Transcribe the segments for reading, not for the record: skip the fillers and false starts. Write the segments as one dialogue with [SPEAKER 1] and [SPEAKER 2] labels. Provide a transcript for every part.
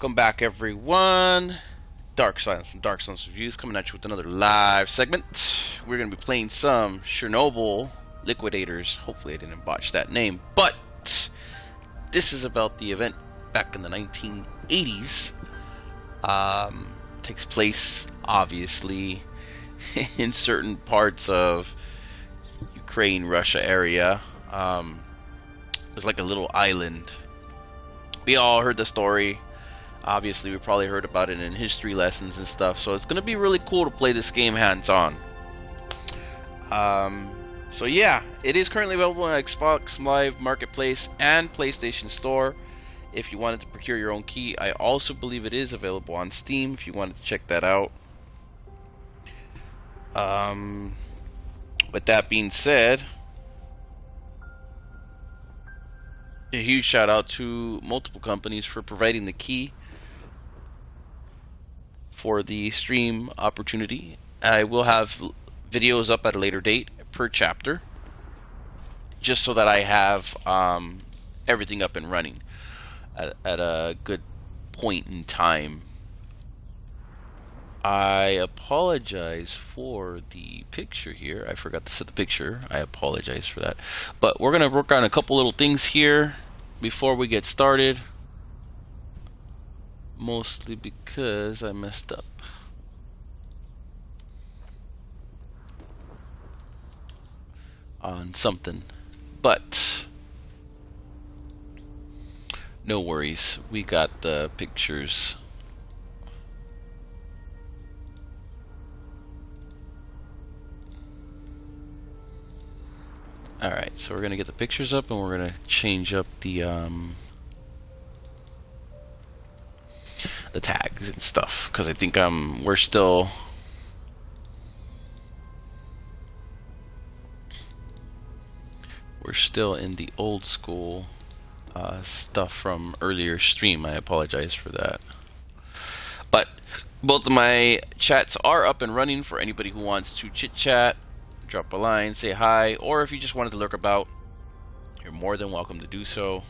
[SPEAKER 1] Welcome back, everyone. Dark Silence from Dark Silence Reviews coming at you with another live segment. We're going to be playing some Chernobyl Liquidators. Hopefully I didn't botch that name, but this is about the event back in the 1980s. Takes place, obviously, in certain parts of Ukraine, Russia area. It's like a little island. We all heard the story. Obviously, we probably heard about it in history lessons and stuff. So it's going to be really cool to play this game hands-on. So yeah, it is currently available on Xbox Live Marketplace and PlayStation Store. If you wanted to procure your own key, I also believe it is available on Steam if you wanted to check that out. With that being said, a huge shout out to multiple companies for providing the key for the stream opportunity. I will have videos up at a later date per chapter, just so that I have everything up and running at a good point in time. I apologize for the picture here. I forgot to set the picture. I apologize for that. But we're going to work on a couple little things here before we get started. Mostly because I messed up. On something. But no worries. We got the pictures. Alright, so we're going to get the pictures up and we're going to change up the tags and stuff, because I think we're still in the old school stuff from earlier stream. I apologize for that. But both of my chats are up and running for anybody who wants to chit chat, drop a line, say hi, or if you just wanted to lurk about, you're more than welcome to do so.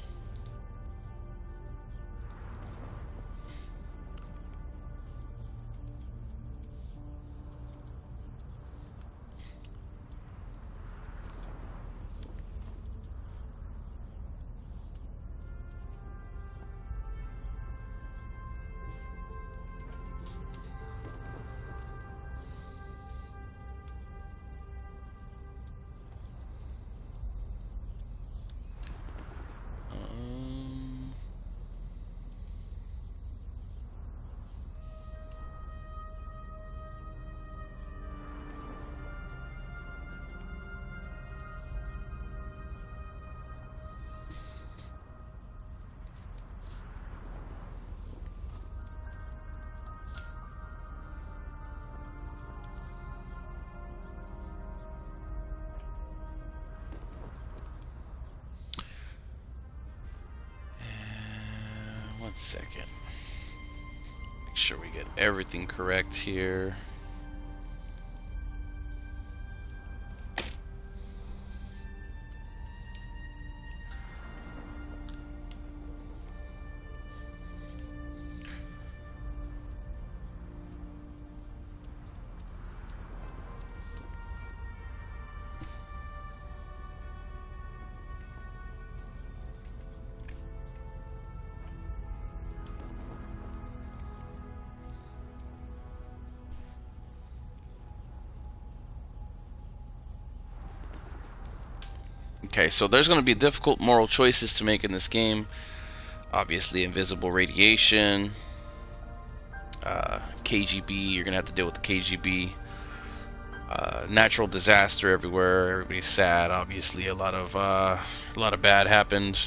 [SPEAKER 1] One second. Make sure we get everything correct here. Okay, so there's going to be difficult moral choices to make in this game. Obviously, invisible radiation, KGB. You're going to have to deal with the KGB. Natural disaster everywhere. Everybody's sad. Obviously, a lot of bad happened.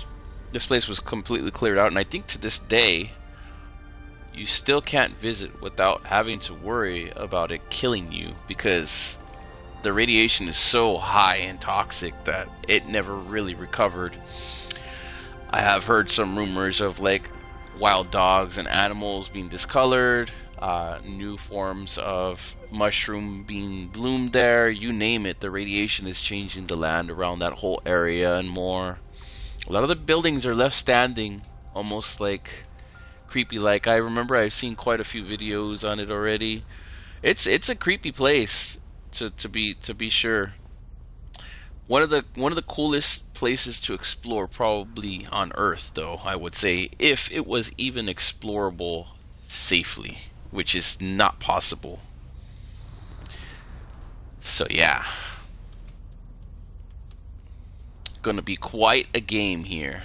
[SPEAKER 1] This place was completely cleared out, and I think to this day, you still can't visit without having to worry about it killing you, because the radiation is so high and toxic that it never really recovered. I have heard some rumors of like wild dogs and animals being discolored, new forms of mushroom being bloomed there, you name it. The radiation is changing the land around that whole area and more. A lot of the buildings are left standing, almost like creepy like. I remember I've seen quite a few videos on it already. It's a creepy place to be sure. One of the coolest places to explore probably on Earth, though, I would say, if it was even explorable safely, which is not possible. So yeah, gonna be quite a game here.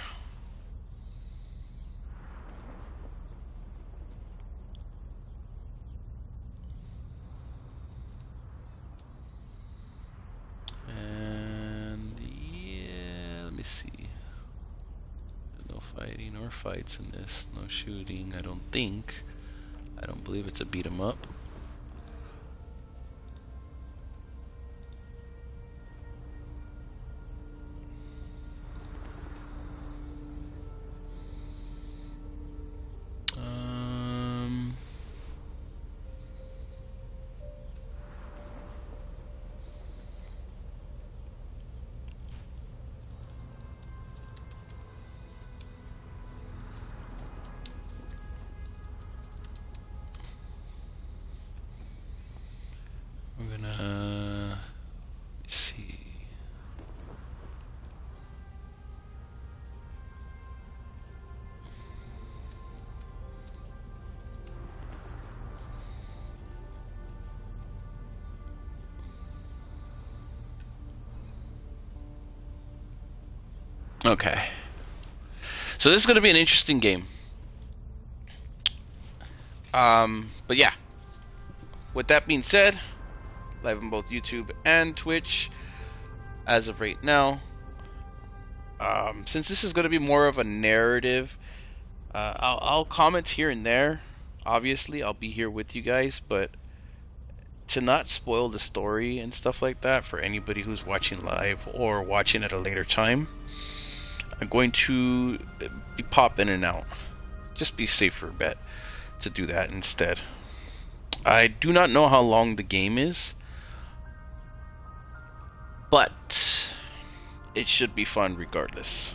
[SPEAKER 1] And yeah, let me see. No fighting or fights in this. No shooting, I don't think. I don't believe it's a beat 'em up. We're gonna see. Okay. So this is going to be an interesting game. But yeah. With that being said, live on both YouTube and Twitch as of right now. Since this is going to be more of a narrative, I'll comment here and there. Obviously, I'll be here with you guys, but to not spoil the story and stuff like that for anybody who's watching live or watching at a later time, I'm going to be pop in and out. Just be safer bet to do that instead. I do not know how long the game is, but it should be fun regardless.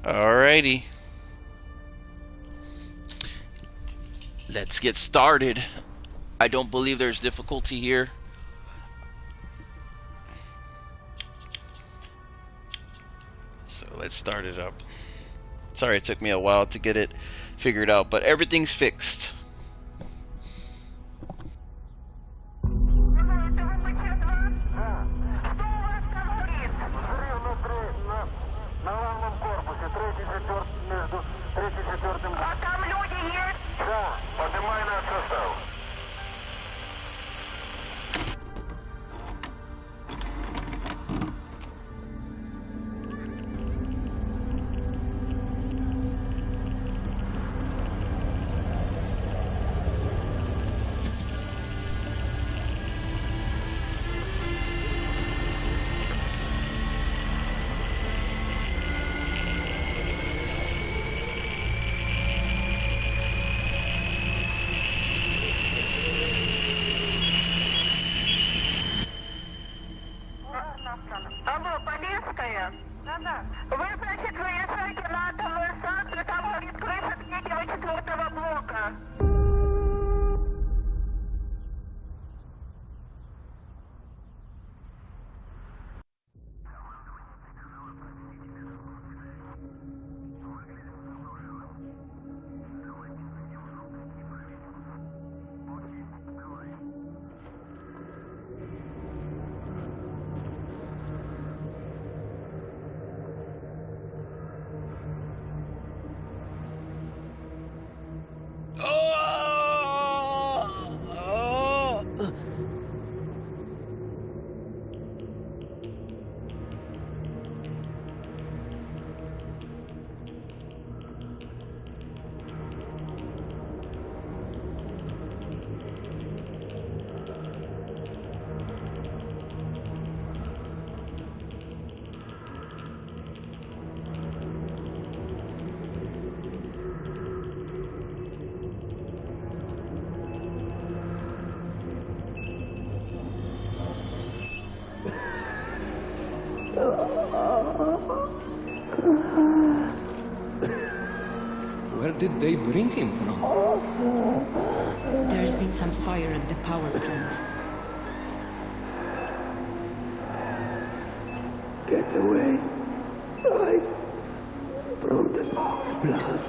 [SPEAKER 1] Alrighty. Let's get started. I don't believe there's difficulty here. So let's start it up. Sorry it took me a while to get it figured out, but everything's fixed.
[SPEAKER 2] Where did they bring him from?
[SPEAKER 3] There's been some fire at the power plant.
[SPEAKER 4] Get away. Right from the power plant.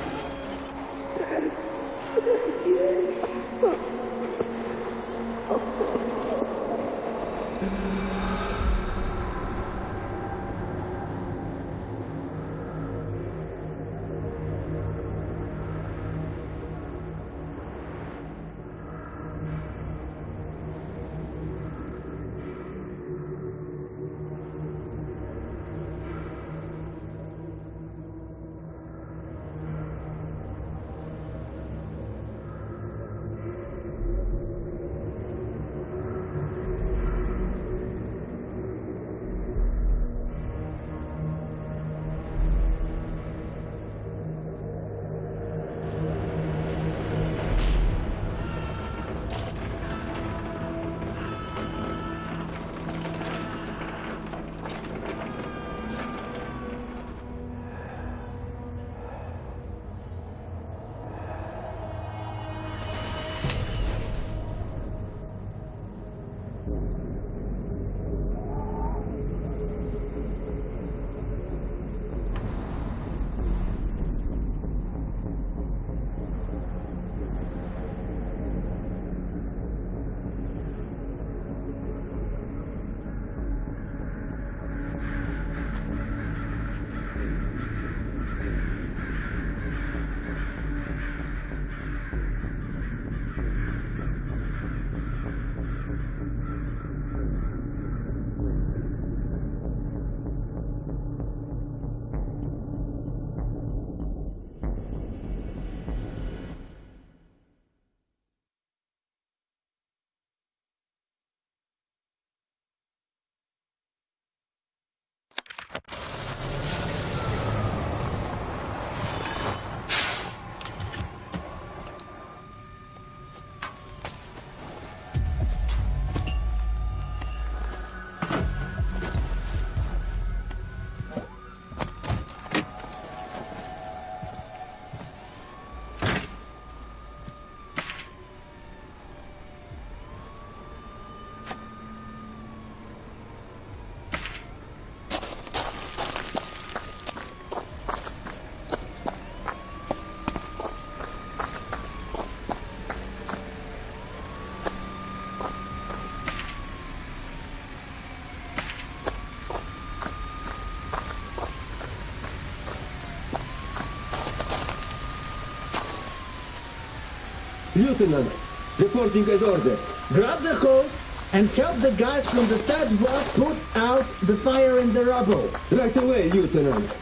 [SPEAKER 5] Lieutenant, reporting as ordered.
[SPEAKER 6] Grab the hose and help the guys from the third block put out the fire in the rubble.
[SPEAKER 5] Right away, Lieutenant.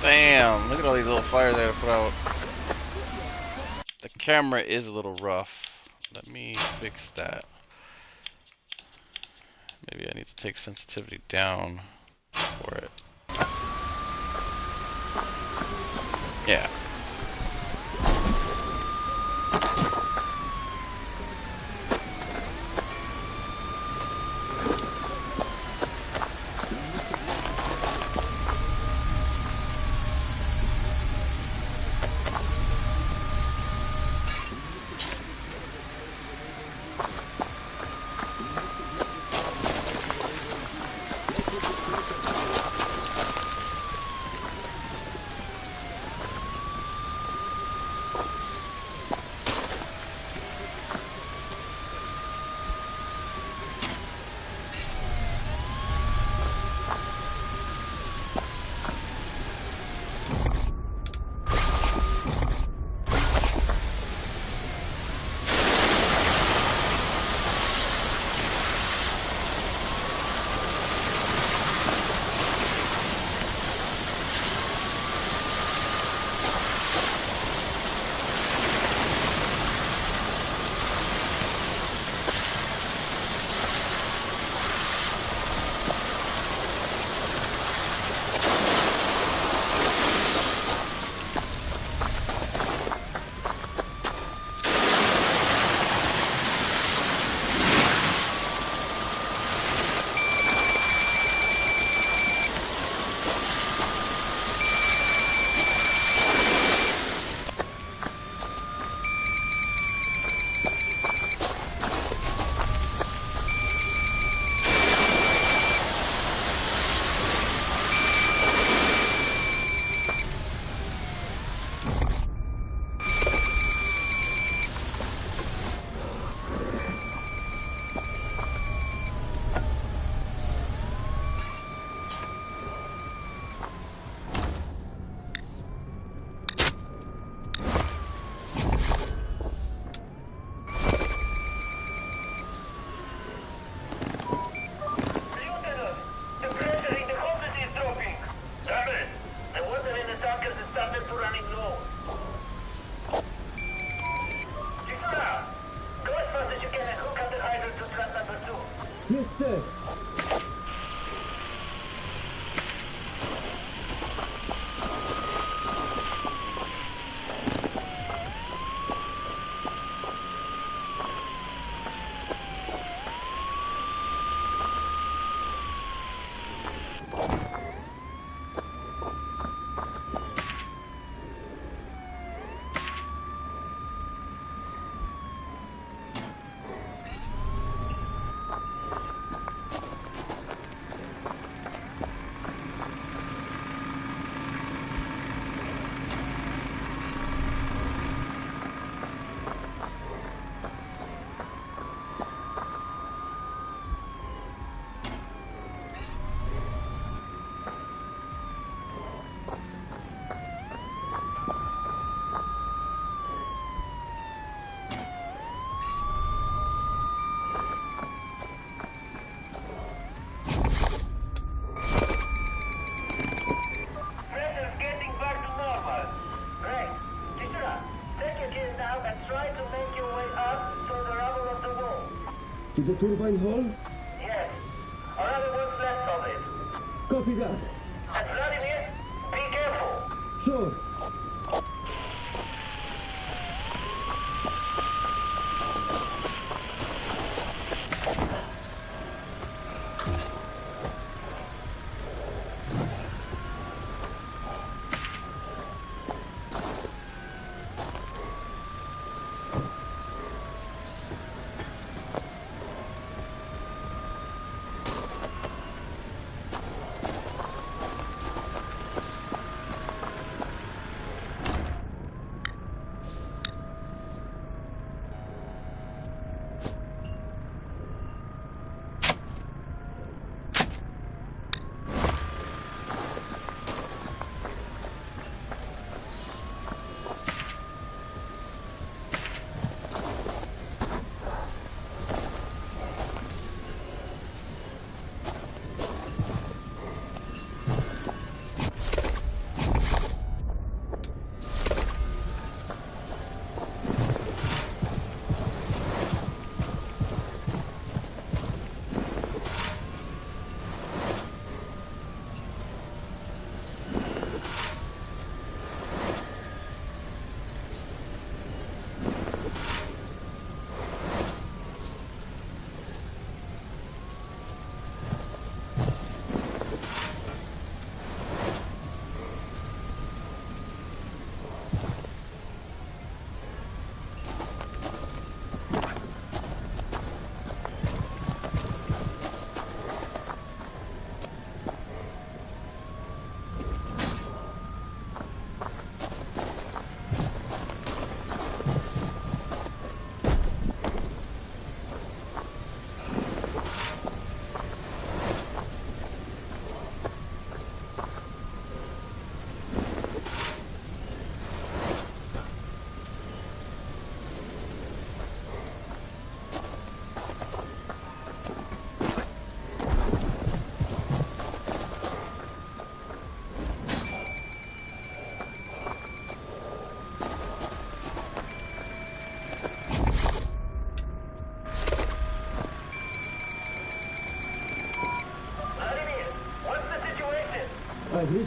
[SPEAKER 1] Damn, look at all these little fires I gotta put out. The camera is a little rough. Let me fix that. Maybe I need to take sensitivity down for it. Yeah.
[SPEAKER 5] Yes, sir. To the turbine hall?
[SPEAKER 7] Yes. Another one's left of it.
[SPEAKER 5] Copy that.
[SPEAKER 7] And Vladimir, be careful.
[SPEAKER 5] Sure.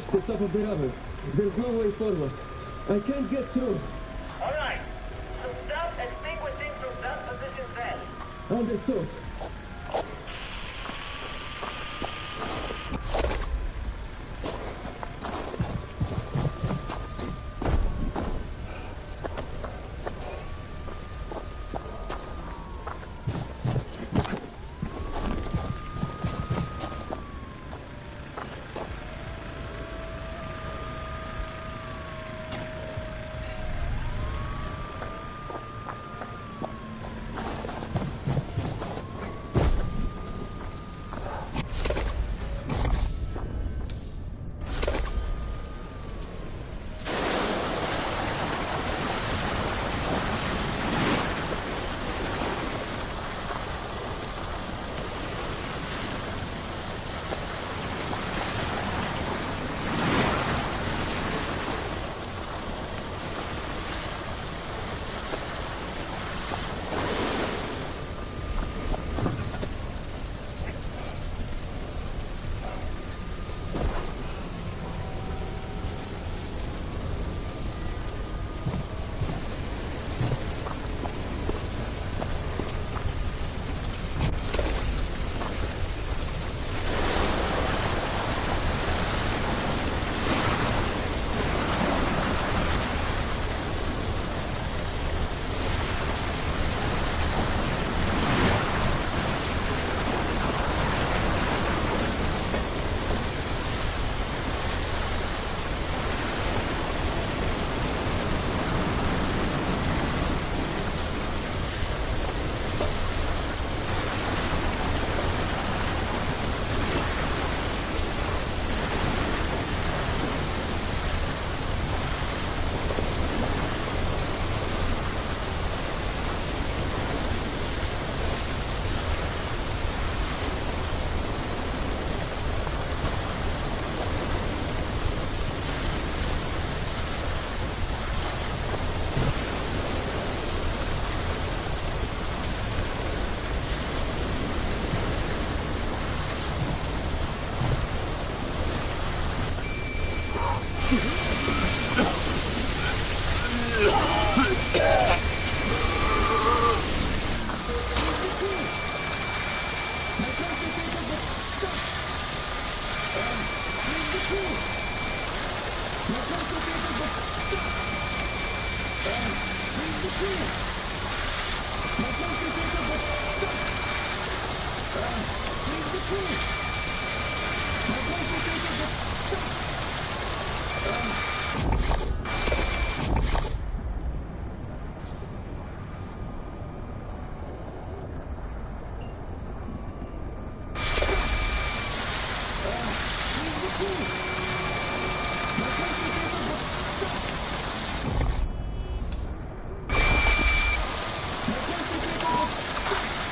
[SPEAKER 5] reached the top of the rubber. There's no way forward. I can't get through.
[SPEAKER 7] Alright. So start extinguishing from that position then.
[SPEAKER 5] Understood.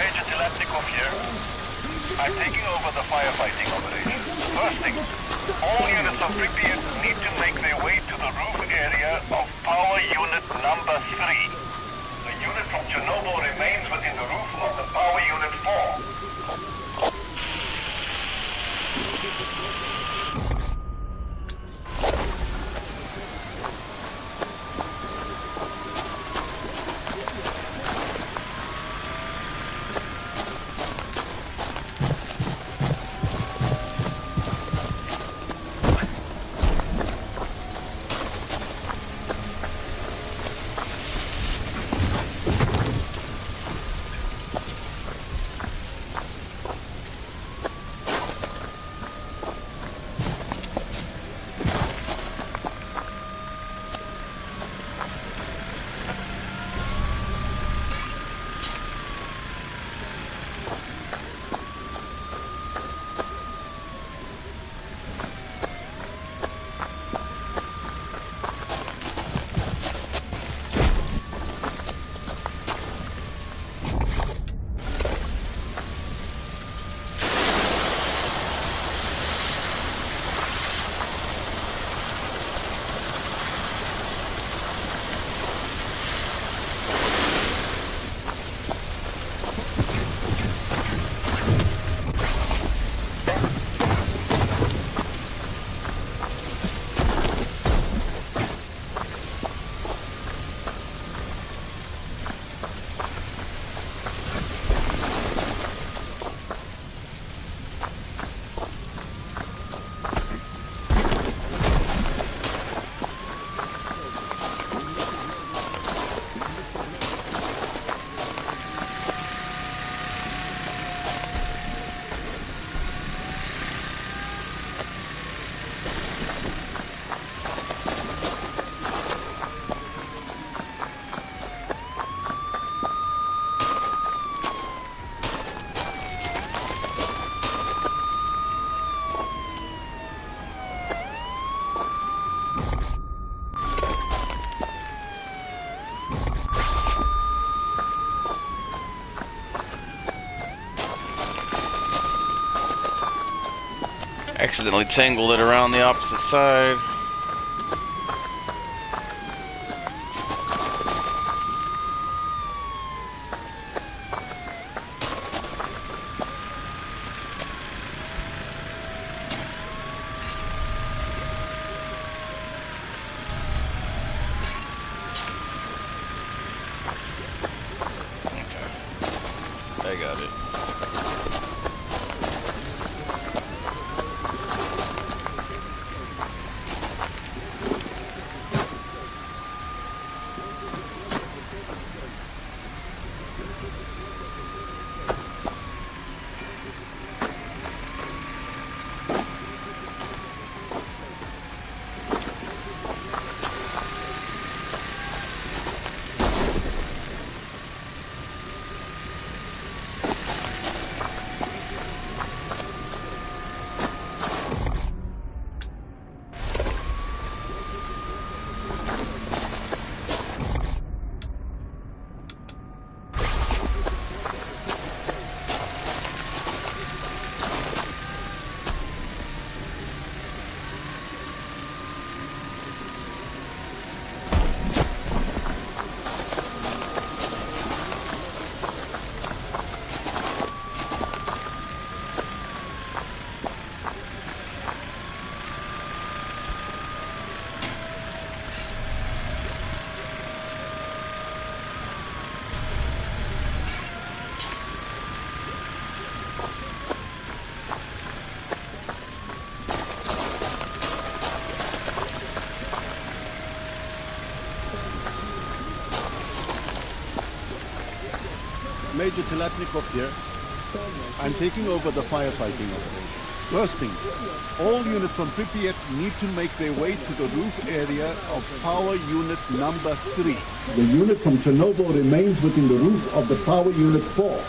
[SPEAKER 7] Major Telepnikov here. I'm taking over the firefighting operation. First thing, all units of Pripyat need to make their way to the roof area of power unit number 3. The unit from Chernobyl remains within the roof of the power unit 4.
[SPEAKER 1] accidentally tangled it around the opposite side. I got it.
[SPEAKER 8] Major Telatnikov here. I'm taking over the firefighting operation. First things, all units from Pripyat need to make their way to the roof area of power unit number 3.
[SPEAKER 6] The unit from Chernobyl remains within the roof of the power unit 4.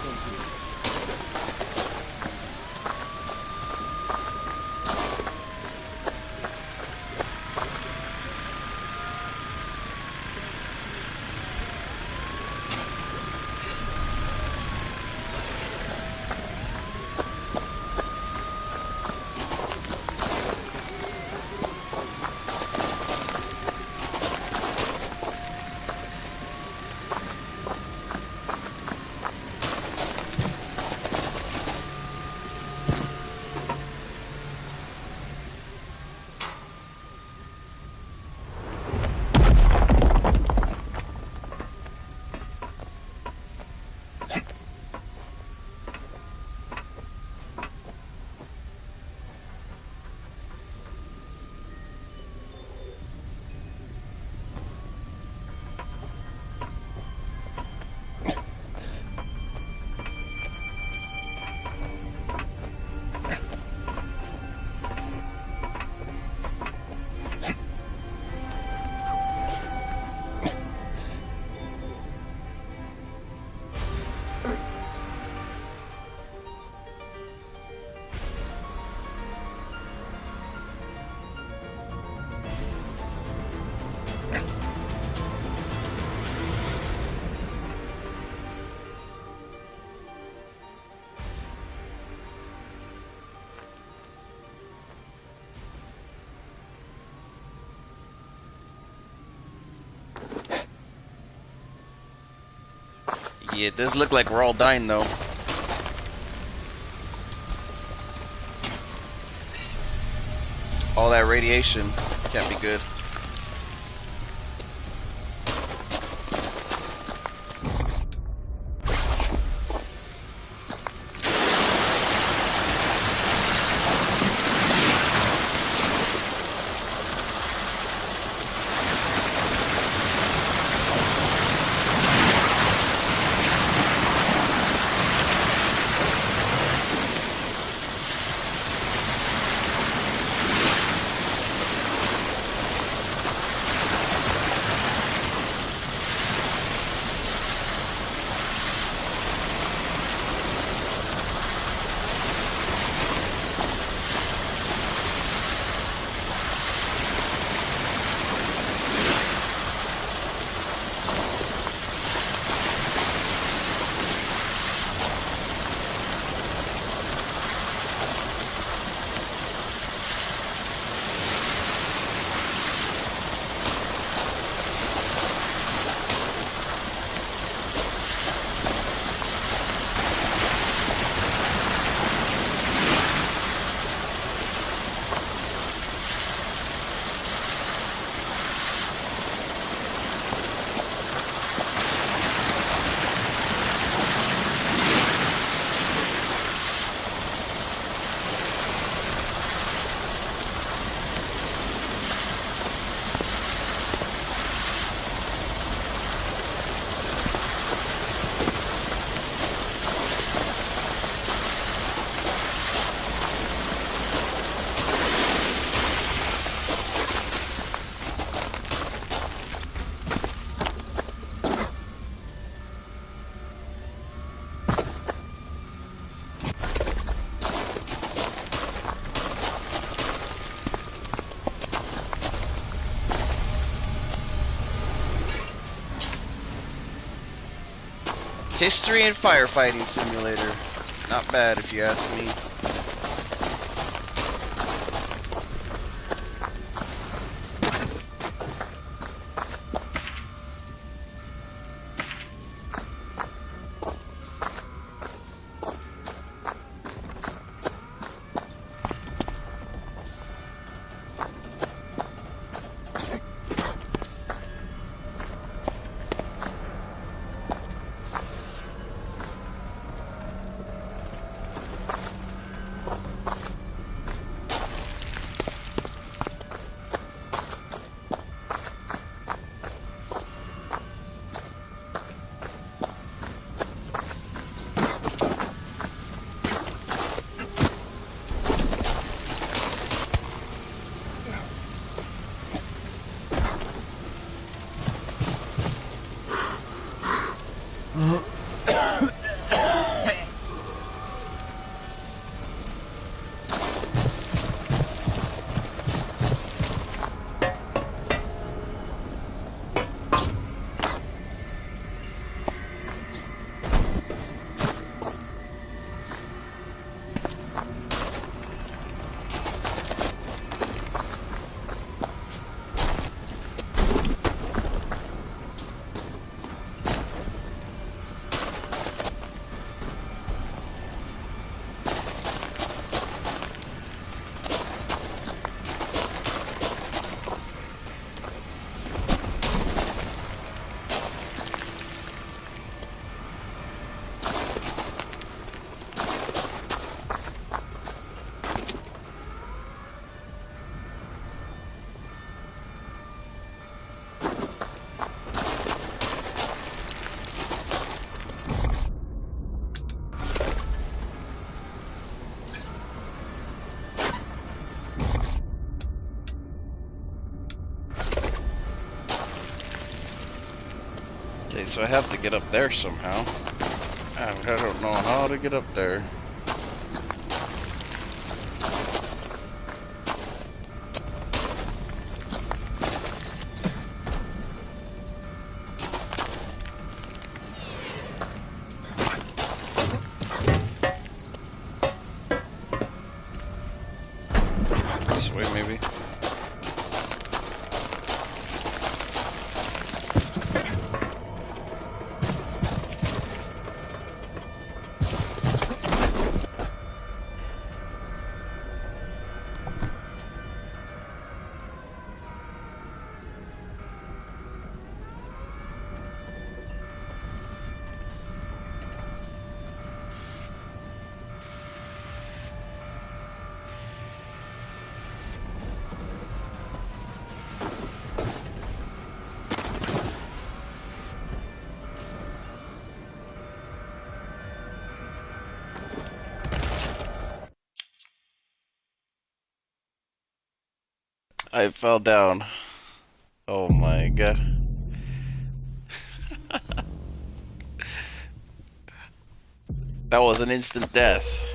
[SPEAKER 1] Yeah, it does look like we're all dying though. All that radiation can't be good. History and firefighting simulator. Not bad if you ask me. Okay, so I have to get up there somehow. I don't know how to get up there. This way, maybe. I fell down. Oh my god. That was an instant death.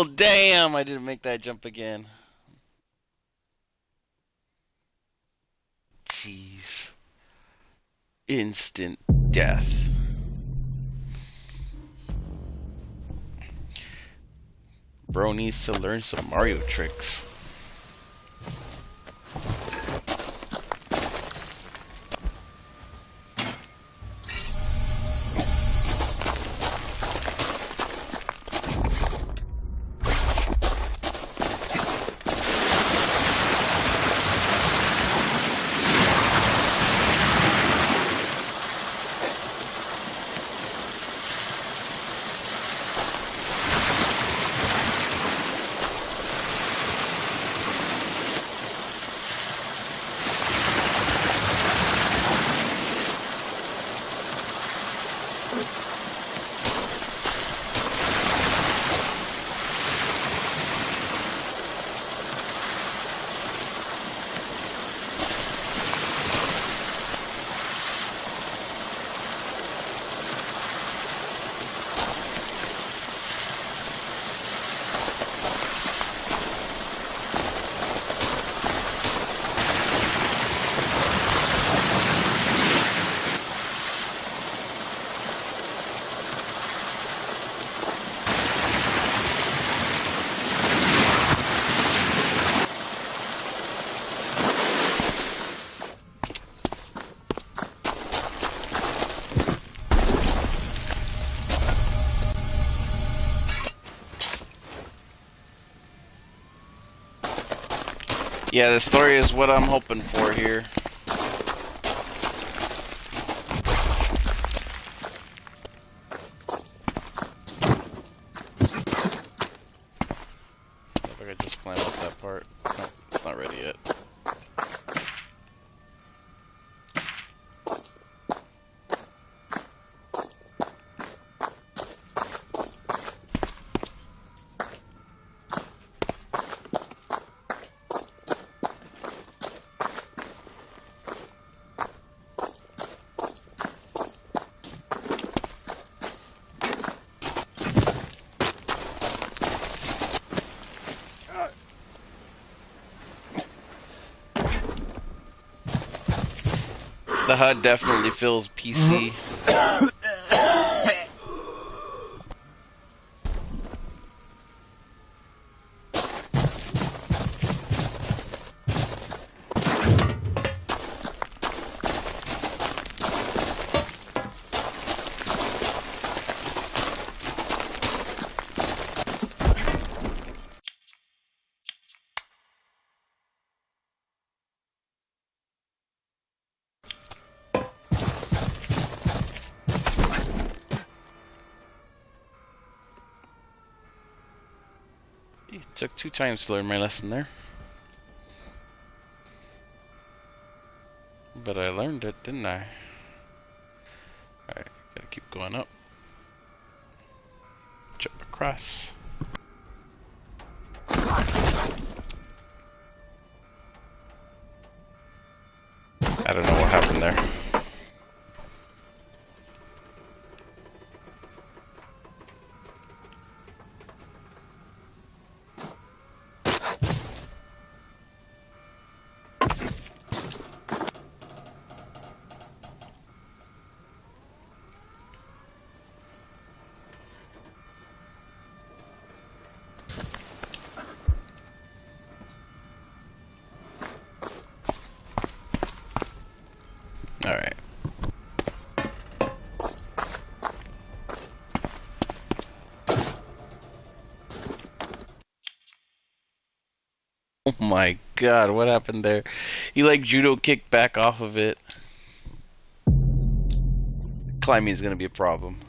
[SPEAKER 1] Oh, damn! I didn't make that jump again. Jeez. Instant death. Bro needs to learn some Mario tricks. Yeah, the story is what I'm hoping for here. If I could just climb up that part. No, it's not ready yet. The HUD definitely feels PC. It took 2 times to learn my lesson there. But I learned it, didn't I? Alright, gotta keep going up. Jump across. I don't know what happened there. Alright. Oh my god, what happened there? He like judo kicked back off of it. Climbing is gonna be a problem.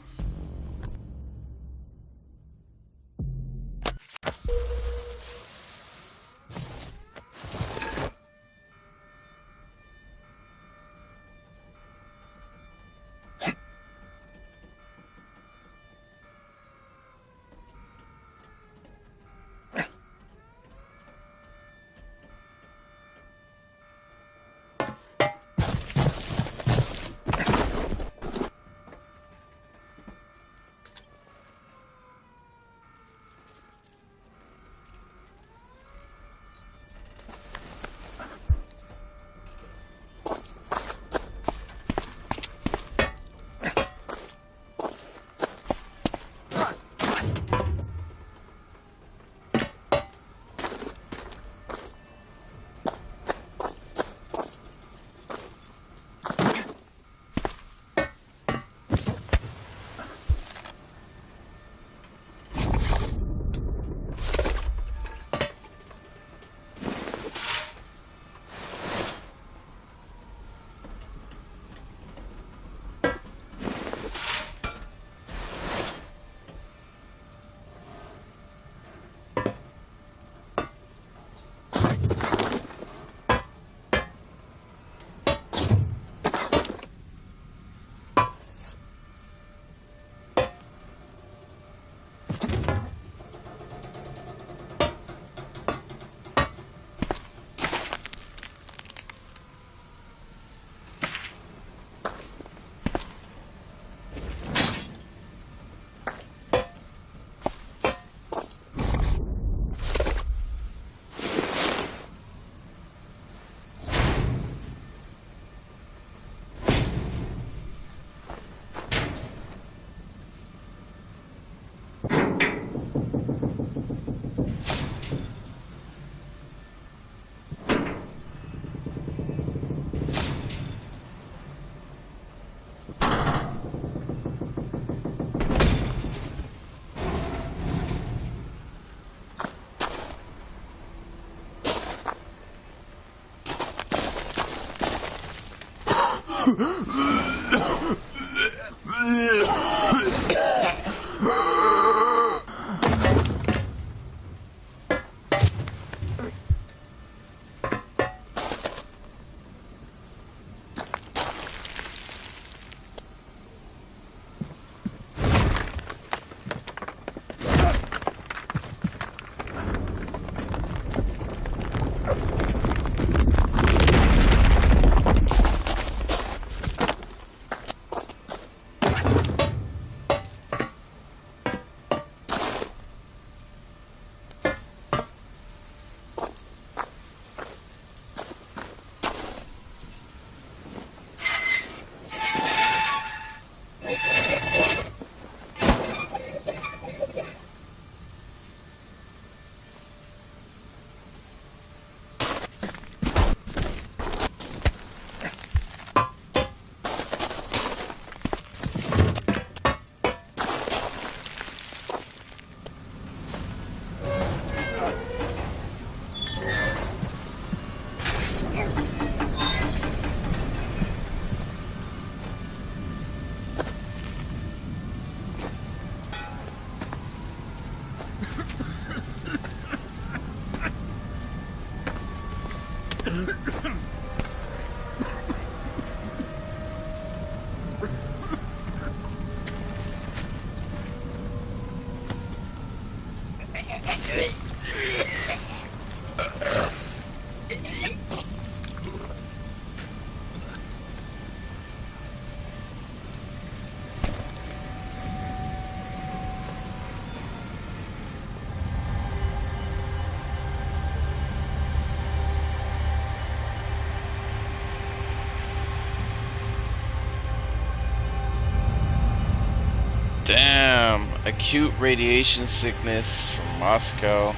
[SPEAKER 1] Damn, acute radiation sickness from Moscow.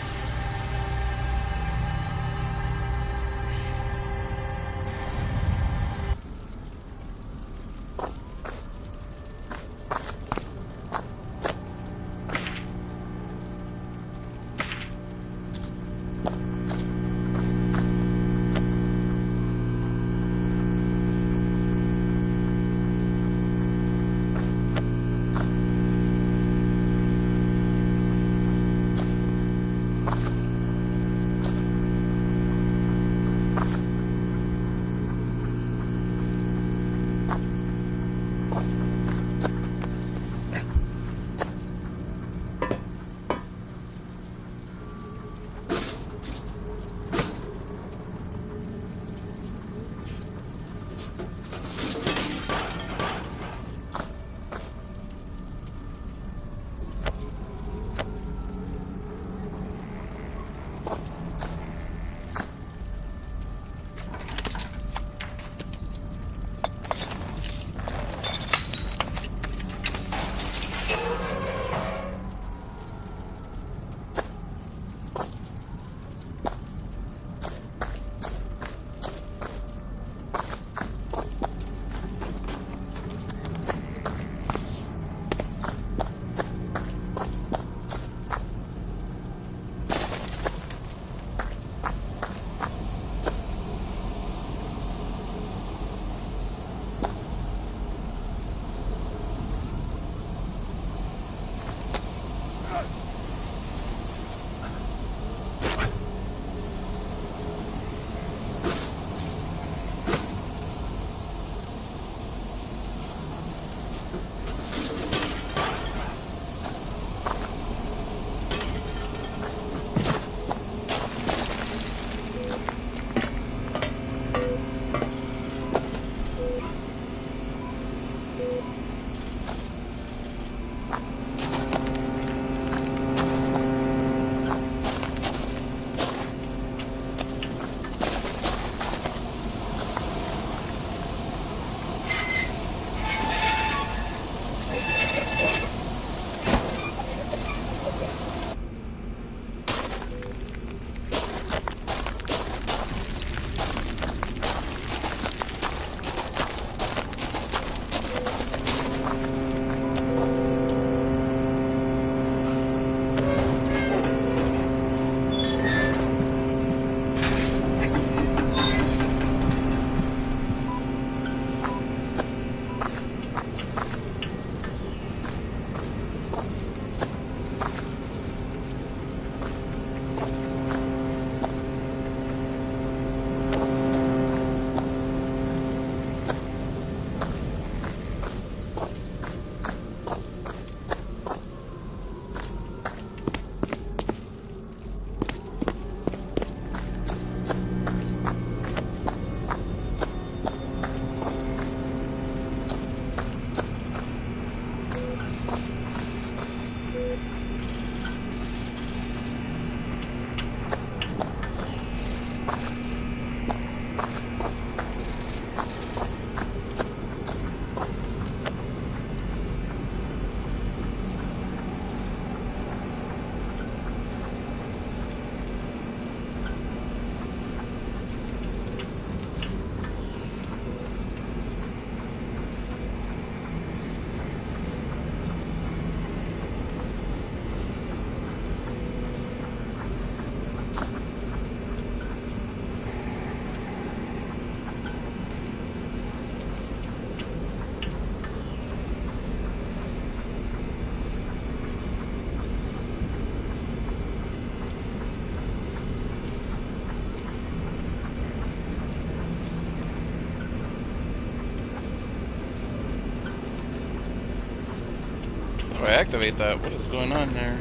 [SPEAKER 1] activate that? What is going on there?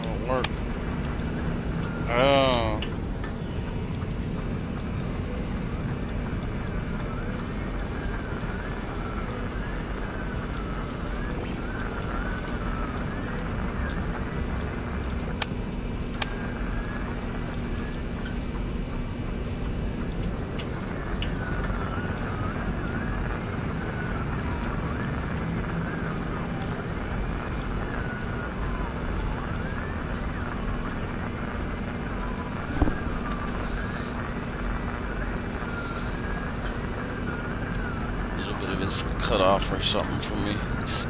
[SPEAKER 1] Won't work. Oh. Cut off or something for me. Let's see.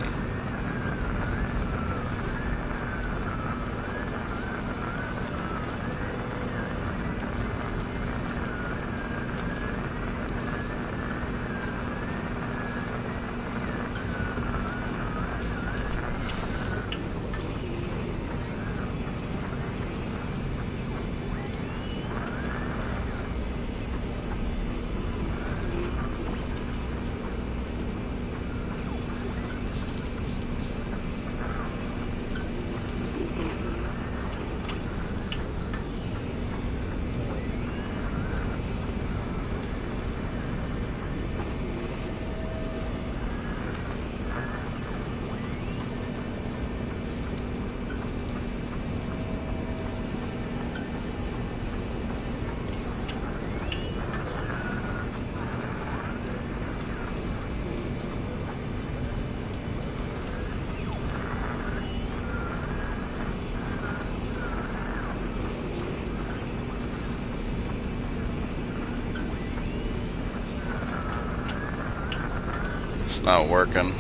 [SPEAKER 1] It's not working.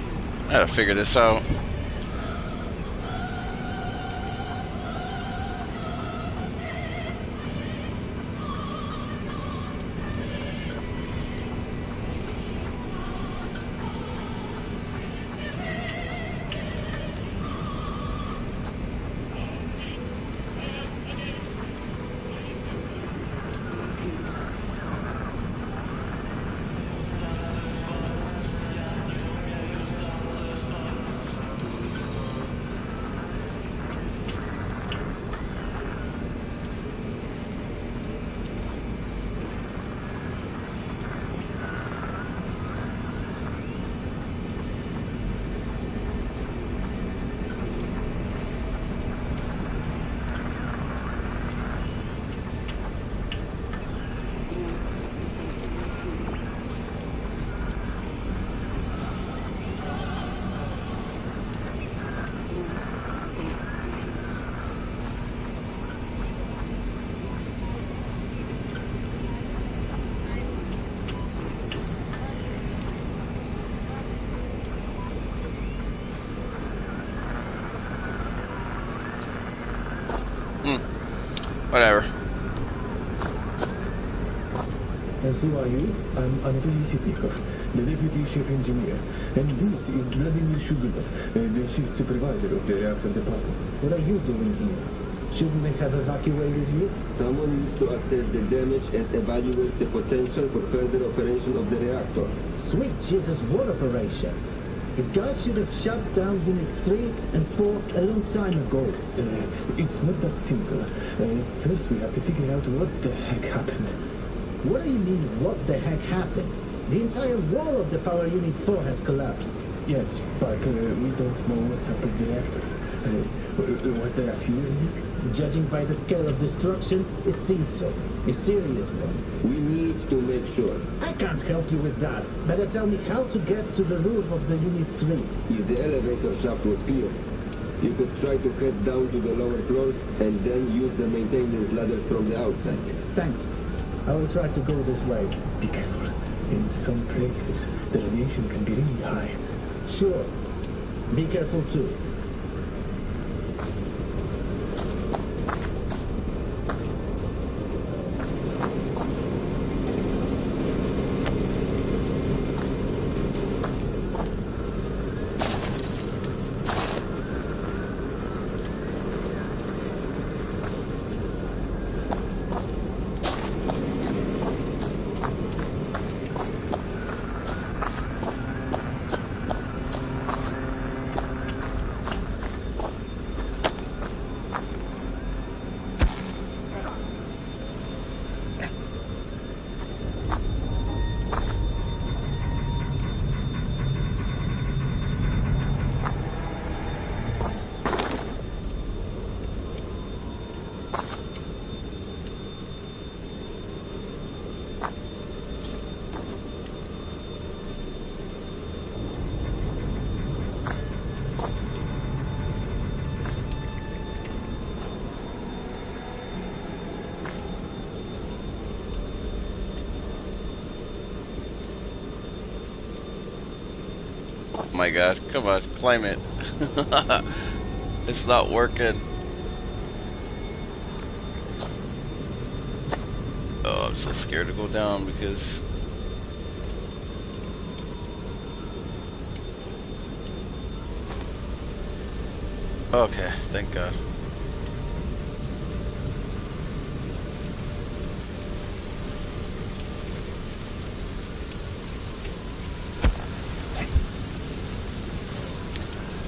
[SPEAKER 1] I gotta figure this out. Whatever.
[SPEAKER 5] And who are you? I'm Anatoly Sitnikov, the deputy chief engineer. And this is Vladimir Shugunov, the chief supervisor of the reactor department.
[SPEAKER 6] What are you doing here? Shouldn't they have evacuated you?
[SPEAKER 2] Someone needs to assess the damage and evaluate the potential for further operation of the reactor.
[SPEAKER 6] Sweet Jesus, what operation? The guy should have shut down Unit 3 and 4 a long time ago.
[SPEAKER 5] It's not that simple. First we have to figure out what the heck happened.
[SPEAKER 6] What do you mean, what the heck happened? The entire wall of the power unit 4 has collapsed.
[SPEAKER 5] Yes, but we don't know what's up with the reactor. Was there a fuel leak?
[SPEAKER 6] Judging by the scale of destruction, it seemed so. A serious one.
[SPEAKER 2] We need to make sure.
[SPEAKER 6] I can't help you with that. Better tell me how to get to the roof of the Unit 3.
[SPEAKER 2] If the elevator shaft was clear, you could try to head down to the lower floors and then use the maintenance ladders from the outside.
[SPEAKER 6] Thanks. I will try to go this way.
[SPEAKER 5] Be careful. In some places, the radiation can be really high.
[SPEAKER 6] Sure. Be careful too.
[SPEAKER 1] My God, come on, climb it. It's not working. Oh, I'm so scared to go down because... Okay, thank God.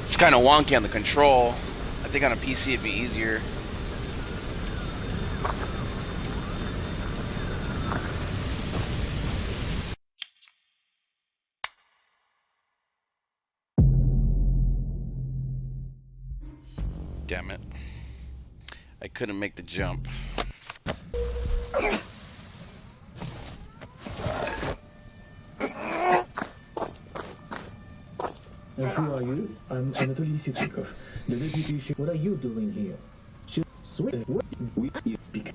[SPEAKER 1] It's kind of wonky on the control. I think on a PC it'd be easier. Damn it. I couldn't make the jump.
[SPEAKER 5] And who are you? I'm Anatoly Sitnikov, the deputy chief.
[SPEAKER 6] What are you doing here? Sweet.
[SPEAKER 5] We speak.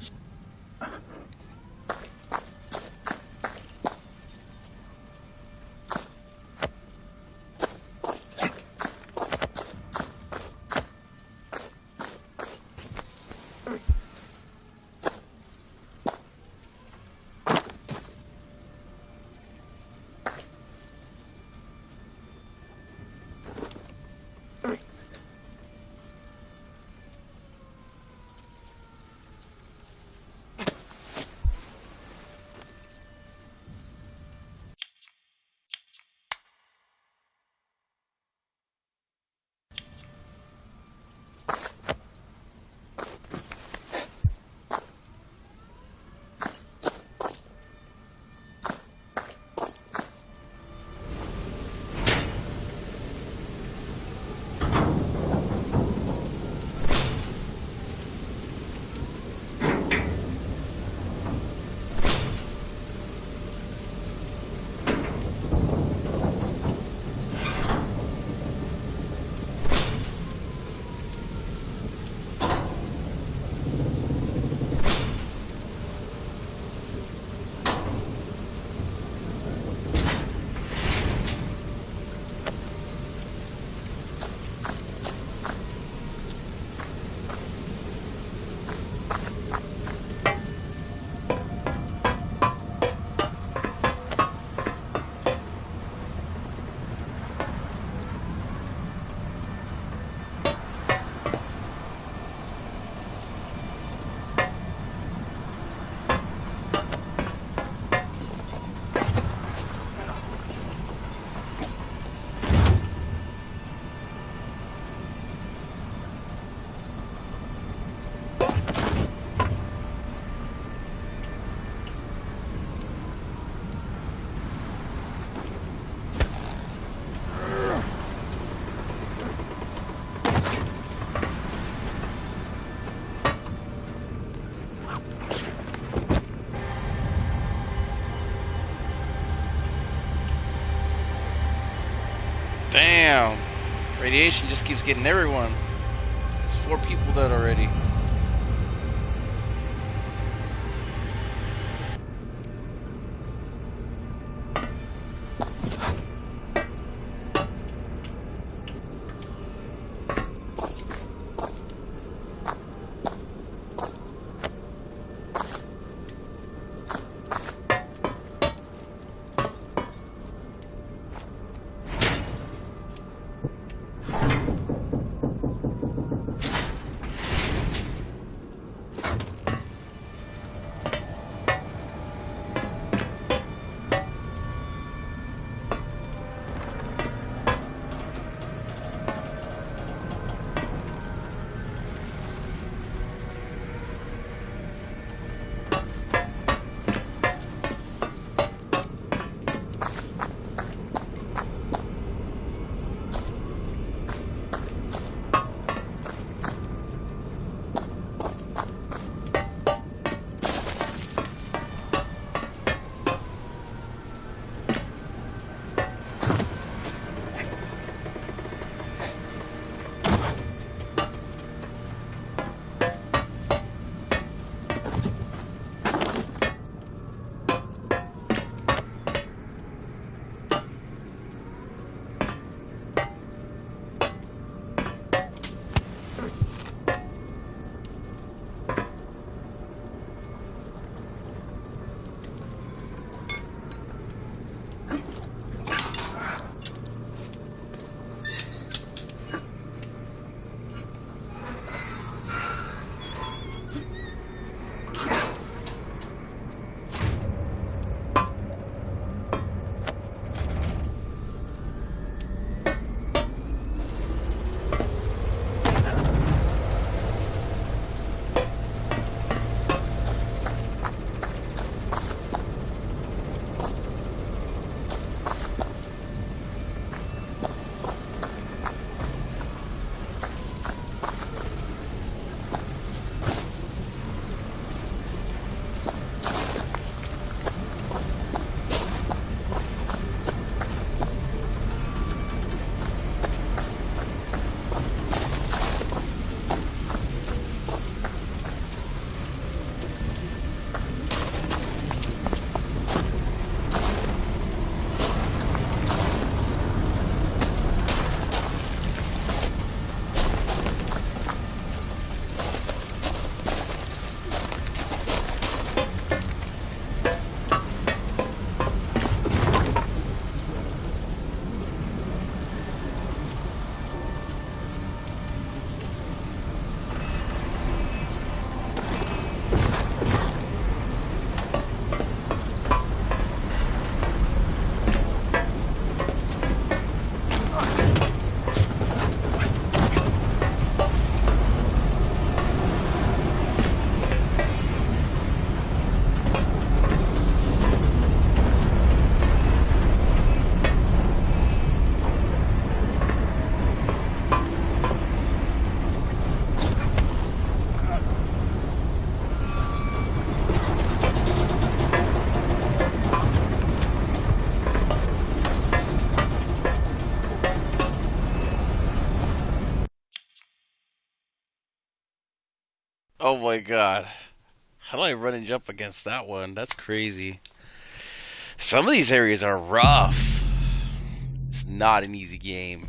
[SPEAKER 1] Damn! Radiation just keeps getting everyone. There's 4 people dead already. Oh my god. How do I run and jump against that one? That's crazy. Some of these areas are rough. It's not an easy game.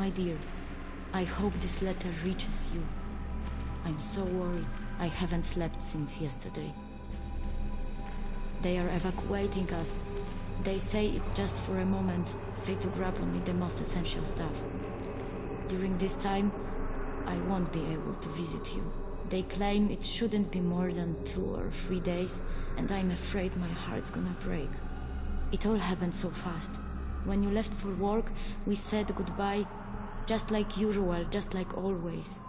[SPEAKER 9] My dear, I hope this letter reaches you. I'm so worried. I haven't slept since yesterday. They are evacuating us. They say it just for a moment, say to grab only the most essential stuff. During this time, I won't be able to visit you. They claim it shouldn't be more than 2 or 3 days, and I'm afraid my heart's gonna break. It all happened so fast. When you left for work, we said goodbye, just like usual, just like always.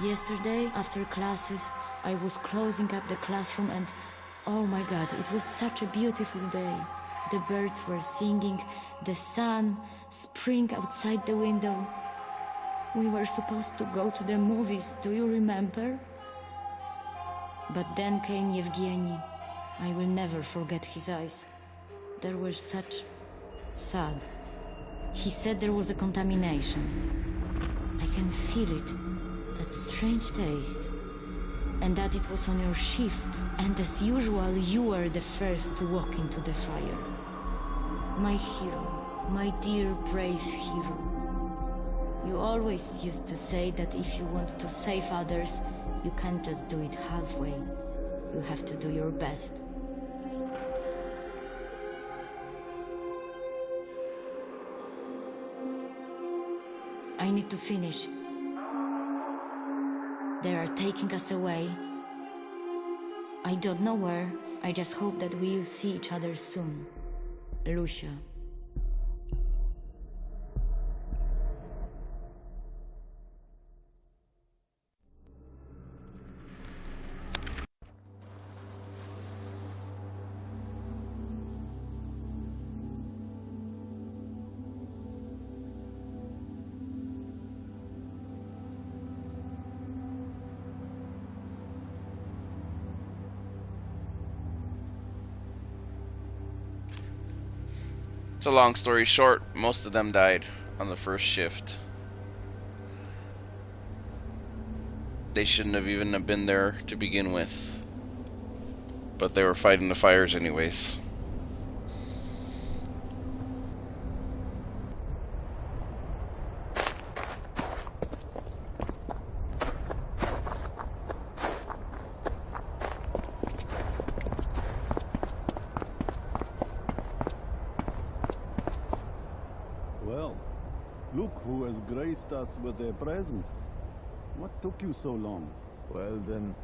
[SPEAKER 9] Yesterday, after classes, I was closing up the classroom and, oh my God, it was such a beautiful day. The birds were singing, the sun, spring outside the window. We were supposed to go to the movies, do you remember? But then came Yevgeny. I will never forget his eyes. They were such sad. He said there was a contamination. I can feel it, that strange taste. And that it was on your shift, and as usual, you were the first to walk into the fire. My hero, my dear brave hero. You always used to say that if you want to save others, you can't just do it halfway. You have to do your best. I need to finish. They are taking us away. I don't know where. I just hope that we'll see each other soon. Lucia.
[SPEAKER 1] It's a long story short, most of them died on the first shift. They shouldn't have even have been there to begin with. But they were fighting the fires anyways.
[SPEAKER 8] Well, look who has graced us with their presence. What took you so long?
[SPEAKER 5] Well then,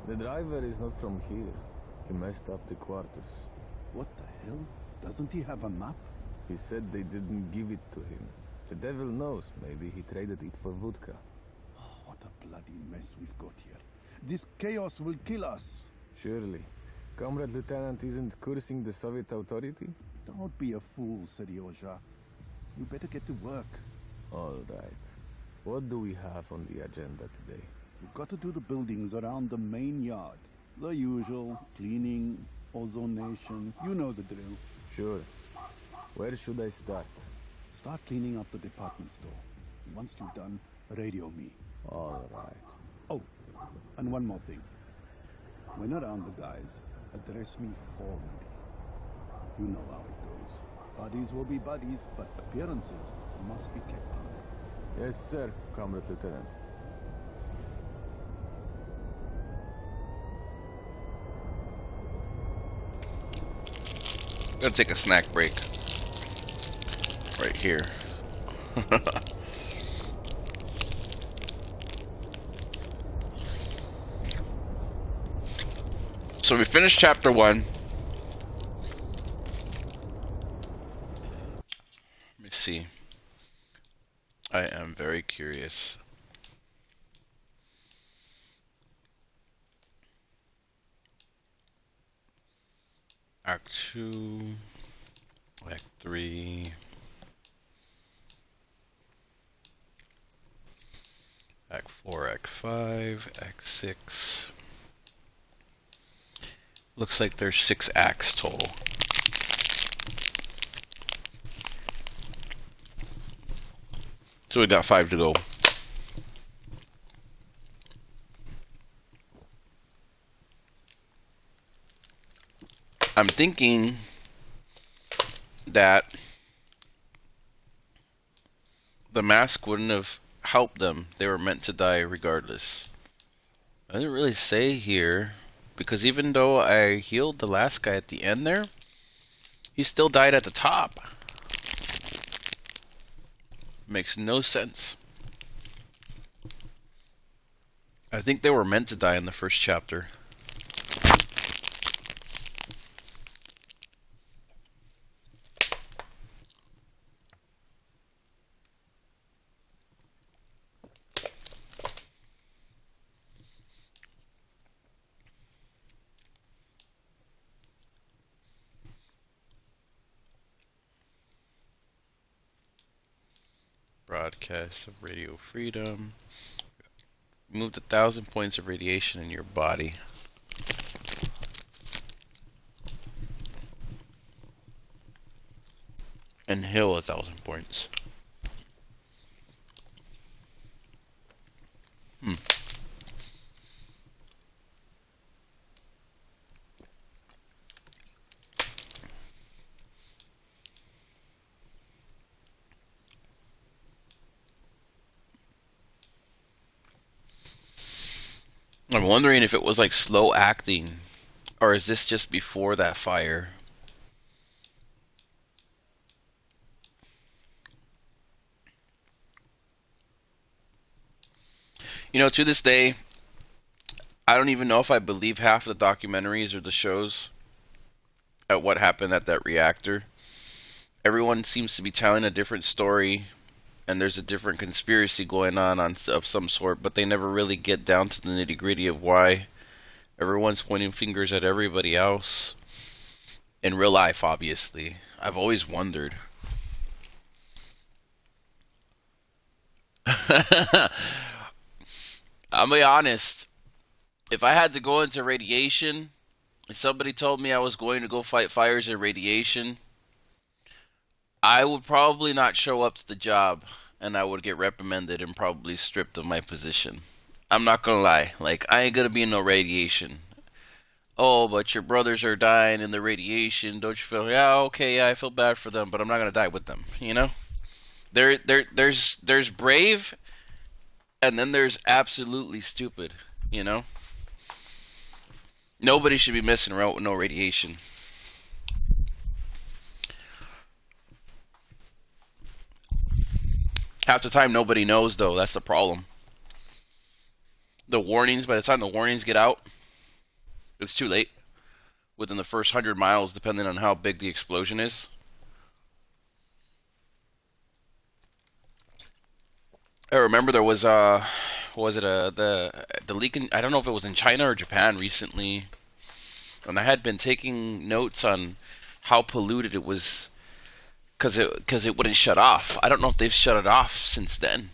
[SPEAKER 5] the driver is not from here. He messed up the quarters.
[SPEAKER 8] What the hell? Doesn't he have a map?
[SPEAKER 5] He said they didn't give it to him. The devil knows, maybe he traded it for vodka.
[SPEAKER 8] Oh, what a bloody mess we've got here. This chaos will kill us.
[SPEAKER 5] Surely. Comrade Lieutenant isn't cursing the Soviet authority?
[SPEAKER 8] Don't be a fool, Seryoja. You better get to work.
[SPEAKER 5] All right. What do we have on the agenda today?
[SPEAKER 8] We've got to do the buildings around the main yard. The usual, cleaning, ozonation, you know the drill.
[SPEAKER 5] Sure. Where should I start?
[SPEAKER 8] Start cleaning up the department store. Once you're done, radio me.
[SPEAKER 5] All right.
[SPEAKER 8] Oh, and one more thing. When around the guys, address me formally. You know how it goes. Buddies will be buddies, but appearances must be kept high.
[SPEAKER 5] Yes, sir, Comrade Lieutenant.
[SPEAKER 1] Gonna take a snack break. Right here. So we finished chapter 1. Let me see. I am very curious. Act 2, Act 3, Act 4, Act 5, Act 6. Looks like there's 6 acts total. So we got 5 to go. I'm thinking that the mask wouldn't have helped them. They were meant to die regardless. I didn't really say here, because even though I healed the last guy at the end there, he still died at the top. Makes no sense. I think they were meant to die in the first chapter. Broadcast of radio freedom. Moved 1,000 points of radiation in your body. And heal 1,000 points. I'm wondering if it was like slow acting, or is this just before that fire? You know, to this day, I don't even know if I believe half the documentaries or the shows at what happened at that reactor. Everyone seems to be telling a different story, and there's a different conspiracy going on of some sort, but they never really get down to the nitty-gritty of why. Everyone's pointing fingers at everybody else. In real life, obviously. I've always wondered. I'll be honest. If I had to go into radiation, if somebody told me I was going to go fight fires in radiation, I would probably not show up to the job, and I would get reprimanded and probably stripped of my position. I'm not gonna lie. Like, I ain't gonna be in no radiation. Oh, but your brothers are dying in the radiation. Don't you feel? Yeah, okay, yeah, I feel bad for them, but I'm not gonna die with them. You know, there's brave, and then there's absolutely stupid. You know, nobody should be messing around with no radiation. Half the time, nobody knows, though. That's the problem. The warnings, by the time the warnings get out, it's too late. Within the first 100 miles, depending on how big the explosion is. I remember there was the leak in, I don't know if it was in China or Japan recently, and I had been taking notes on how polluted it was because it wouldn't shut off. I don't know if they've shut it off since then,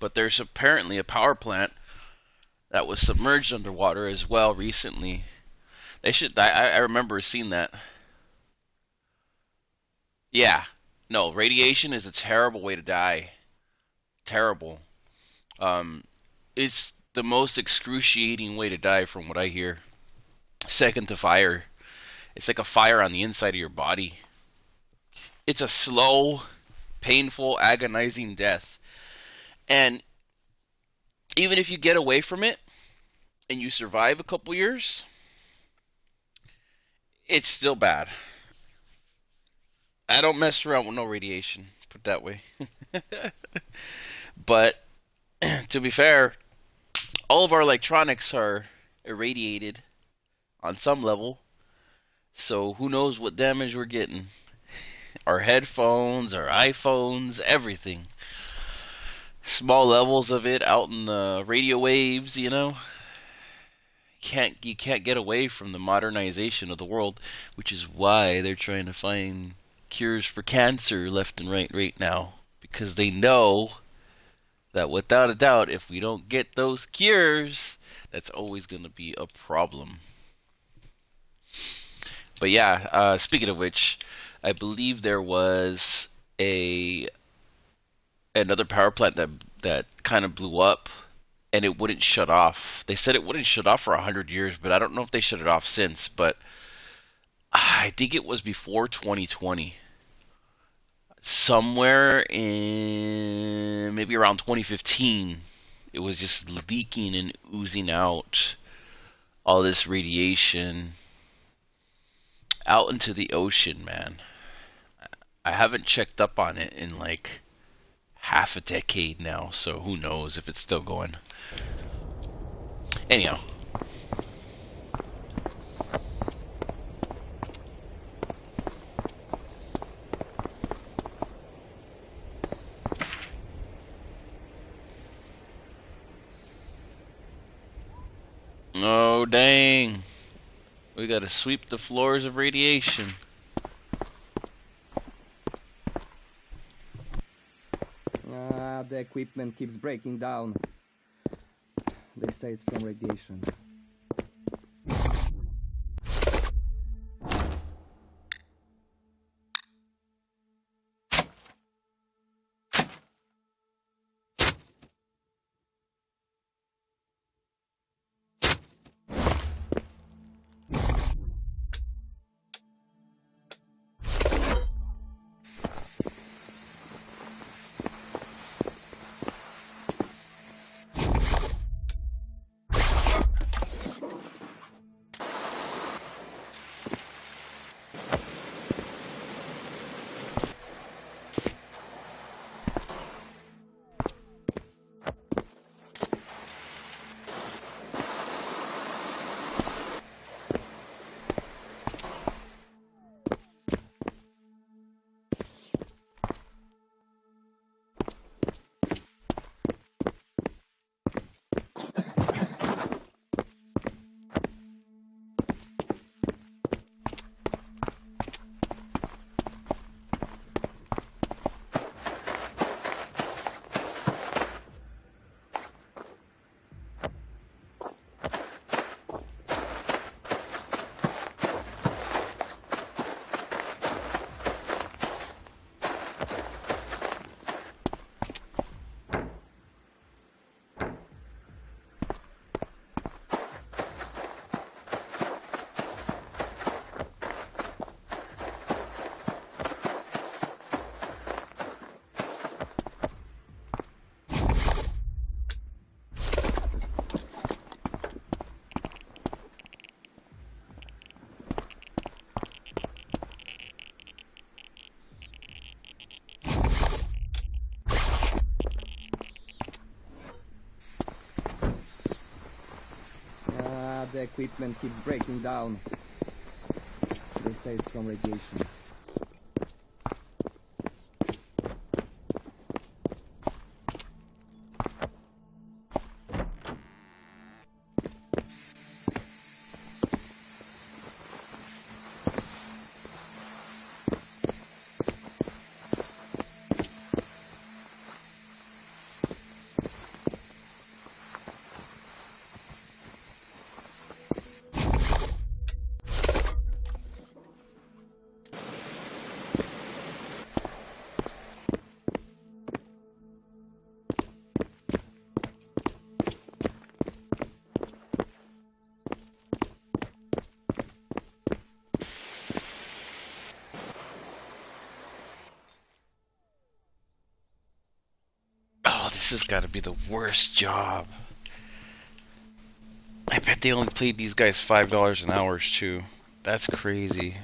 [SPEAKER 1] but there's apparently a power plant that was submerged underwater as well recently. They should. I remember seeing that. Yeah. No, radiation is a terrible way to die. Terrible. It's the most excruciating way to die from what I hear. Second to fire. It's like a fire on the inside of your body. It's a slow, painful, agonizing death. And even if you get away from it and you survive a couple years, it's still bad. I don't mess around with no radiation, put it that way. But to be fair, all of our electronics are irradiated on some level. So who knows what damage we're getting. Our headphones, our iPhones, everything. Small levels of it out in the radio waves, you know. You can't get away from the modernization of the world, which is why they're trying to find cures for cancer left and right now, because they know that without a doubt, if we don't get those cures, that's always going to be a problem. But yeah, speaking of which, I believe there was another power plant that kind of blew up, and it wouldn't shut off. They said it wouldn't shut off for 100 years, but I don't know if they shut it off since. But I think it was before 2020. somewhere in maybe around 2015, it was just leaking and oozing out all this radiation out into the ocean, man. I haven't checked up on it in like half a decade now, so who knows if it's still going. Anyhow. Oh, dang. We gotta sweep the floors of radiation.
[SPEAKER 10] The equipment keeps breaking down. They say it's from radiation. The equipment keeps breaking down. They say it's from radiation.
[SPEAKER 1] This has got to be the worst job. I bet they only paid these guys $5 an hour too. That's crazy.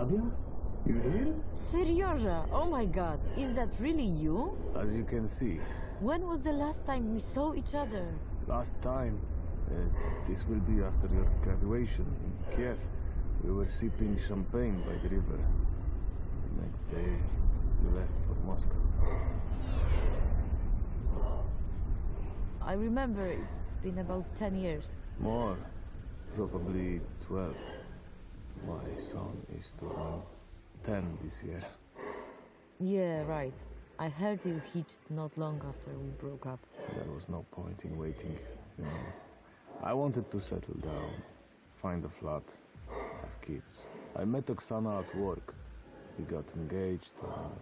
[SPEAKER 5] Nadia? You here?
[SPEAKER 9] Seryoja, oh my god, is that really you?
[SPEAKER 5] As you can see.
[SPEAKER 9] When was the last time we saw each other?
[SPEAKER 5] Last time. This will be after your graduation in Kiev. We were sipping champagne by the river. The next day, you left for Moscow.
[SPEAKER 9] I remember it's been about 10 years.
[SPEAKER 5] More. Probably 12. My son is turning 10 this year.
[SPEAKER 9] Yeah, right. I heard you hitched not long after we broke up.
[SPEAKER 5] There was no point in waiting, you know. I wanted to settle down, find a flat, have kids. I met Oksana at work. We got engaged and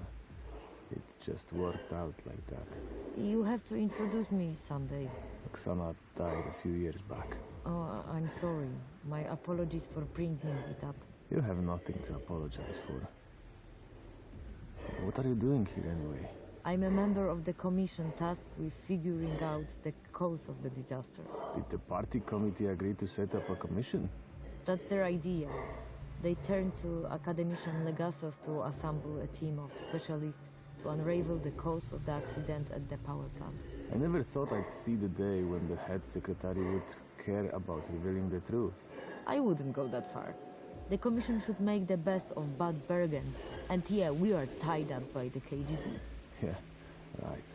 [SPEAKER 5] it just worked out like that.
[SPEAKER 9] You have to introduce me someday.
[SPEAKER 5] Oksana died a few years back.
[SPEAKER 9] Oh, I'm sorry. My apologies for bringing it up.
[SPEAKER 5] You have nothing to apologize for. What are you doing here anyway?
[SPEAKER 9] I'm a member of the commission tasked with figuring out the cause of the disaster.
[SPEAKER 5] Did the party committee agree to set up a commission?
[SPEAKER 9] That's their idea. They turned to academician Legasov to assemble a team of specialists to unravel the cause of the accident at the power plant.
[SPEAKER 5] I never thought I'd see the day when the head secretary would care about revealing the truth.
[SPEAKER 9] I wouldn't go that far. The commission should make the best of Bad Bergen. And yeah, we are tied up by the KGB.
[SPEAKER 5] Yeah, right.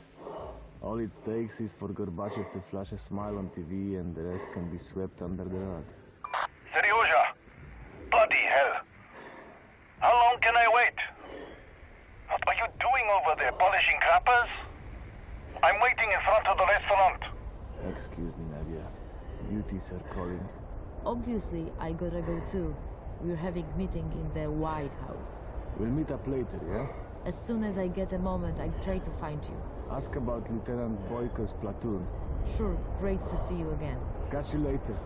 [SPEAKER 5] All it takes is for Gorbachev to flash a smile on TV and the rest can be swept under the rug.
[SPEAKER 7] Seryoja! Bloody hell! How long can I wait? What are you doing over there, polishing crappers? I'm waiting in front of the restaurant.
[SPEAKER 5] Excuse me, Nadia. Duties are calling.
[SPEAKER 9] Obviously, I gotta go too. We're having meeting in the White House.
[SPEAKER 5] We'll meet up later, yeah?
[SPEAKER 9] As soon as I get a moment, I'll try to find you.
[SPEAKER 5] Ask about Lieutenant Boyko's platoon.
[SPEAKER 9] Sure, great to see you again.
[SPEAKER 5] Catch you later.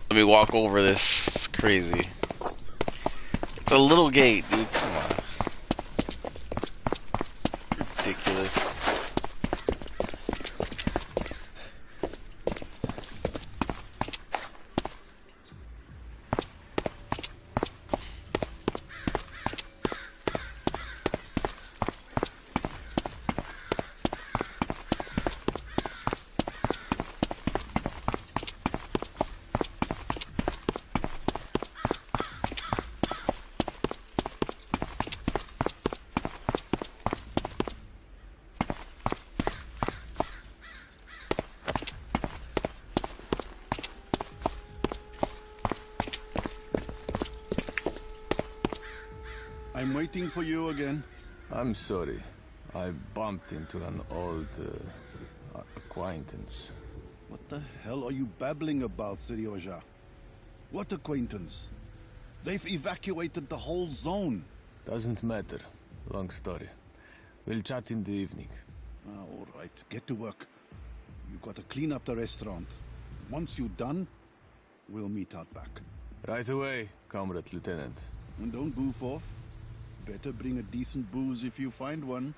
[SPEAKER 1] Let me walk over this. It's crazy. It's a little gate, dude. Come on. Ridiculous.
[SPEAKER 8] I'm waiting for you again.
[SPEAKER 5] I'm sorry. I bumped into an old acquaintance.
[SPEAKER 8] What the hell are you babbling about, Seryoja? What acquaintance? They've evacuated the whole zone.
[SPEAKER 5] Doesn't matter. Long story. We'll chat in the evening.
[SPEAKER 8] All right, get to work. You've got to clean up the restaurant. Once you're done, we'll meet out back.
[SPEAKER 5] Right away, Comrade Lieutenant.
[SPEAKER 8] And don't goof off. Better bring a decent booze if you find one.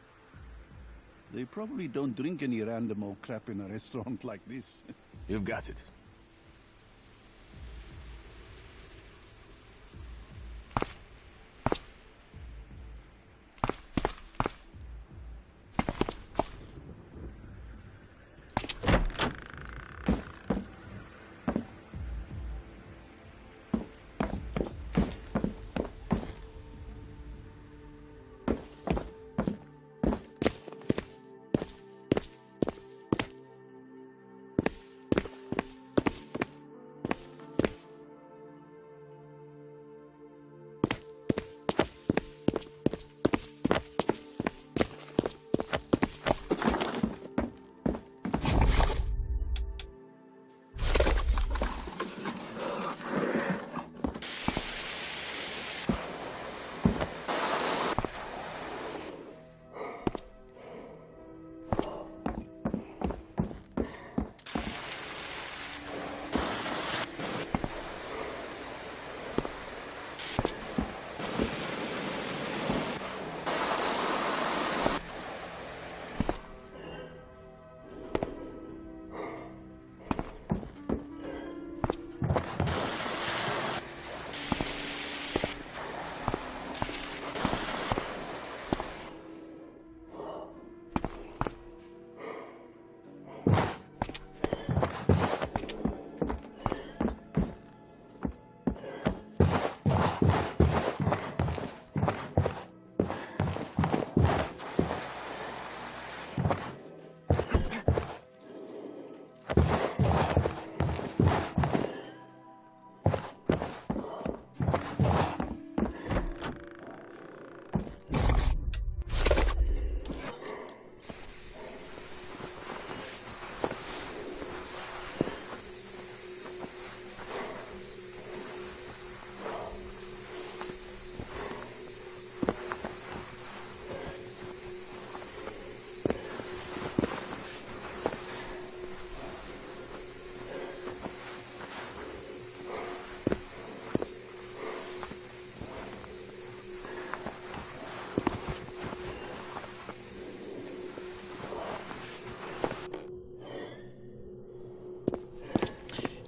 [SPEAKER 8] They probably don't drink any random old crap in a restaurant like this.
[SPEAKER 5] You've got it.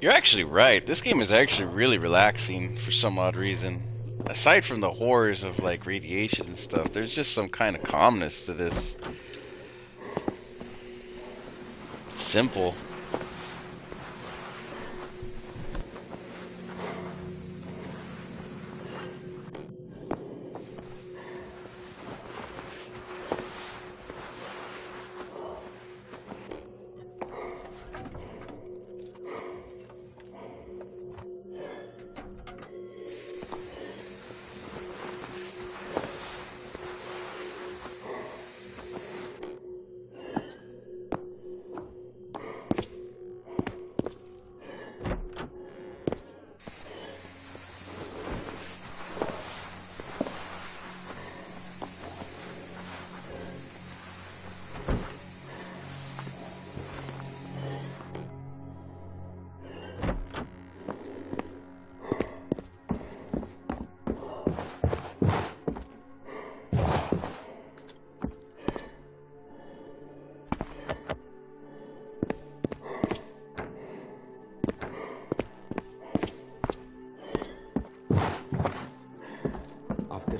[SPEAKER 1] You're actually right. This game is actually really relaxing for some odd reason. Aside from the horrors of like radiation and stuff, there's just some kind of calmness to this. Simple.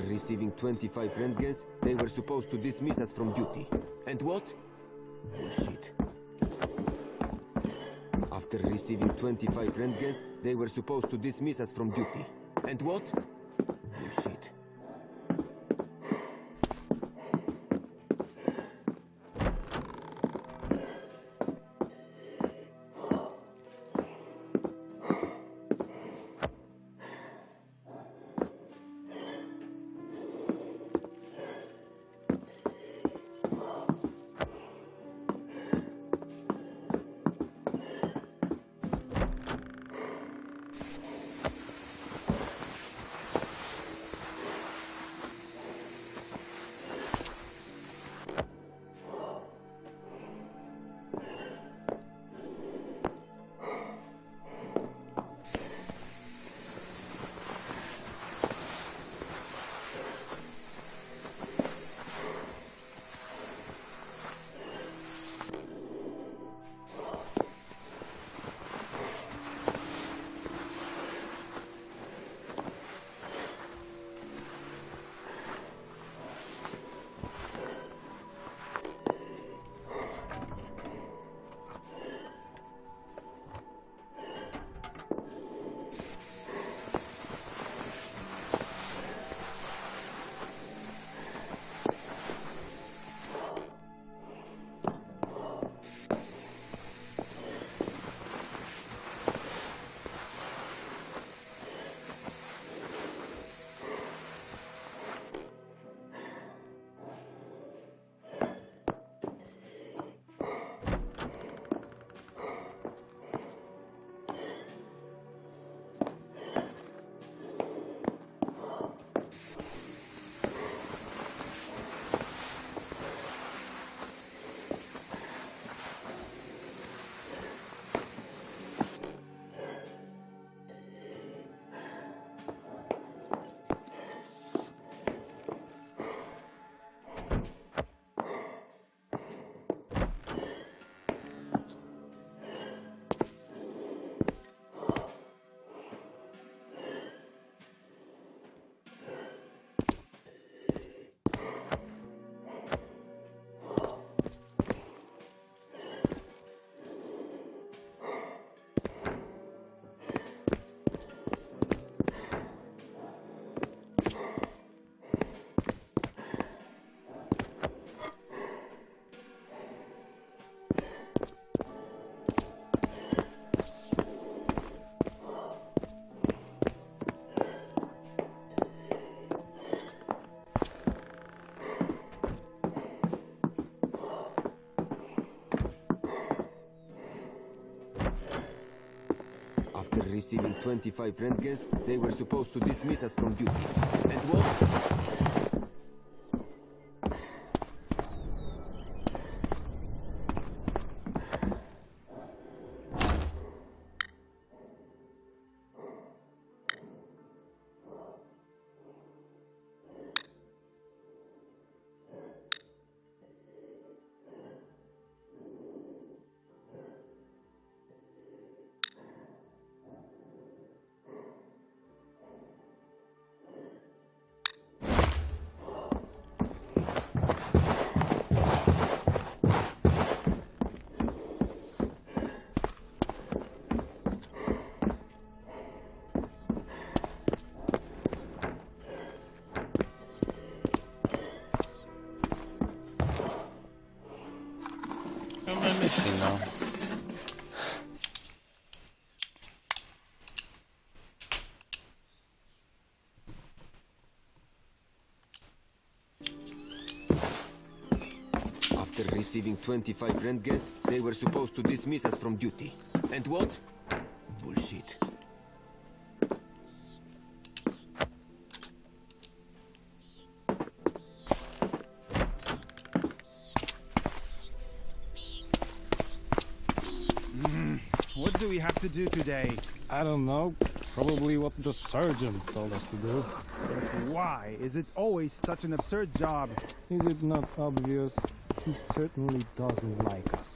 [SPEAKER 2] Receiving 25 Rentgens, they were supposed to dismiss us from duty. And what? Bullshit. After receiving 25 Rentgens, they were supposed to dismiss us from duty. And what? Bullshit. Receiving 25 Rentgens, they were supposed to dismiss us from duty. And what?
[SPEAKER 1] see now.
[SPEAKER 11] After receiving 25 rentgens, they were supposed to dismiss us from duty. And what? Bullshit.
[SPEAKER 12] What do we have to do today?
[SPEAKER 5] I don't know. Probably what the surgeon told us to do.
[SPEAKER 12] But why? Is it always such an absurd job?
[SPEAKER 5] Is it not obvious? He certainly doesn't like us.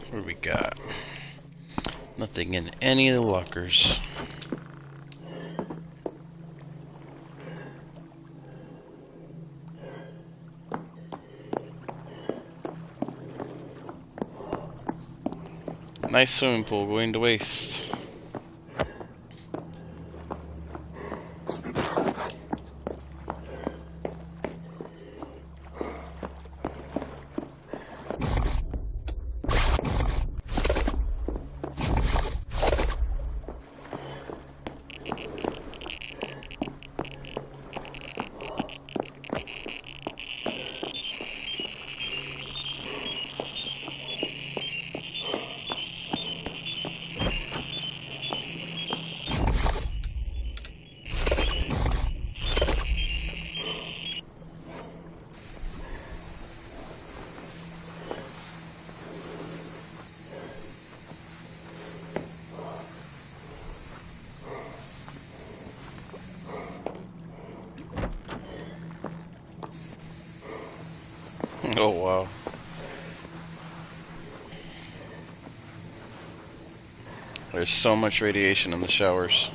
[SPEAKER 1] What do we got? Nothing in any of the lockers. Nice swimming pool going to waste. Oh wow. There's so much radiation in the showers.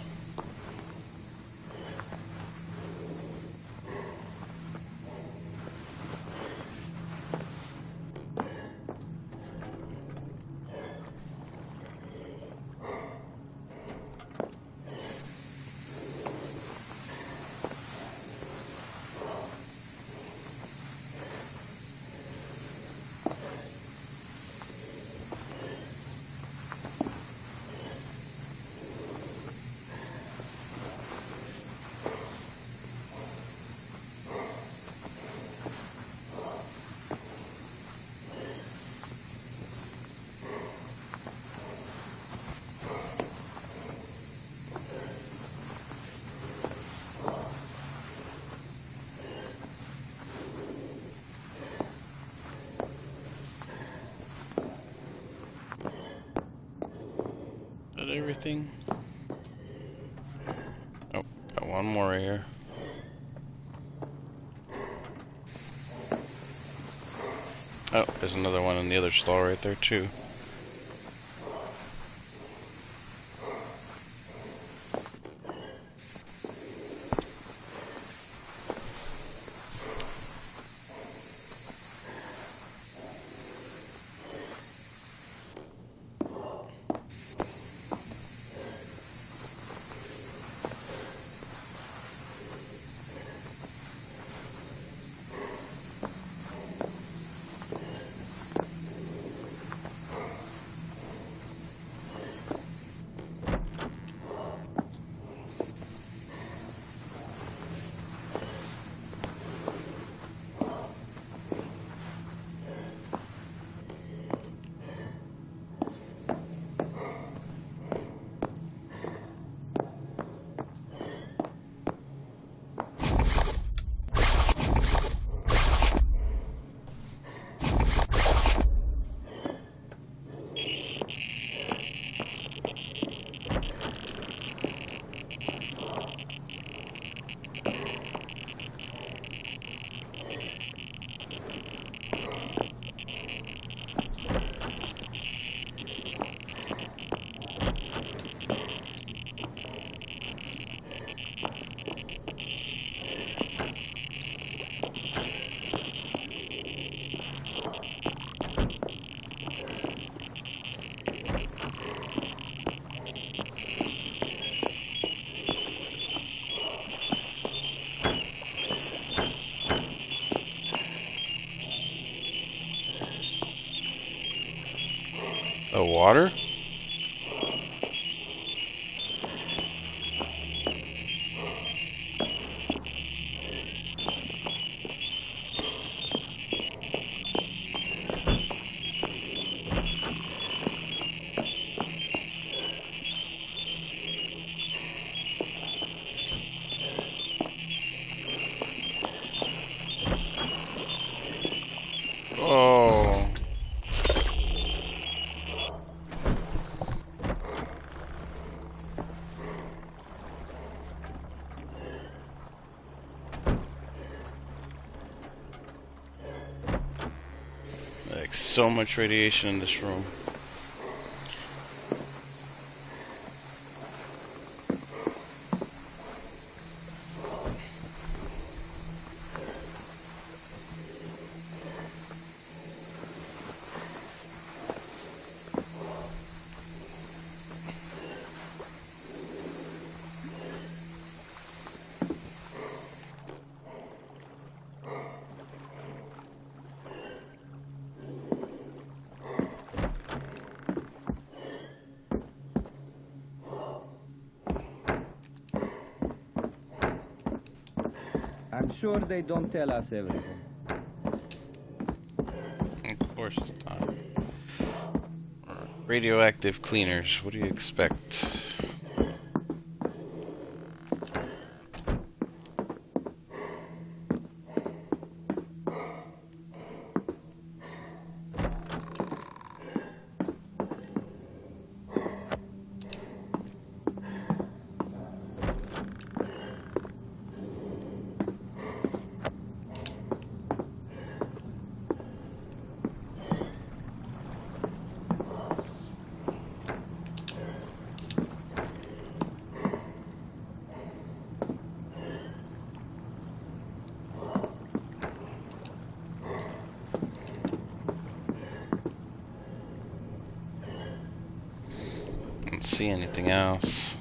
[SPEAKER 1] everything? Oh, got one more right here. Oh, there's another one in the other stall right there too. The water? Oh. Like so much radiation in this room.
[SPEAKER 10] I'm sure they don't tell us everything.
[SPEAKER 1] Of course it's not. Radioactive cleaners, what do you expect? See anything else?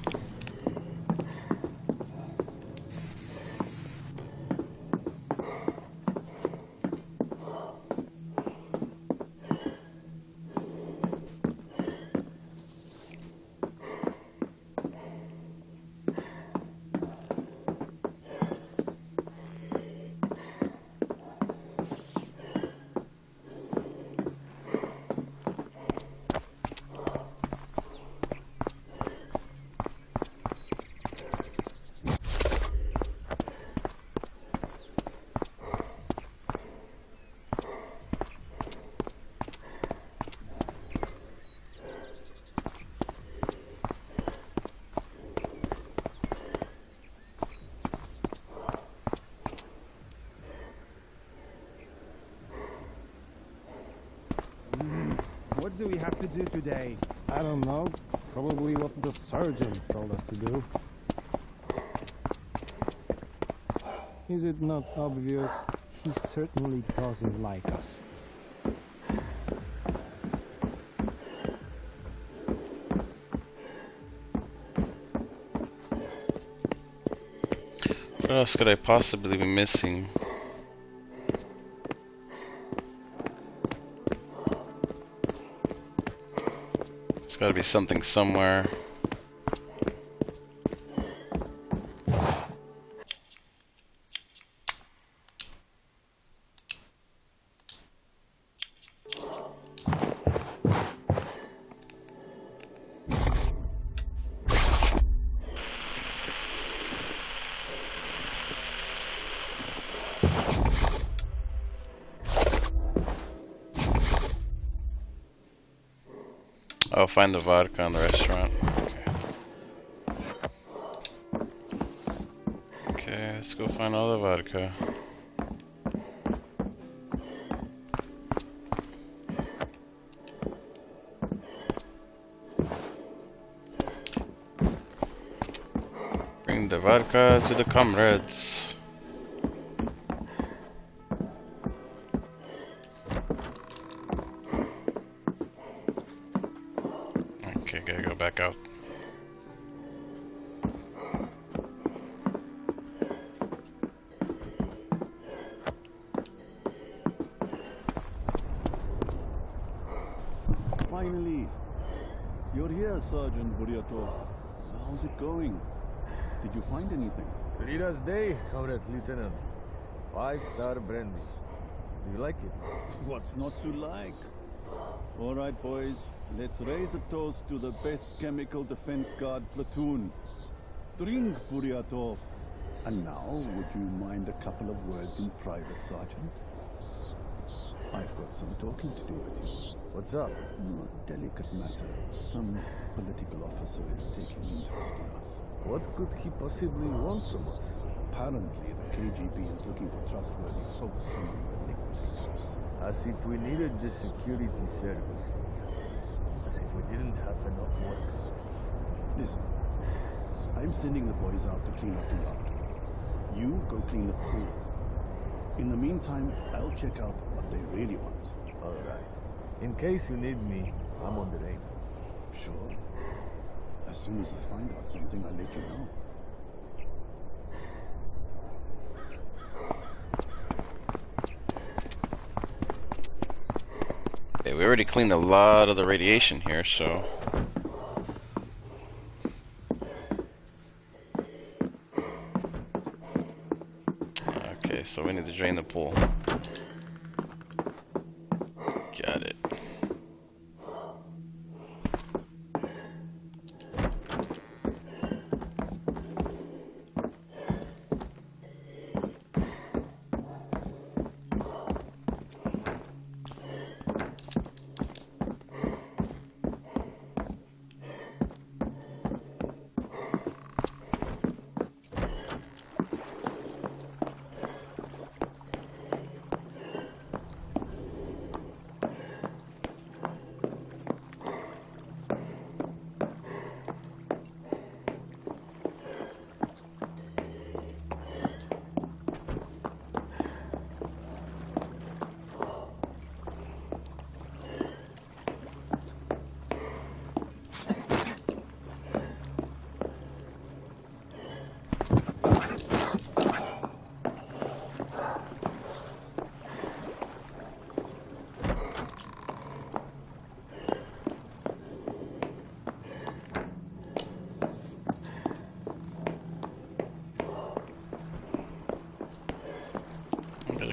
[SPEAKER 12] What do we have to do today?
[SPEAKER 5] I don't know. Probably what the surgeon told us to do. Is it not obvious? He certainly doesn't like us.
[SPEAKER 1] What else could I possibly be missing? There's gotta be something somewhere. Oh, find the vodka in the restaurant. Okay. Okay, let's go find all the vodka. Bring the vodka to the comrades. Okay, gotta go back out.
[SPEAKER 8] Finally! You're here, Sergeant Buryatov. How's it going? Did you find anything?
[SPEAKER 5] Leader's Day, Comrade Lieutenant. 5-star brandy. Do you like it?
[SPEAKER 8] What's not to like? All right, boys. Let's raise a toast to the best chemical defense guard platoon. Drink, Buryatov. And now, would you mind a couple of words in private, Sergeant? I've got some talking to do with you.
[SPEAKER 5] What's up?
[SPEAKER 8] A delicate matter. Some political officer is taking interest in us.
[SPEAKER 5] What could he possibly want from us?
[SPEAKER 8] Apparently, the KGB is looking for trustworthy folks among the liquidators.
[SPEAKER 5] As if we needed the security service. As if we didn't have enough work.
[SPEAKER 8] Listen, I'm sending the boys out to clean up the yard. You go clean the pool. In the meantime, I'll check out what they really want.
[SPEAKER 5] All right. In case you need me, I'm on the range.
[SPEAKER 8] Sure. As soon as I find out something, I'll let you know.
[SPEAKER 1] Okay, we already cleaned a lot of the radiation here, so... Okay, so we need to drain the pool. Got it.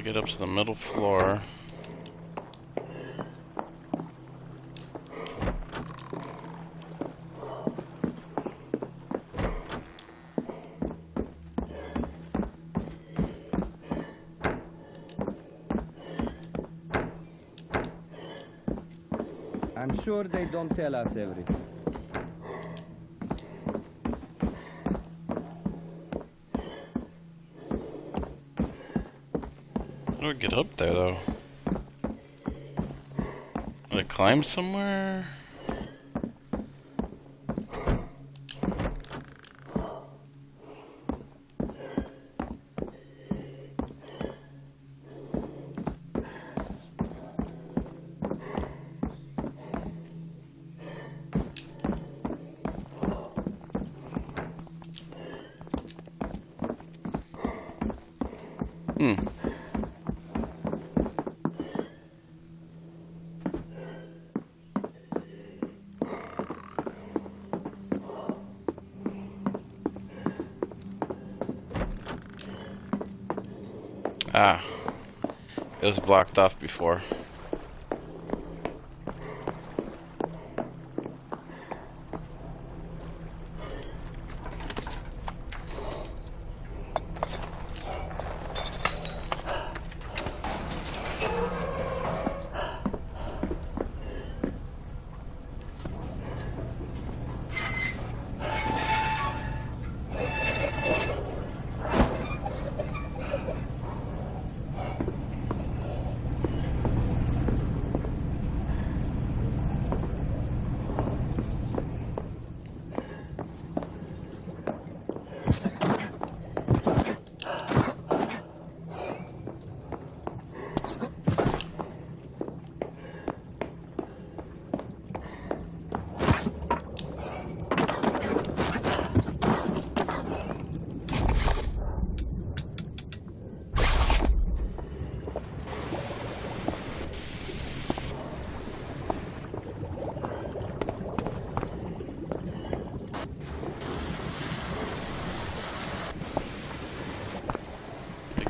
[SPEAKER 1] Get up to the middle floor.
[SPEAKER 10] I'm sure they don't tell us everything.
[SPEAKER 1] How do we get up there, though? Like climb somewhere? Ah, it was blocked off before.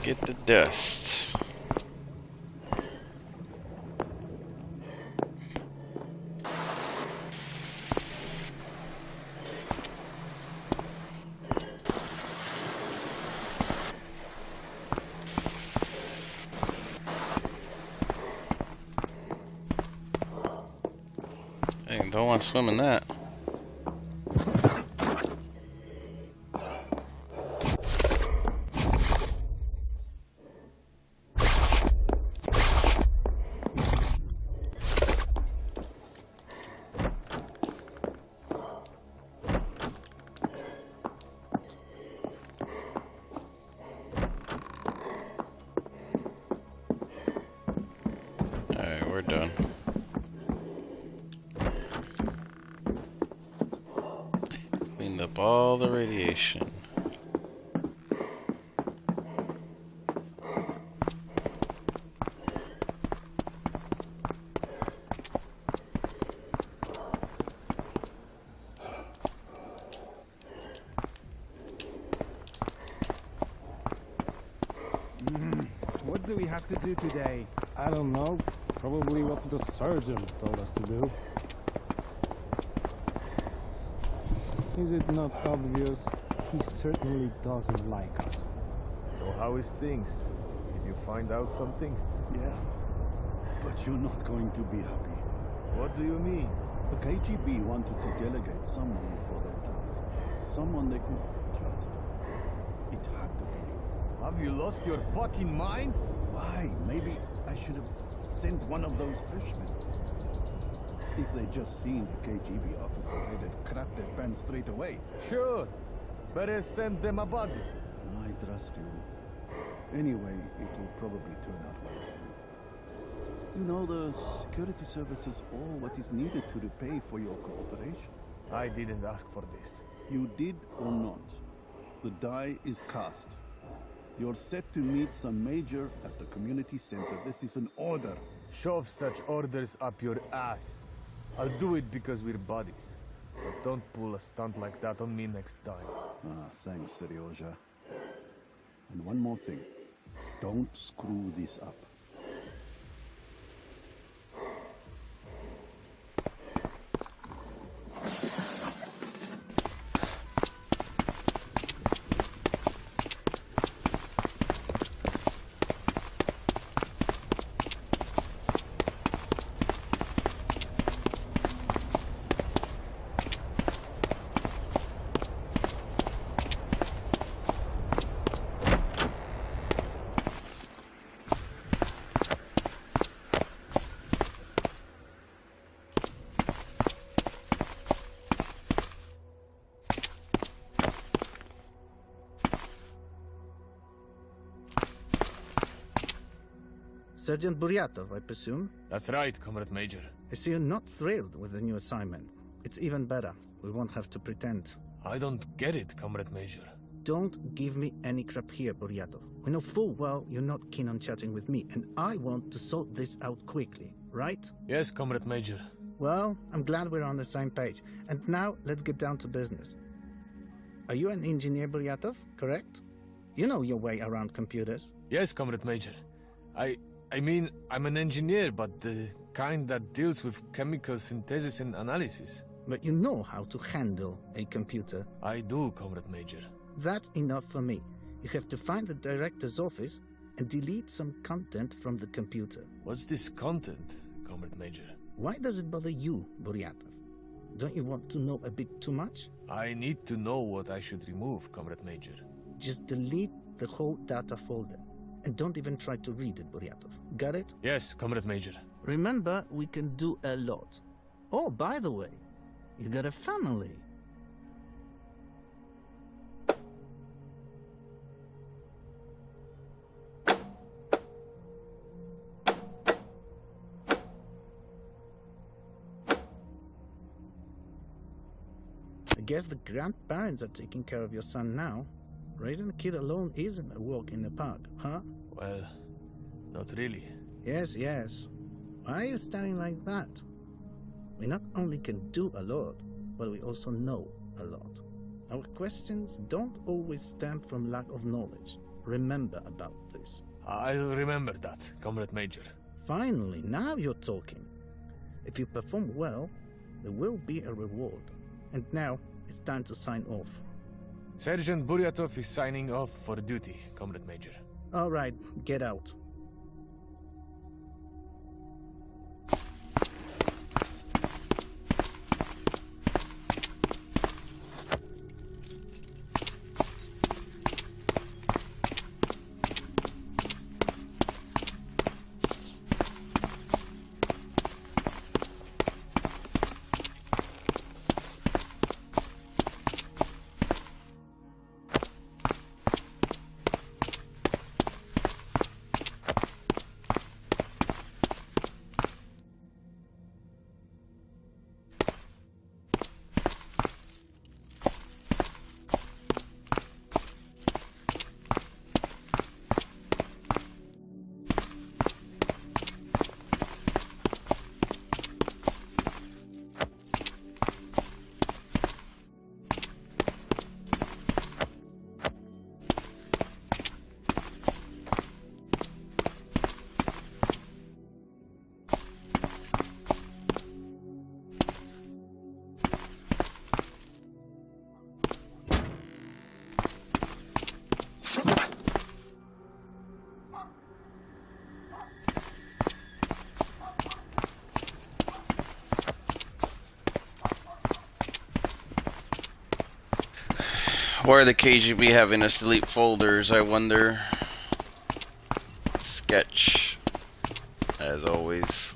[SPEAKER 1] Get the dust. Hey, don't want to swim in that. Alright, we're done. Cleaned up all the radiation.
[SPEAKER 12] What do we have to do today?
[SPEAKER 5] I don't know. Probably what the surgeon told us to do. Is it not obvious? He certainly doesn't like us.
[SPEAKER 13] So how is things? Did you find out something?
[SPEAKER 8] Yeah, but you're not going to be happy.
[SPEAKER 13] What do you mean?
[SPEAKER 8] The KGB wanted to delegate someone for their tasks. Someone they could trust. It had to be you.
[SPEAKER 13] Have you lost your fucking mind?
[SPEAKER 8] Why? Maybe I should have sent one of those freshmen. If they'd just seen a KGB officer, they'd have crapped their pants straight away.
[SPEAKER 13] Sure. Better send them a body.
[SPEAKER 8] I trust you. Anyway, it will probably turn out well for you. You know, the security service is all what is needed to repay for your cooperation.
[SPEAKER 13] I didn't ask for this.
[SPEAKER 8] You did or not, the die is cast. You're set to meet some major at the community center. This is an order.
[SPEAKER 13] Shove such orders up your ass. I'll do it because we're buddies. But don't pull a stunt like that on me next time.
[SPEAKER 8] Ah, thanks, Seryoja. And one more thing. Don't screw this up.
[SPEAKER 6] Sergeant Buryatov, I presume?
[SPEAKER 13] That's right, Comrade Major.
[SPEAKER 6] I see you're not thrilled with the new assignment. It's even better. We won't have to pretend.
[SPEAKER 13] I don't get it, Comrade Major.
[SPEAKER 6] Don't give me any crap here, Buryatov. We know full well you're not keen on chatting with me, and I want to sort this out quickly, right?
[SPEAKER 13] Yes, Comrade Major.
[SPEAKER 6] Well, I'm glad we're on the same page. And now, let's get down to business. Are you an engineer, Buryatov, correct? You know your way around computers.
[SPEAKER 13] Yes, Comrade Major. I mean, I'm an engineer, but the kind that deals with chemical synthesis and analysis.
[SPEAKER 6] But you know how to handle a computer.
[SPEAKER 13] I do, Comrade Major.
[SPEAKER 6] That's enough for me. You have to find the director's office and delete some content from the computer.
[SPEAKER 13] What's this content, Comrade Major?
[SPEAKER 6] Why does it bother you, Buryatov? Don't you want to know a bit too much?
[SPEAKER 13] I need to know what I should remove, Comrade Major.
[SPEAKER 6] Just delete the whole data folder. And don't even try to read it, Buryatov. Got it?
[SPEAKER 13] Yes, Comrade Major.
[SPEAKER 6] Remember, we can do a lot. Oh, by the way, you got a family. I guess the grandparents are taking care of your son now. Raising a kid alone isn't a walk in the park, huh?
[SPEAKER 13] Well, not really.
[SPEAKER 6] Yes, yes. Why are you standing like that? We not only can do a lot, but we also know a lot. Our questions don't always stem from lack of knowledge. Remember about this.
[SPEAKER 13] I'll remember that, Comrade Major.
[SPEAKER 6] Finally, now you're talking. If you perform well, there will be a reward. And now, it's time to sign off.
[SPEAKER 13] Sergeant Buryatov is signing off for duty, Comrade Major.
[SPEAKER 6] All right, get out.
[SPEAKER 1] Why are the KGB having us delete folders, I wonder? Sketch, as always.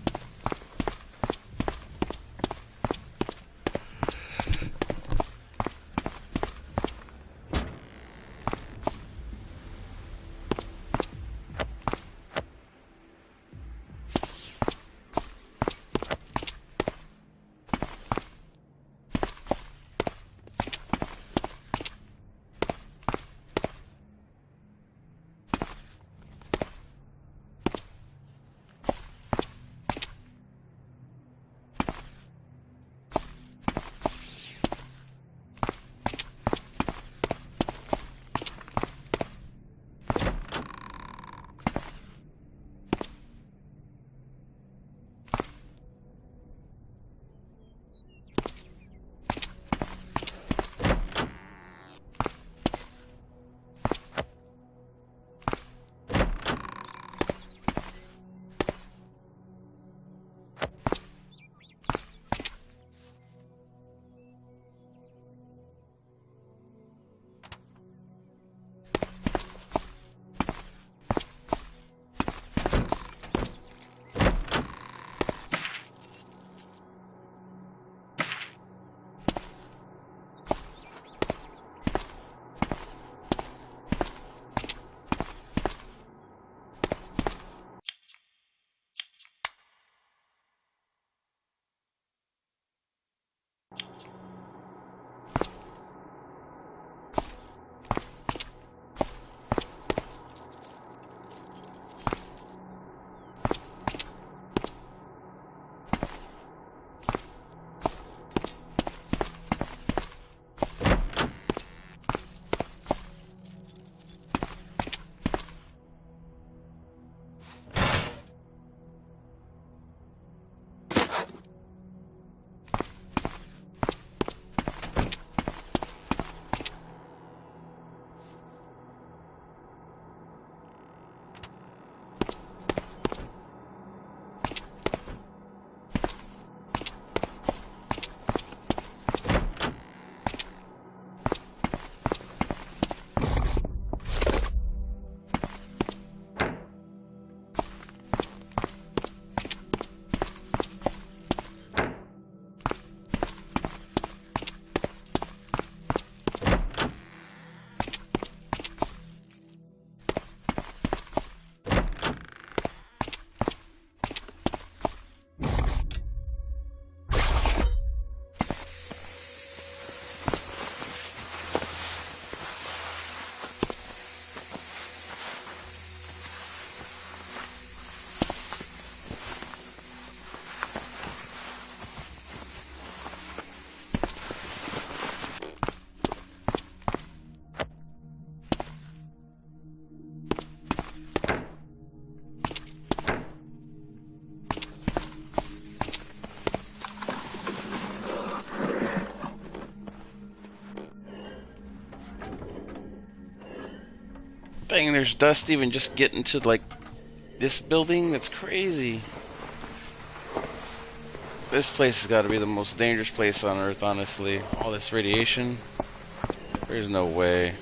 [SPEAKER 1] Dang, there's dust even just getting to like this building. That's crazy. This place has got to be the most dangerous place on Earth, honestly. All this radiation. There's no way.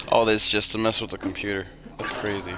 [SPEAKER 1] All this just to mess with the computer. That's crazy.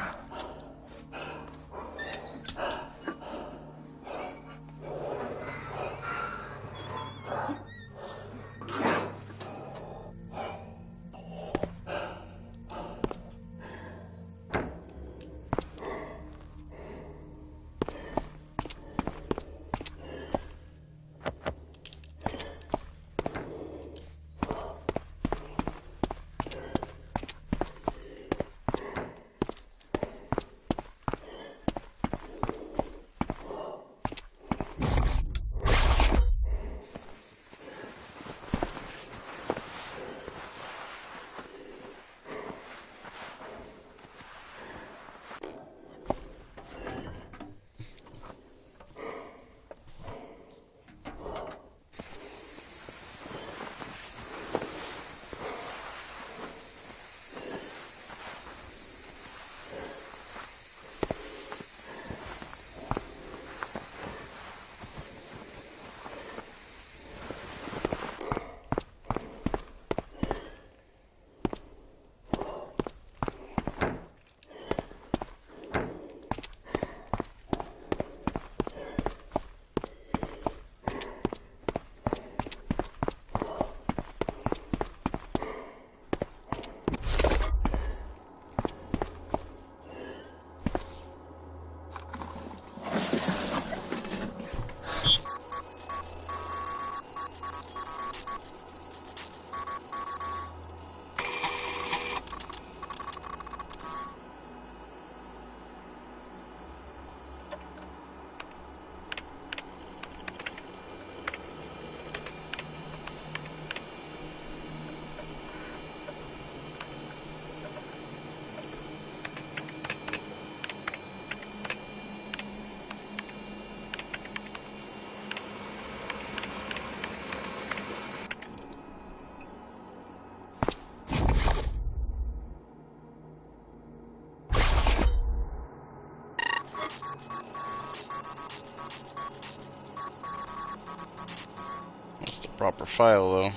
[SPEAKER 1] That's the proper file, though.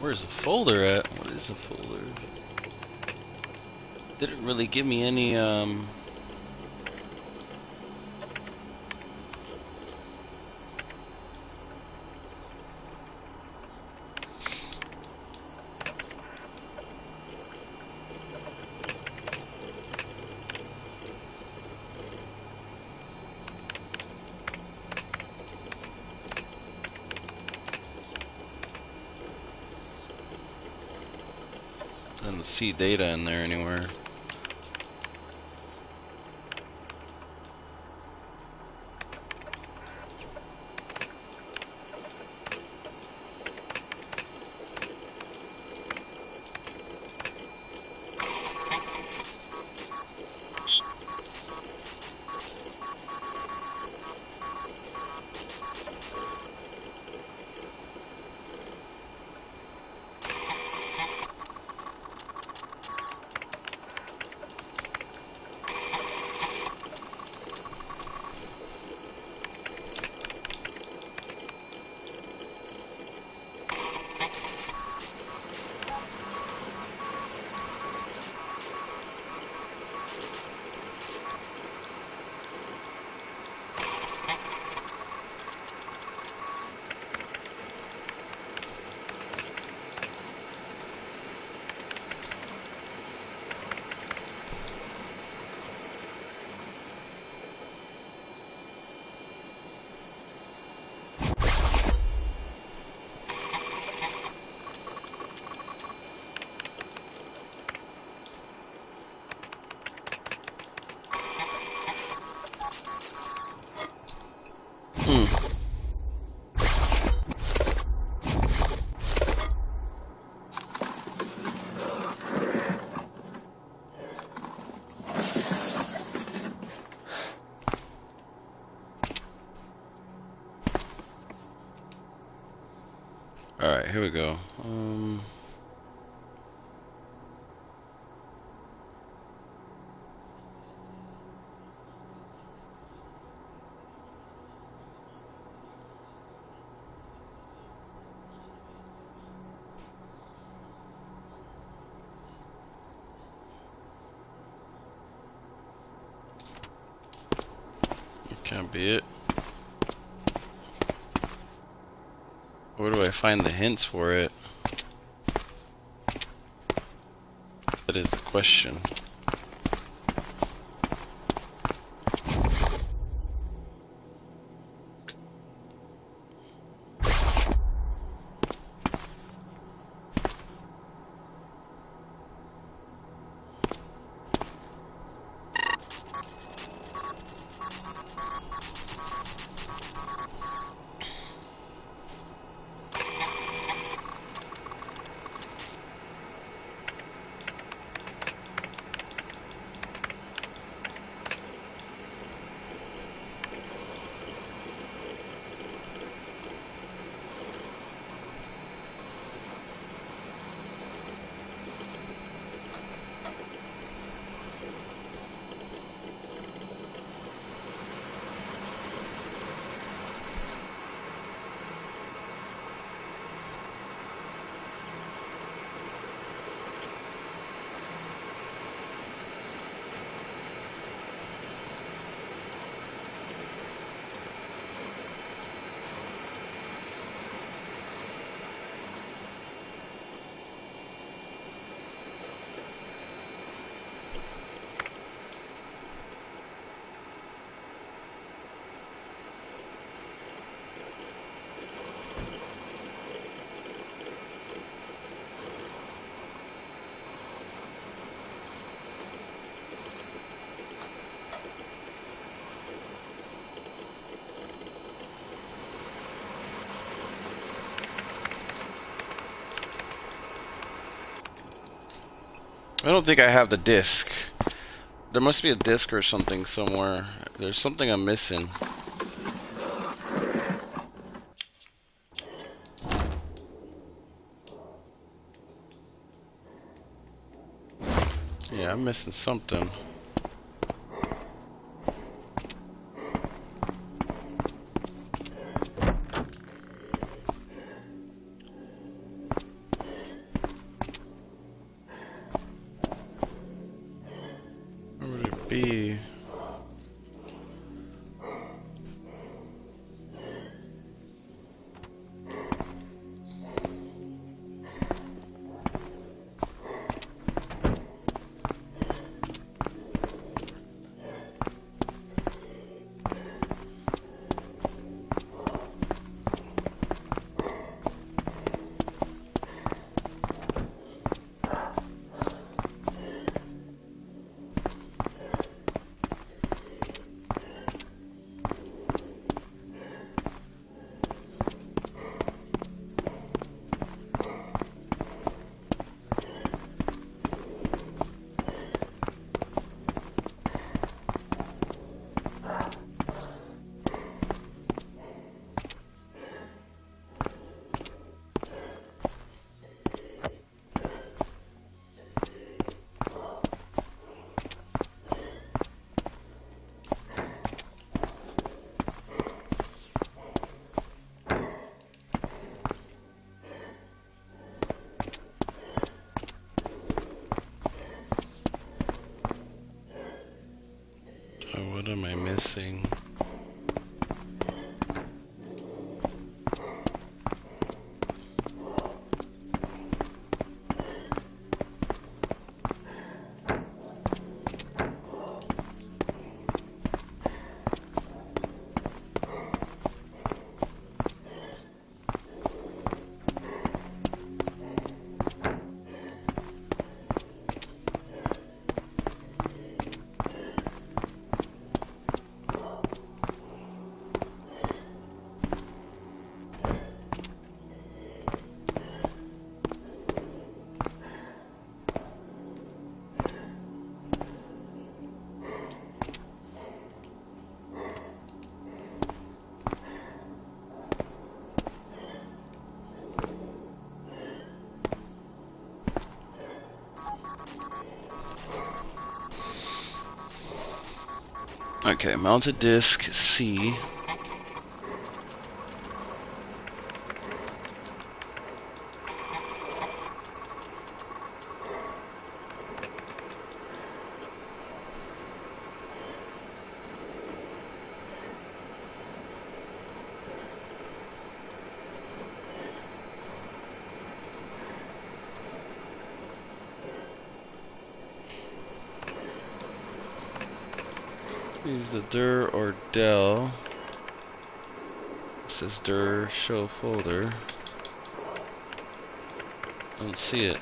[SPEAKER 1] Where's the folder at? What is the folder? Didn't really give me any I don't see data in there anywhere. Alright, here we go. Can't be it. Where do I find the hints for it? That is the question. I don't think I have the disc. There must be a disc or something somewhere. There's something I'm missing. Yeah, I'm missing something. be? What am I missing? Okay, mounted disk C. Use the dir or del. This is dir show folder. Don't see it.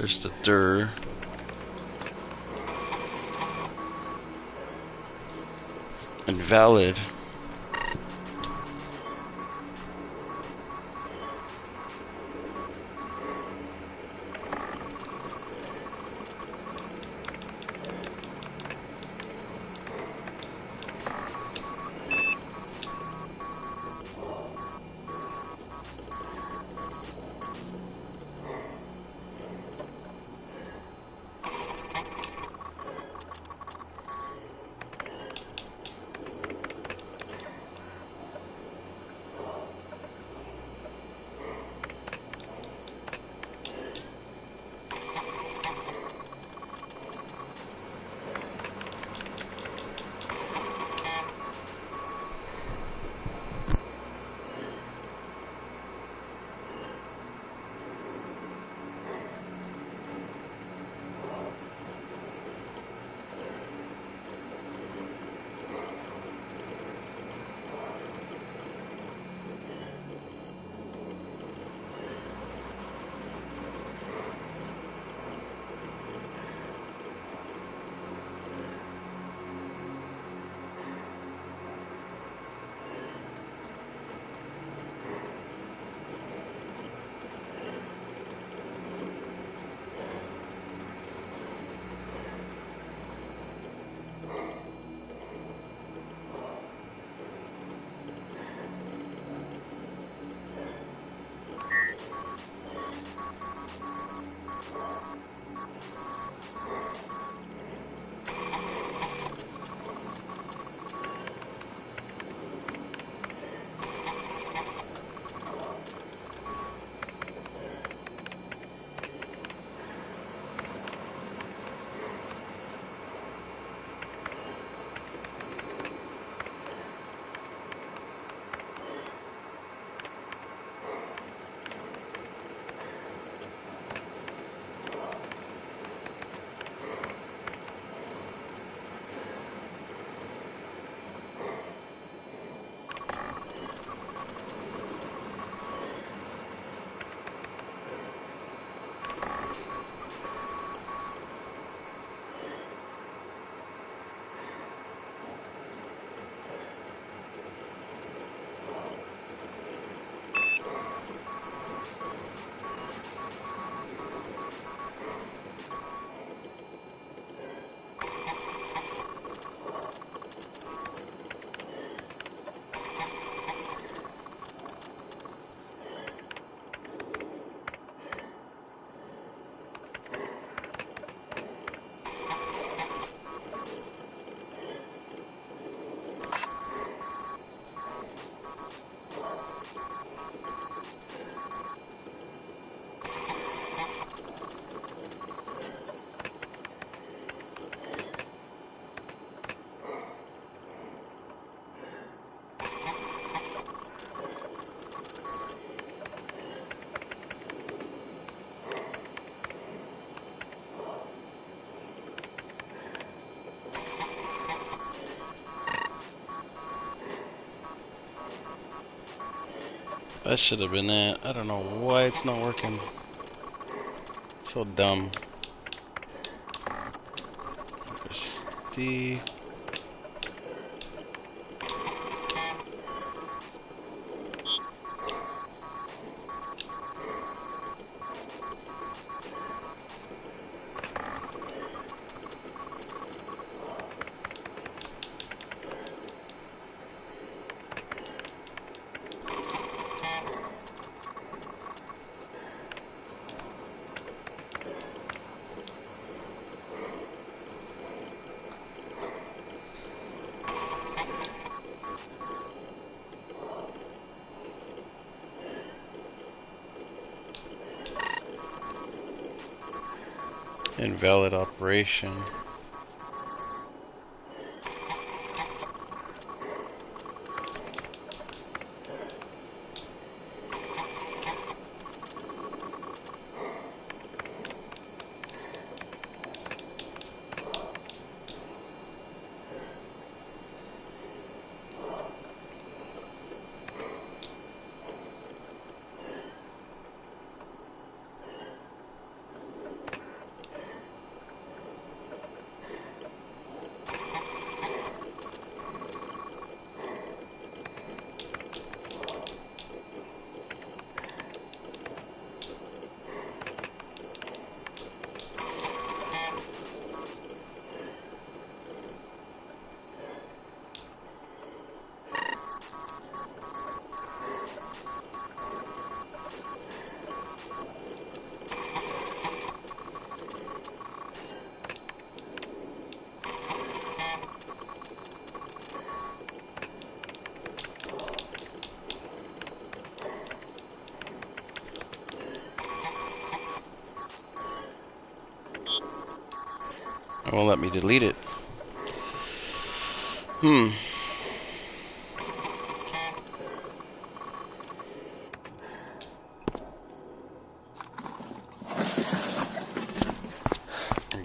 [SPEAKER 1] There's the dir. Invalid. That should have been it. I don't know why it's not working. So dumb. There's the... Invalid operation. It won't let me delete it. I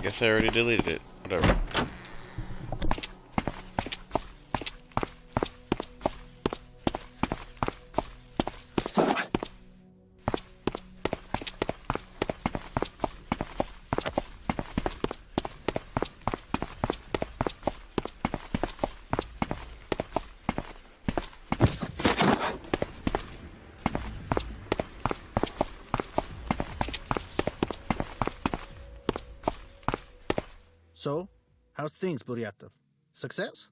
[SPEAKER 1] guess I already deleted it. Whatever.
[SPEAKER 6] So, how's things, Buryatov? Success?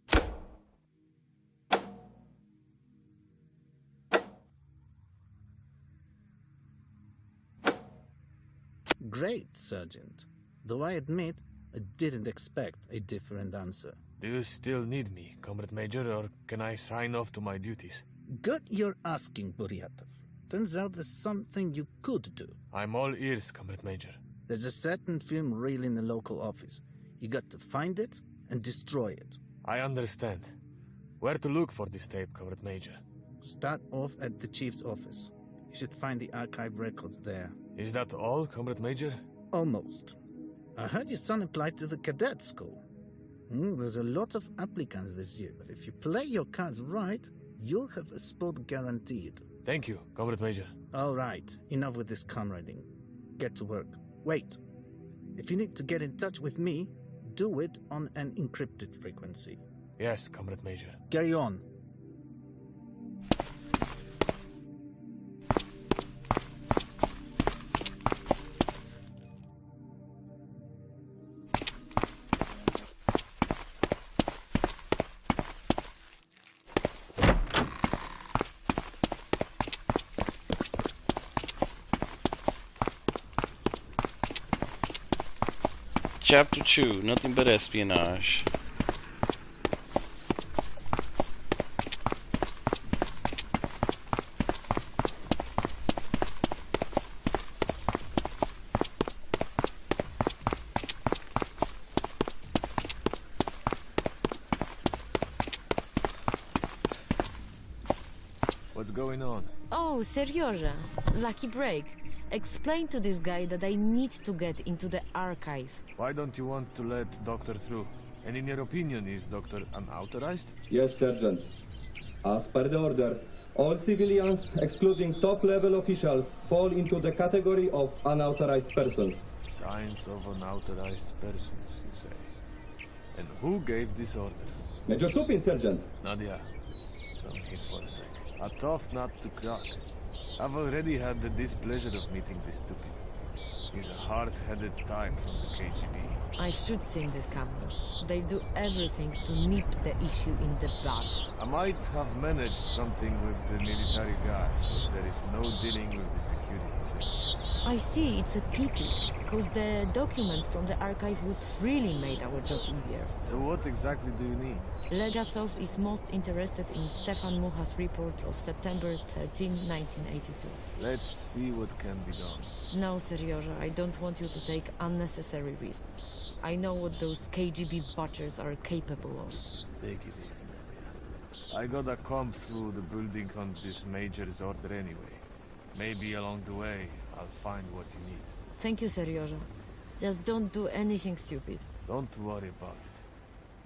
[SPEAKER 6] Great, Sergeant. Though I admit, I didn't expect a different answer.
[SPEAKER 13] Do you still need me, Comrade Major, or can I sign off to my duties?
[SPEAKER 6] Good you're asking, Buryatov. Turns out there's something you could do.
[SPEAKER 13] I'm all ears, Comrade Major.
[SPEAKER 6] There's a certain film reel in the local office. You got to find it and destroy it.
[SPEAKER 13] I understand. Where to look for this tape, Comrade Major?
[SPEAKER 6] Start off at the chief's office. You should find the archive records there.
[SPEAKER 13] Is that all, Comrade Major?
[SPEAKER 6] Almost. I heard your son applied to the cadet school. There's a lot of applicants this year, but if you play your cards right, you'll have a spot guaranteed.
[SPEAKER 13] Thank you, Comrade Major.
[SPEAKER 6] All right, enough with this comrading. Get to work. Wait. If you need to get in touch with me, do it on an encrypted frequency.
[SPEAKER 13] Yes, Comrade Major.
[SPEAKER 6] Carry on.
[SPEAKER 1] Chapter 2, nothing but espionage.
[SPEAKER 13] What's going on?
[SPEAKER 14] Oh, Seryoja. Lucky break. Explain to this guy that I need to get into the archive.
[SPEAKER 13] Why don't you want to let Doctor through? And in your opinion, is Doctor unauthorized?
[SPEAKER 2] Yes, Sergeant. As per the order, All civilians, excluding top-level officials, fall into the category of unauthorized persons.
[SPEAKER 5] Signs of unauthorized persons, you say? And who gave this order?
[SPEAKER 2] Major Tupin, Sergeant.
[SPEAKER 5] Nadia, come here for a sec. A tough nut to crack. I've already had the displeasure of meeting this Tupin. He's a hard-headed type from the KGB.
[SPEAKER 14] I should sing this camera. They do everything to nip the issue in the bud.
[SPEAKER 5] I might have managed something with the military guys, but there is no dealing with the security service.
[SPEAKER 14] I see, it's a pity, because the documents from the archive would really make our job easier.
[SPEAKER 5] So what exactly do you need?
[SPEAKER 14] Legasov is most interested in Stefan Mucha's report of September 13, 1982.
[SPEAKER 5] Let's see what can be done.
[SPEAKER 14] No, Serioja, I don't want you to take unnecessary risks. I know what those KGB butchers are capable of.
[SPEAKER 5] Take it easy, Nadia. I gotta comb through the building on this major's order anyway. Maybe along the way, I'll find what you need.
[SPEAKER 14] Thank you, Serioja. Just don't do anything stupid.
[SPEAKER 5] Don't worry about it.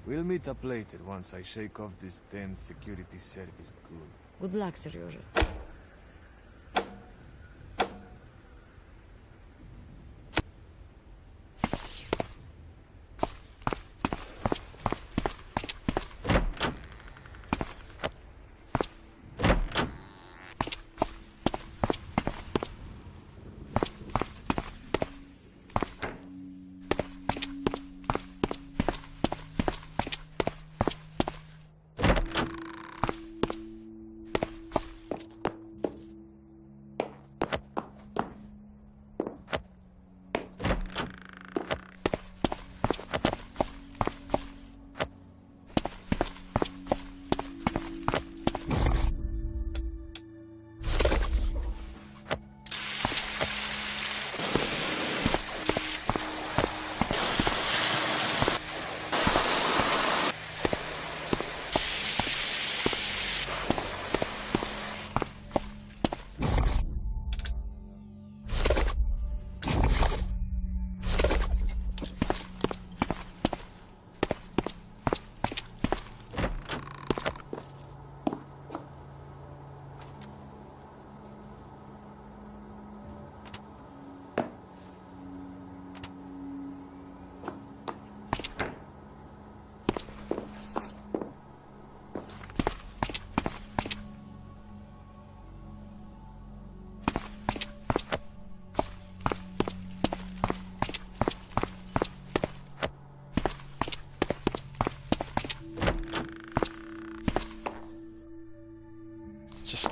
[SPEAKER 5] We'll meet up later once I shake off this dense security service goon.
[SPEAKER 14] Good luck, Serioja.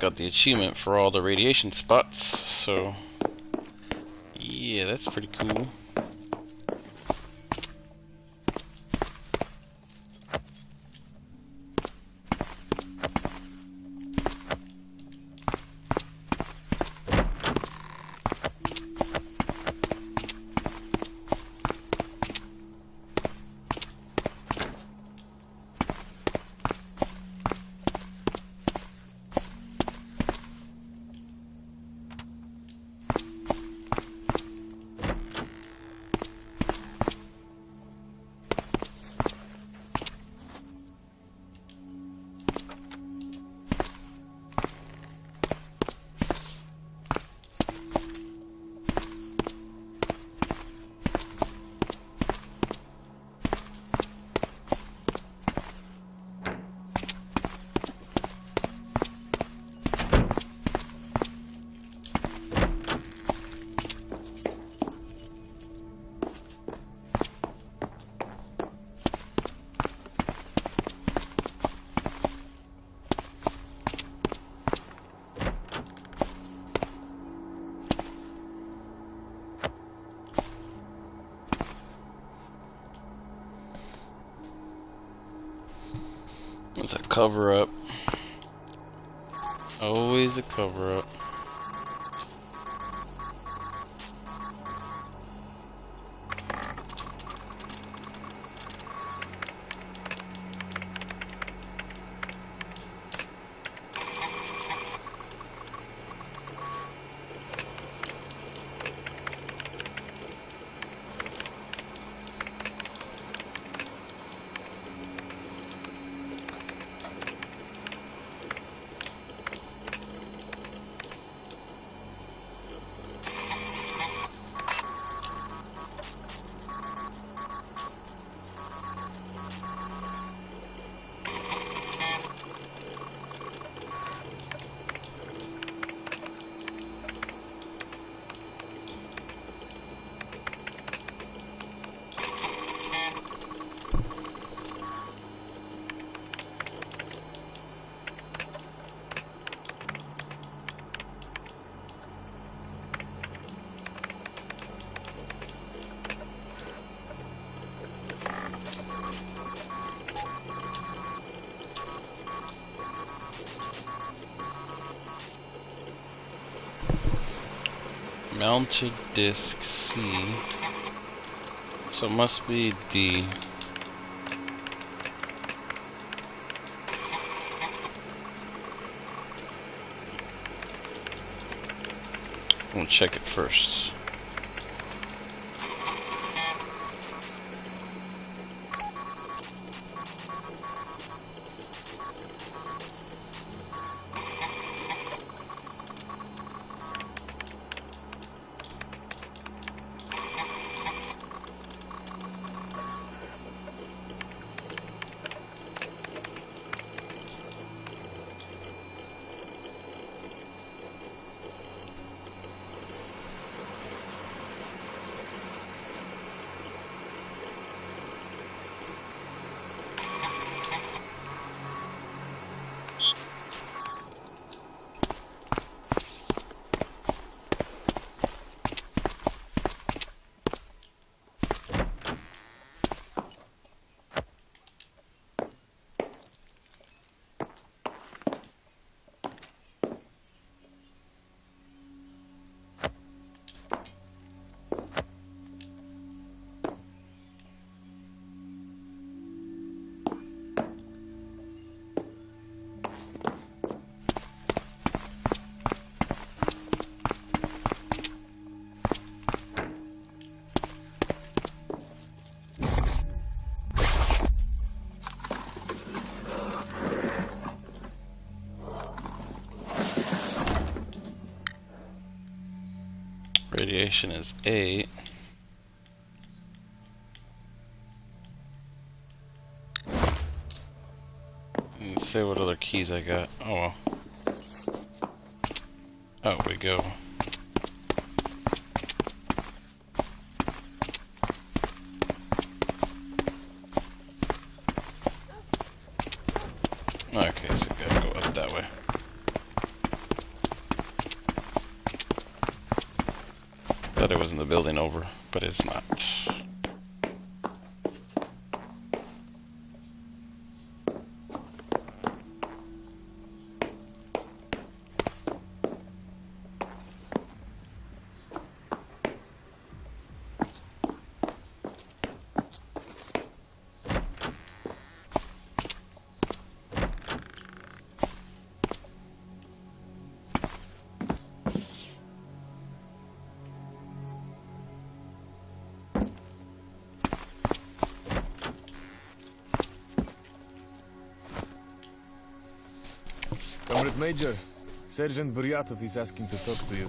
[SPEAKER 1] Got the achievement for all the radiation spots, so yeah, that's pretty cool. It's a cover-up. Always a cover-up. Mounted disk C. So it must be D. I'm gonna check it first. Radiation is 8. Let's see what other keys I got. Oh well. Out we go. Okay, so gotta go up that way. Thought it was in the building over, but it's not.
[SPEAKER 13] Comrade Major, Sergeant Buryatov is asking to talk to you.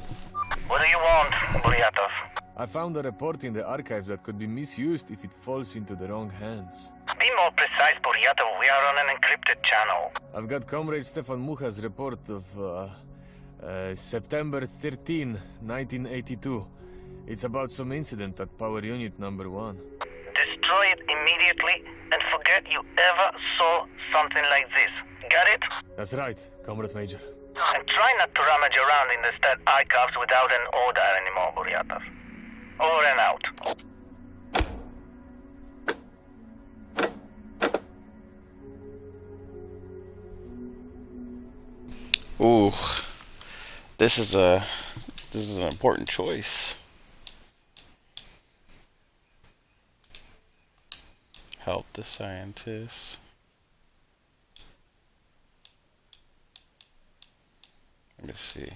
[SPEAKER 7] What do you want, Buryatov?
[SPEAKER 13] I found a report in the archives that could be misused if it falls into the wrong hands.
[SPEAKER 7] Be more precise, Buryatov. We are on an encrypted channel.
[SPEAKER 13] I've got Comrade Stefan Mucha's report of September 13, 1982. It's about some incident at power unit number 1.
[SPEAKER 7] Destroy it immediately and forget you ever saw something like this. Got it?
[SPEAKER 13] That's right, Comrade Major.
[SPEAKER 7] And try not to rummage around in the stat archives without an order anymore, Buryatov. Over and out.
[SPEAKER 1] Ooh, this is an important choice. Help the scientists. Let me see.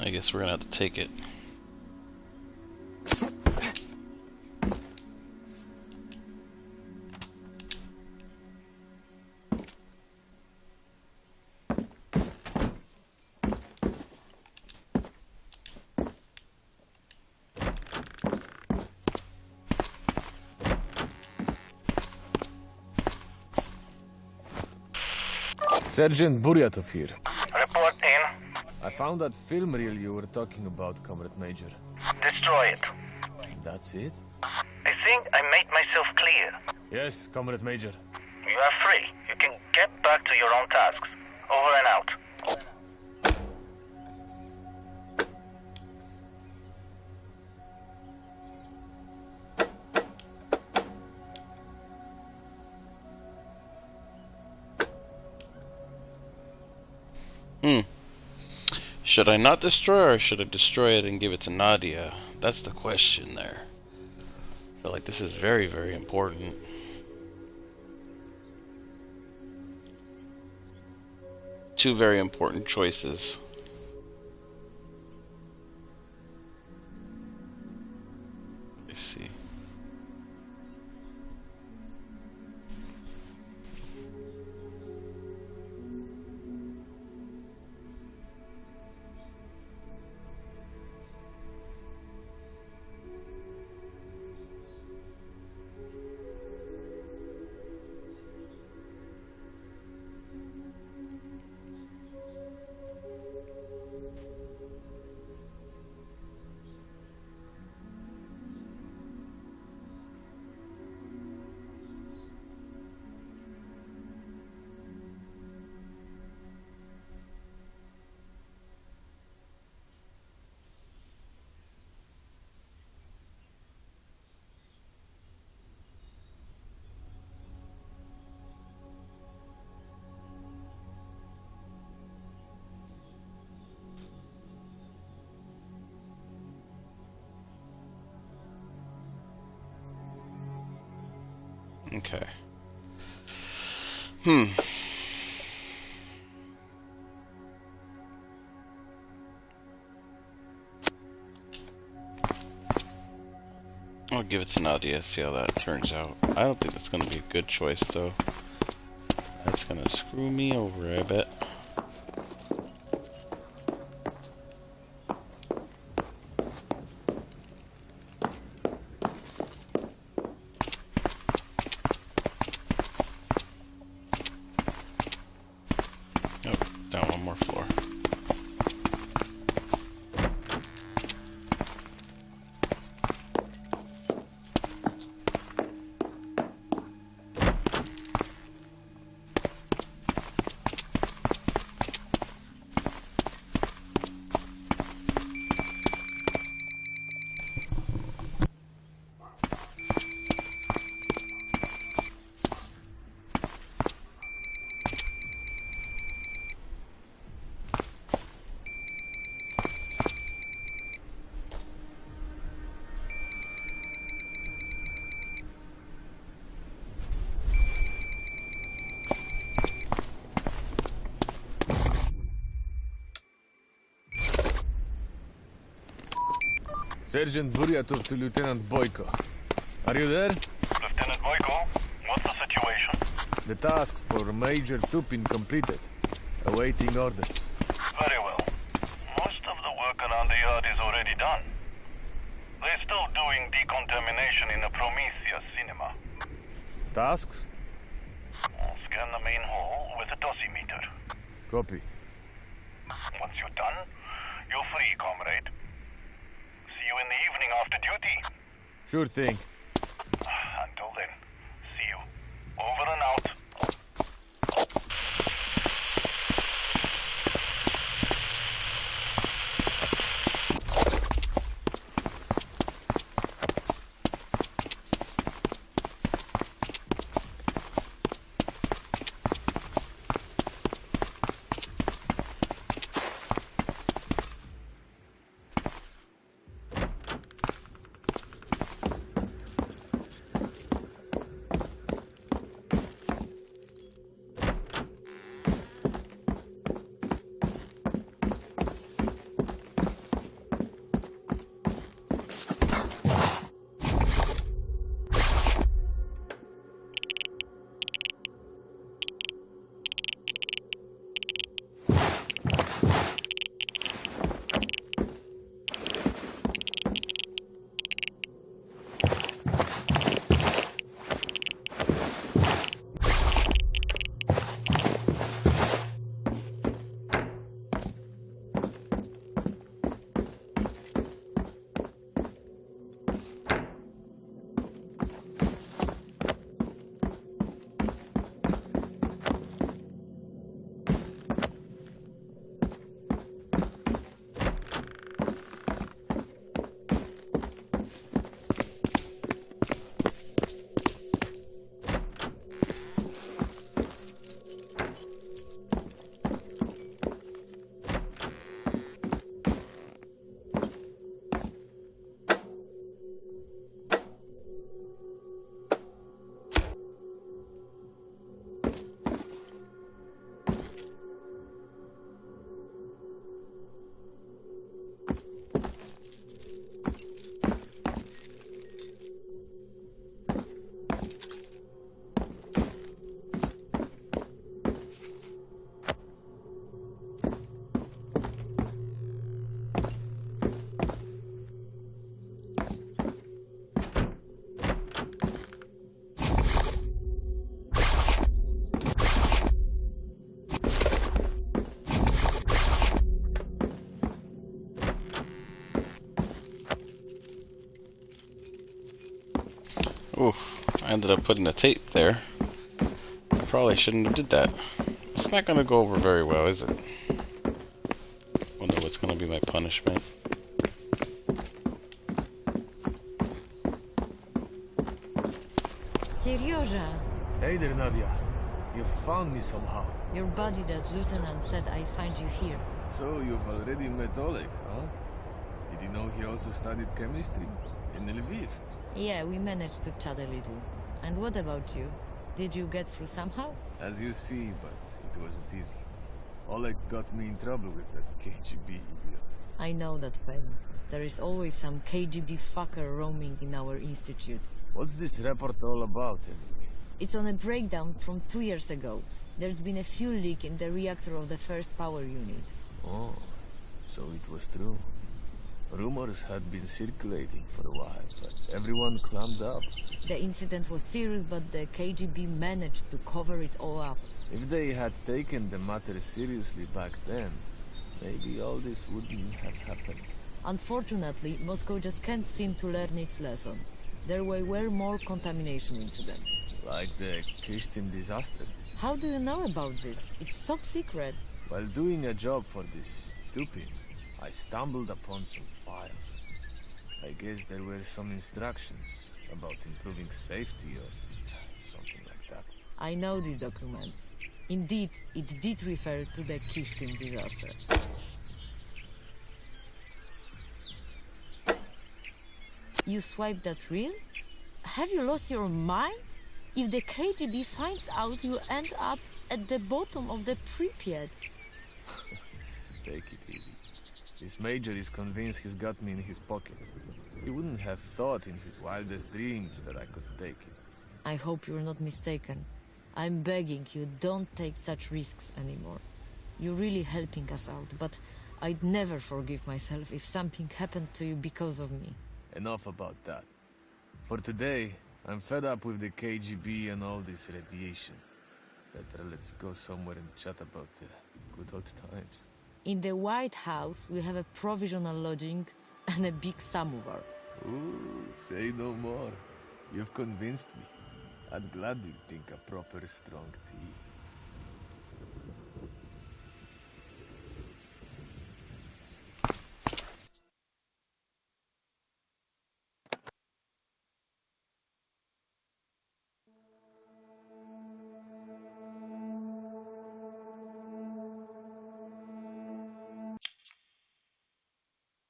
[SPEAKER 1] I guess we're gonna have to take it.
[SPEAKER 13] Sergeant Buryatov here.
[SPEAKER 7] Report in.
[SPEAKER 13] I found that film reel you were talking about, Comrade Major.
[SPEAKER 7] Destroy it.
[SPEAKER 13] That's it?
[SPEAKER 7] I think I made myself clear.
[SPEAKER 13] Yes, Comrade Major.
[SPEAKER 7] You are free. You can get back to your own tasks. Over and out.
[SPEAKER 1] Should I not destroy, or should I destroy it and give it to Nadia? That's the question there. I feel like this is very, very important. Two very important choices. Let's see. Okay. I'll give it to Nadia, see how that turns out. I don't think that's going to be a good choice, though. That's going to screw me over, I bet.
[SPEAKER 13] Sergeant Buryatov to Lieutenant Boyko. Are you there?
[SPEAKER 7] Lieutenant Boyko, what's the situation?
[SPEAKER 13] The task for Major Tupin completed. Awaiting orders.
[SPEAKER 7] Very well. Most of the work around the yard is already done. They're still doing decontamination in the Prometheus cinema.
[SPEAKER 13] Tasks?
[SPEAKER 7] Scan the main hall with a dosimeter.
[SPEAKER 13] Copy.
[SPEAKER 7] Once you're done, you're free, comrade. See you in the evening after duty.
[SPEAKER 13] Sure thing.
[SPEAKER 7] Until then, see you. Over and out.
[SPEAKER 1] ended up putting a tape there. Probably shouldn't have did that. It's not gonna go over very well, is it? Wonder what's gonna be my punishment.
[SPEAKER 14] Serioja,
[SPEAKER 13] Hey there, Nadia. You found me somehow.
[SPEAKER 14] your body that Lieutenant said I'd find you here.
[SPEAKER 13] So you've already met Oleg, huh? Did you know he also studied chemistry in Lviv?
[SPEAKER 14] Yeah, we managed to chat a little. And what about you? Did you get through somehow?
[SPEAKER 13] As you see, but it wasn't easy. Oleg got me in trouble with that KGB idiot.
[SPEAKER 14] I know that pain. There is always some KGB fucker roaming in our institute.
[SPEAKER 13] What's this report all about, anyway?
[SPEAKER 14] It's on a breakdown from 2 years ago. There's been a fuel leak in the reactor of the first power unit.
[SPEAKER 13] Oh, so it was true. Rumors had been circulating for a while, but everyone clammed up.
[SPEAKER 14] The incident was serious, but the KGB managed to cover it all up.
[SPEAKER 13] If they had taken the matter seriously back then, maybe all this wouldn't have happened.
[SPEAKER 14] Unfortunately, Moscow just can't seem to learn its lesson. There were more contamination incidents.
[SPEAKER 13] Like the Kishtin disaster.
[SPEAKER 14] How do you know about this? It's top secret.
[SPEAKER 13] While doing a job for this Tupin, I stumbled upon some files. I guess there were some instructions about improving safety or something like that.
[SPEAKER 14] I know these documents. Indeed, it did refer to the Kishtin disaster. You swiped that reel? Have you lost your mind? If the KGB finds out, you'll end up at the bottom of the Pripyat.
[SPEAKER 13] Take it easy. This major is convinced he's got me in his pocket. He wouldn't have thought in his wildest dreams that I could take it.
[SPEAKER 14] I hope you're not mistaken. I'm begging you, don't take such risks anymore. You're really helping us out, but I'd never forgive myself if something happened to you because of me.
[SPEAKER 13] Enough about that. For today, I'm fed up with the KGB and all this radiation. Better let's go somewhere and chat about the good old times.
[SPEAKER 14] In the White House, we have a provisional lodging and a big samovar.
[SPEAKER 13] Ooh, say no more. You've convinced me. I'd gladly drink a proper strong tea.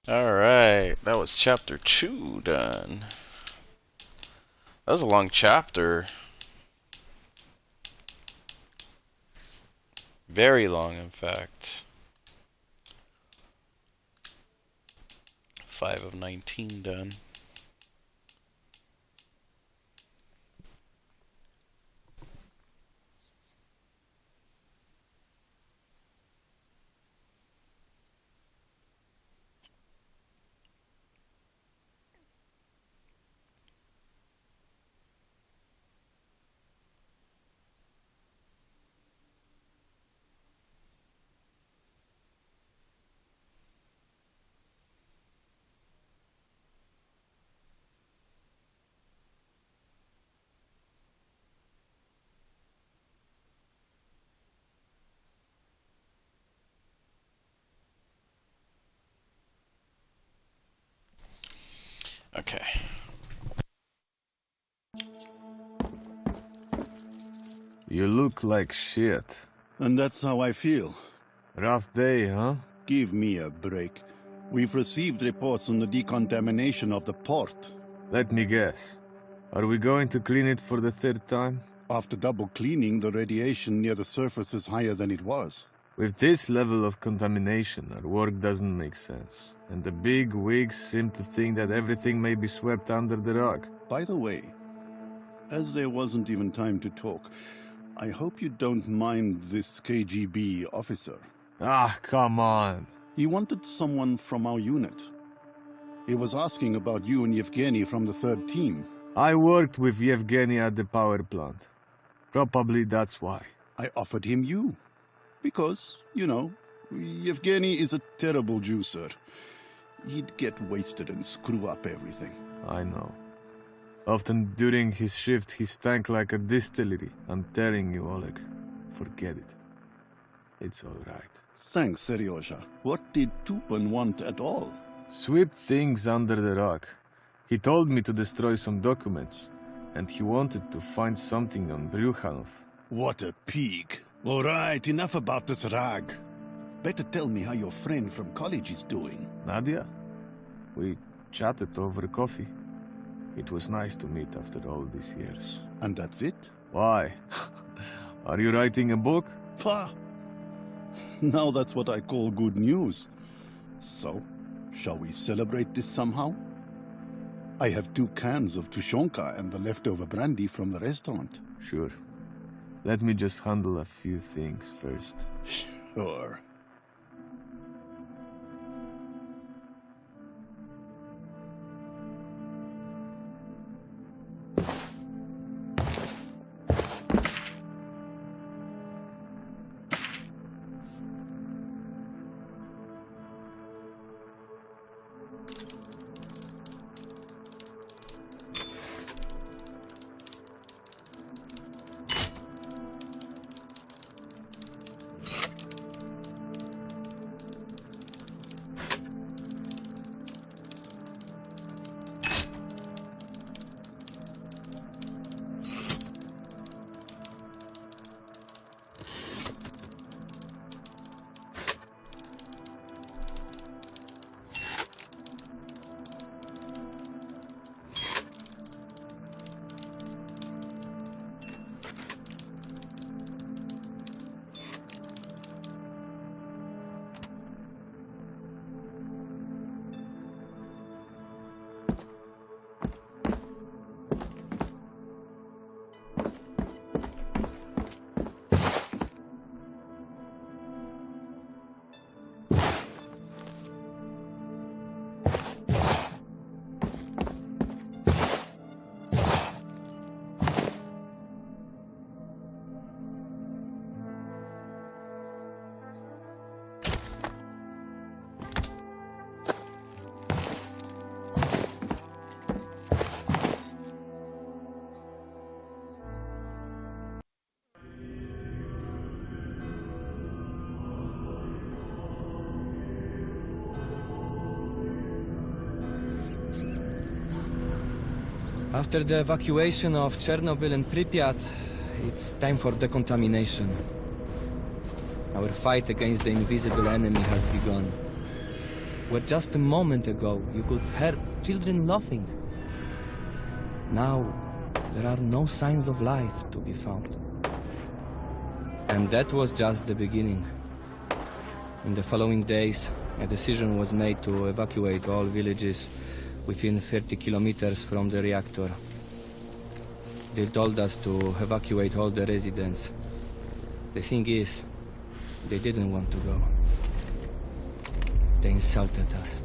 [SPEAKER 1] Alright, that was chapter 2 done. That was a long chapter. Very long, in fact. 5 of 19 done. Okay.
[SPEAKER 13] You look like shit.
[SPEAKER 8] And that's how I feel.
[SPEAKER 13] Rough day, huh?
[SPEAKER 8] Give me a break. We've received reports on the decontamination of the port.
[SPEAKER 13] Let me guess. Are we going to clean it for the 3rd time?
[SPEAKER 8] After double cleaning, the radiation near the surface is higher than it was.
[SPEAKER 13] With this level of contamination, our work doesn't make sense. And the big wigs seem to think that everything may be swept under the rug.
[SPEAKER 8] By the way, as there wasn't even time to talk, I hope you don't mind this KGB officer.
[SPEAKER 13] Ah, come on.
[SPEAKER 8] He wanted someone from our unit. He was asking about you and Yevgeny from the 3rd team.
[SPEAKER 13] I worked with Yevgeny at the power plant. Probably that's why.
[SPEAKER 8] I offered him you. Because, you know, Yevgeny is a terrible juicer. He'd get wasted and screw up everything.
[SPEAKER 13] I know.
[SPEAKER 5] Often during his shift, he stank like a distillery. I'm telling you, Oleg, forget it. It's all right.
[SPEAKER 8] Thanks, Seryozha. What did Tupan want at all?
[SPEAKER 5] Sweep things under the rug. He told me to destroy some documents, and he wanted to find something on Bryukhanov.
[SPEAKER 8] What a pig. All right, enough about this rag. Better tell me how your friend from college is doing.
[SPEAKER 5] Nadia? We chatted over coffee. It was nice to meet after all these years.
[SPEAKER 8] And that's it?
[SPEAKER 5] Why? Are you writing a book?
[SPEAKER 8] Pah! Now that's what I call good news. So, shall we celebrate this somehow? I have 2 cans of tushonka and the leftover brandy from the restaurant.
[SPEAKER 5] Sure. Let me just handle a few things first.
[SPEAKER 8] Sure.
[SPEAKER 10] After the evacuation of Chernobyl and Pripyat, it's time for decontamination. Our fight against the invisible enemy has begun. Where just a moment ago you could hear children laughing. Now, there are no signs of life to be found. And that was just the beginning. In the following days, a decision was made to evacuate all villages within 30 kilometers from the reactor. They told us to evacuate all the residents. The thing is, they didn't want to go. They insulted us,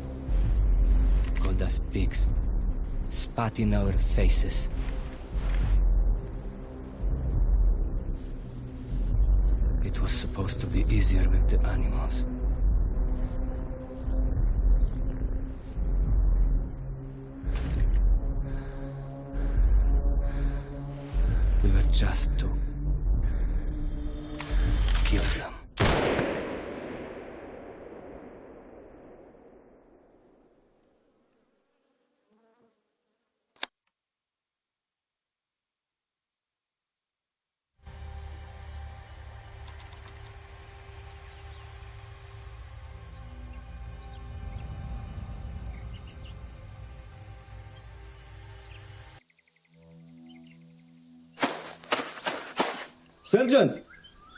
[SPEAKER 10] called us pigs, spat in our faces. It was supposed to be easier with the animals. We were just to kill them.
[SPEAKER 15] Sergeant,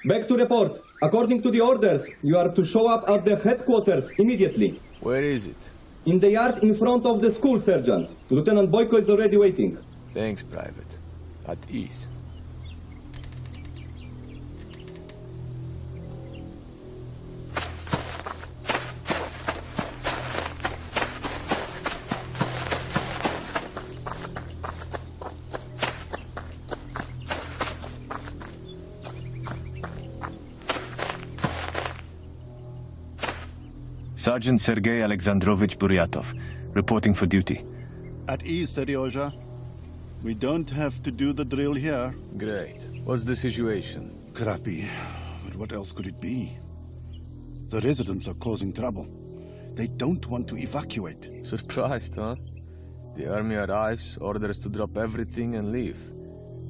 [SPEAKER 15] back to report. According to the orders, you are to show up at the headquarters immediately.
[SPEAKER 5] Where is it?
[SPEAKER 15] In the yard in front of the school, Sergeant. Lieutenant Boyko is already waiting.
[SPEAKER 5] Thanks, Private. At ease.
[SPEAKER 16] Sergeant Sergei Alexandrovich Buryatov, reporting for duty.
[SPEAKER 8] At ease, Seryozha. We don't have to do the drill here.
[SPEAKER 5] Great. What's the situation?
[SPEAKER 8] Crappy. But what else could it be? The residents are causing trouble. They don't want to evacuate.
[SPEAKER 5] Surprised, huh? The army arrives, orders to drop everything and leave.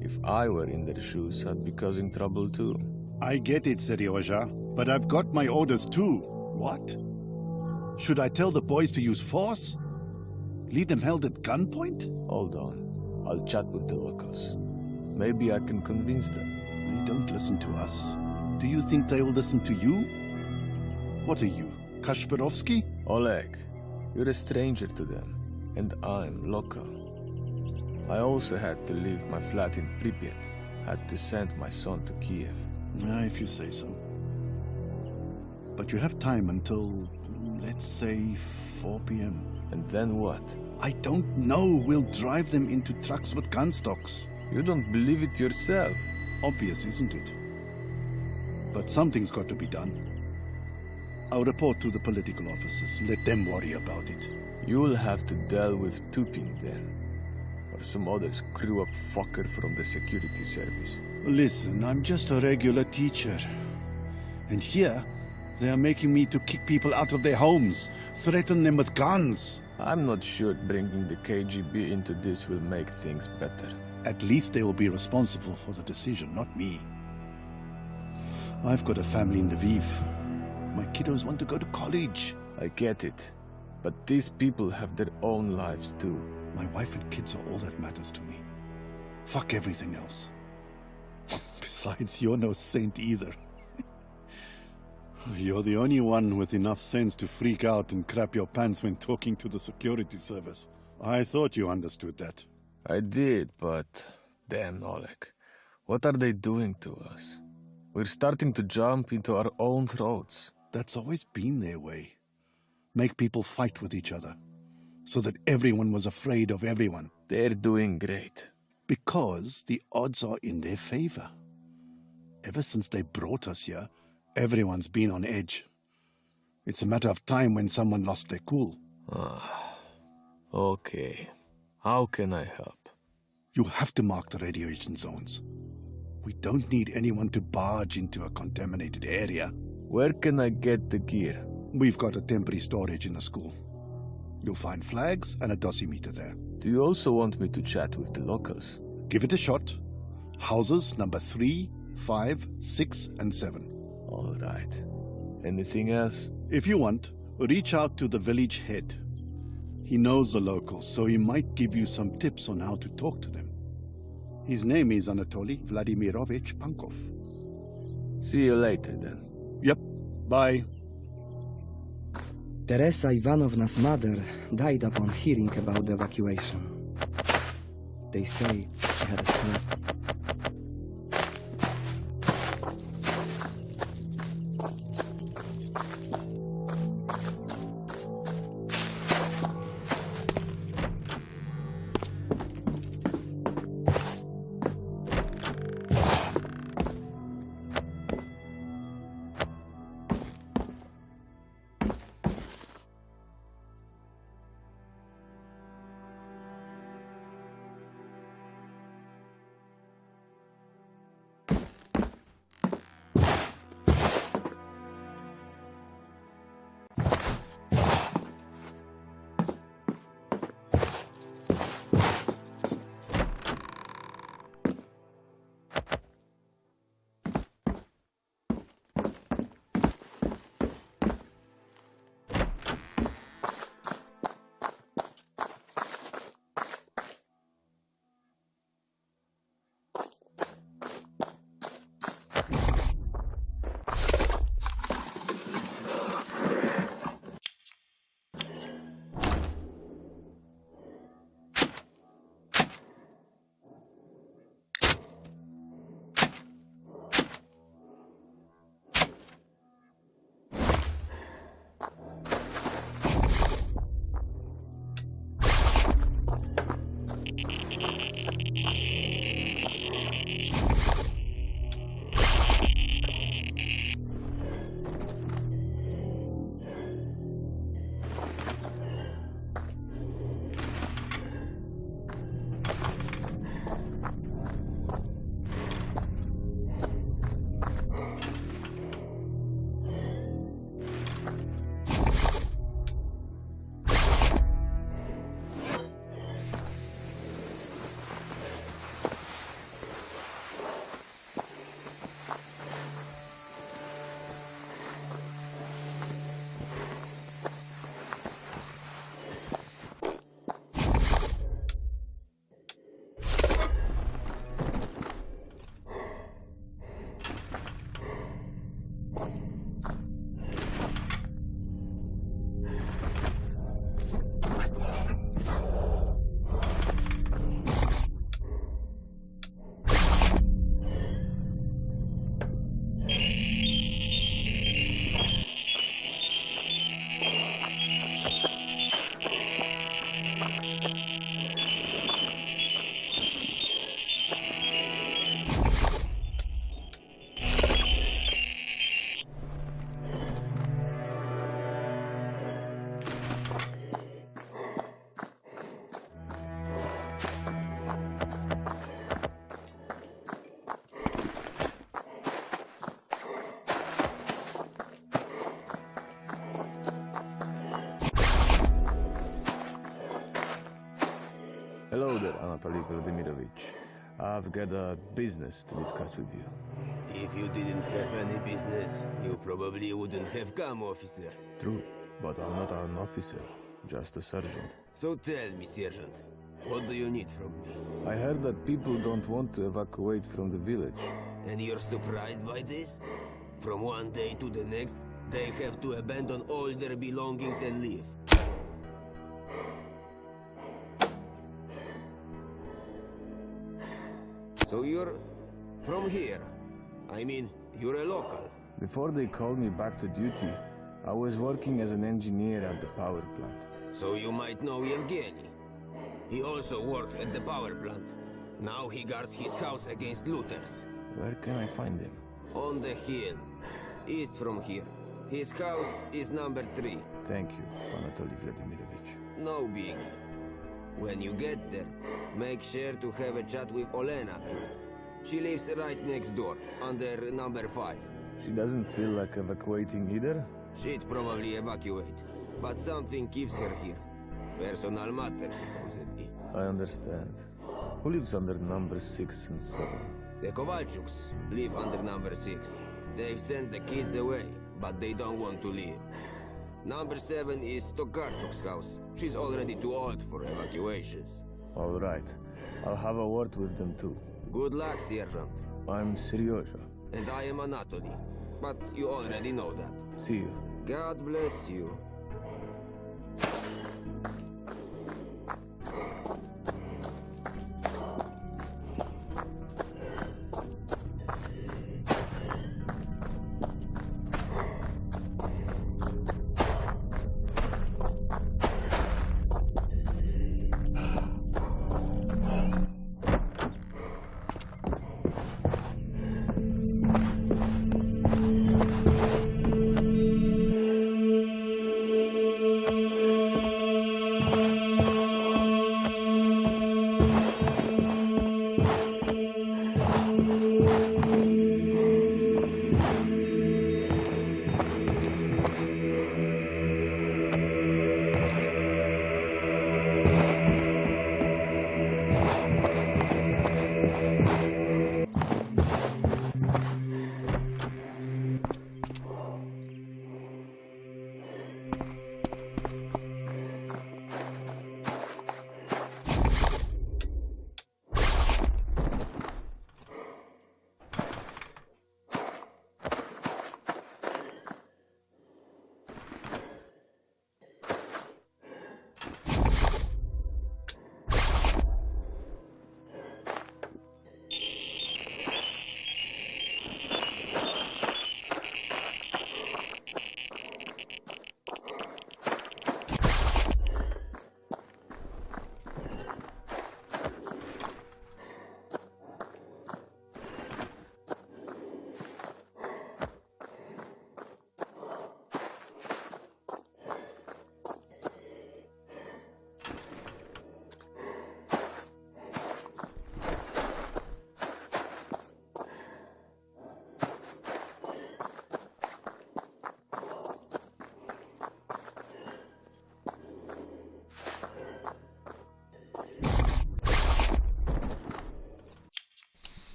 [SPEAKER 5] If I were in their shoes, I'd be causing trouble too.
[SPEAKER 8] I get it, Serioja, but I've got my orders too. What? Should I tell the boys to use force? Leave them held at gunpoint?
[SPEAKER 5] Hold on. I'll chat with the locals. Maybe I can convince them.
[SPEAKER 8] They don't listen to us. Do you think they will listen to you? What are you, Kasparovsky?
[SPEAKER 5] Oleg, you're a stranger to them, and I'm local. I also had to leave my flat in Pripyat. Had to send my son to Kiev.
[SPEAKER 8] If you say so. But you have time until, let's say, 4 p.m.
[SPEAKER 5] And then what?
[SPEAKER 8] I don't know. We'll drive them into trucks with gun stocks.
[SPEAKER 5] You don't believe it yourself.
[SPEAKER 8] Obvious, isn't it? But something's got to be done. I'll report to the political officers. Let them worry about it.
[SPEAKER 5] You'll have to deal with Tupin then. Or some other screw-up fucker from the security service.
[SPEAKER 8] Listen, I'm just a regular teacher. And here, they are making me to kick people out of their homes, threaten them with guns.
[SPEAKER 5] I'm not sure bringing the KGB into this will make things better.
[SPEAKER 8] At least they will be responsible for the decision, not me. I've got a family in Lviv. My kiddos want to go to college.
[SPEAKER 5] I get it. But these people have their own lives too.
[SPEAKER 8] My wife and kids are all that matters to me. Fuck everything else. Besides, you're no saint either. You're the only one with enough sense to freak out and crap your pants when talking to the security service. I thought you understood that.
[SPEAKER 5] I did, but... Damn, Oleg. What are they doing to us? We're starting to jump into our own throats.
[SPEAKER 8] That's always been their way. Make people fight with each other. So that everyone was afraid of everyone.
[SPEAKER 5] They're doing great.
[SPEAKER 8] Because the odds are in their favor. Ever since they brought us here, everyone's been on edge. It's a matter of time when someone lost their cool.
[SPEAKER 5] Okay. How can I help?
[SPEAKER 8] You have to mark the radiation zones. We don't need anyone to barge into a contaminated area.
[SPEAKER 5] Where can I get the gear?
[SPEAKER 8] We've got a temporary storage in the school. You'll find flags and a dosimeter there.
[SPEAKER 5] Do you also want me to chat with the locals?
[SPEAKER 8] Give it a shot. Houses number 3, 5, 6, and 7.
[SPEAKER 5] All right. Anything else?
[SPEAKER 8] If you want, reach out to the village head. He knows the locals, so he might give you some tips on how to talk to them. His name is Anatoly Vladimirovich Pankov.
[SPEAKER 5] See you later, then.
[SPEAKER 8] Yep. Bye.
[SPEAKER 16] Teresa Ivanovna's mother died upon hearing about the evacuation. They say she had a son.
[SPEAKER 5] Anatoly Vladimirovich. I've got a business to discuss with you.
[SPEAKER 11] If you didn't have any business, you probably wouldn't have come, officer.
[SPEAKER 5] True, but I'm not an officer, just a sergeant.
[SPEAKER 11] So tell me, Sergeant, what do you need from me?
[SPEAKER 5] I heard that people don't want to evacuate from the village.
[SPEAKER 11] And you're surprised by this? From one day to the next, they have to abandon all their belongings and leave. So you're from here? I mean, you're a local.
[SPEAKER 5] Before they called me back to duty, I was working as an engineer at the power plant.
[SPEAKER 11] So you might know Yevgeny. He also worked at the power plant. Now he guards his house against looters.
[SPEAKER 5] Where can I find him?
[SPEAKER 11] On the hill, east from here. His house is number 3.
[SPEAKER 5] Thank you, Anatoly Vladimirovich.
[SPEAKER 11] No biggie. When you get there, make sure to have a chat with Olena. She lives right next door, under number 5.
[SPEAKER 5] She doesn't feel like evacuating either?
[SPEAKER 11] She'd probably evacuate, but something keeps her here. Personal matter, supposedly.
[SPEAKER 5] I understand. Who lives under number 6 and 7?
[SPEAKER 11] The Kovalchuks live under number 6. They've sent the kids away, but they don't want to leave. Number 7 is Tokarchuk's house. She's already too old for evacuations.
[SPEAKER 5] All right. I'll have a word with them too.
[SPEAKER 11] Good luck, Sergeant.
[SPEAKER 5] I'm Seryoja.
[SPEAKER 11] And I am Anatoly. But you already know that.
[SPEAKER 5] See you.
[SPEAKER 11] God bless you.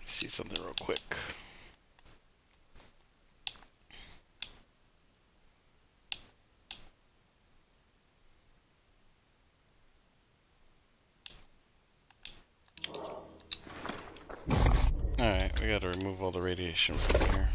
[SPEAKER 1] See something real quick. Alright, we gotta remove all the radiation from here.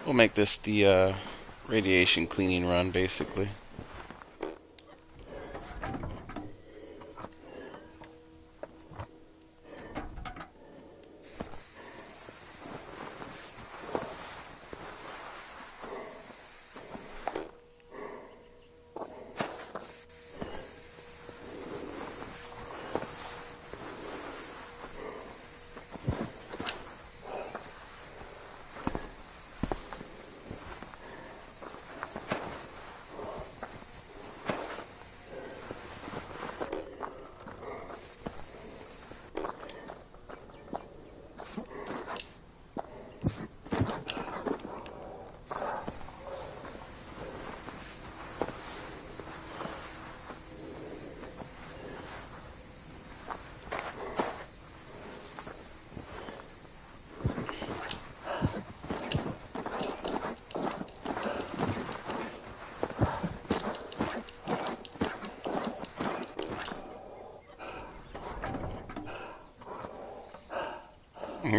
[SPEAKER 1] We'll make this the radiation cleaning run, basically.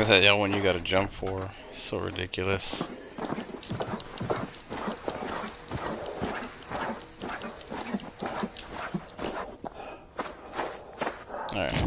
[SPEAKER 1] That yellow one you gotta jump for. So ridiculous. Alright.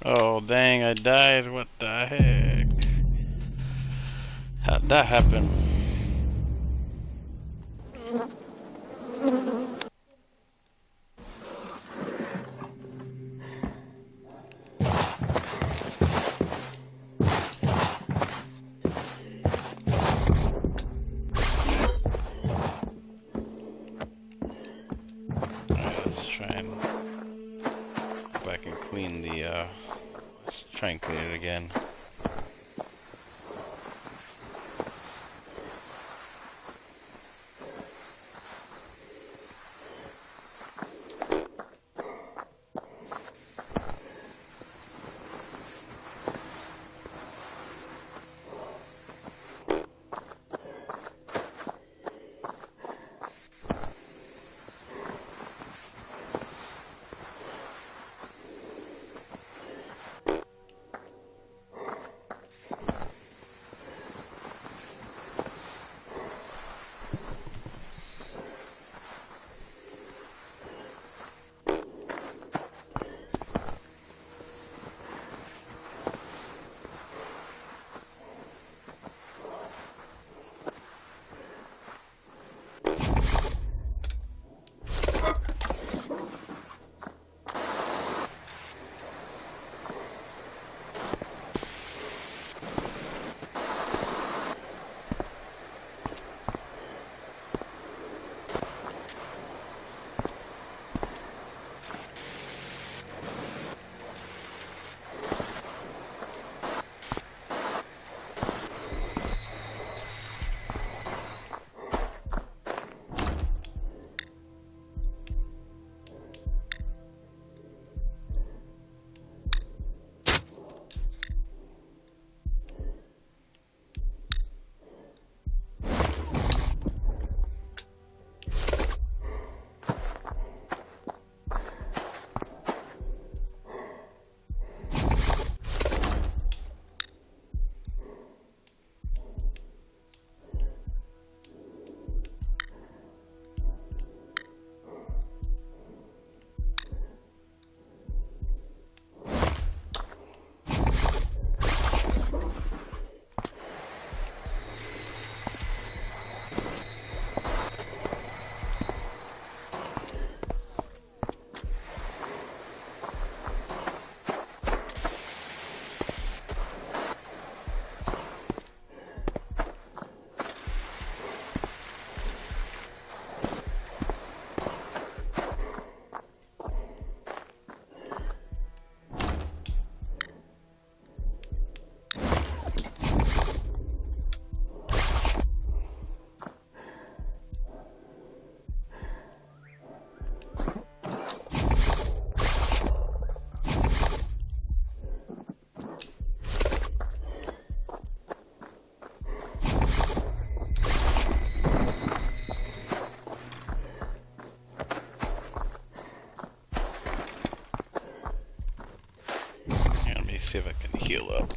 [SPEAKER 1] Oh dang, I died. What the heck? How'd that happen? Alright, let's try and go back and clean the let's try and clean it again. See if I can heal up.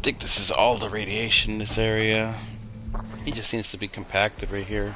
[SPEAKER 1] think this is all the radiation in this area. It just seems to be compacted right here.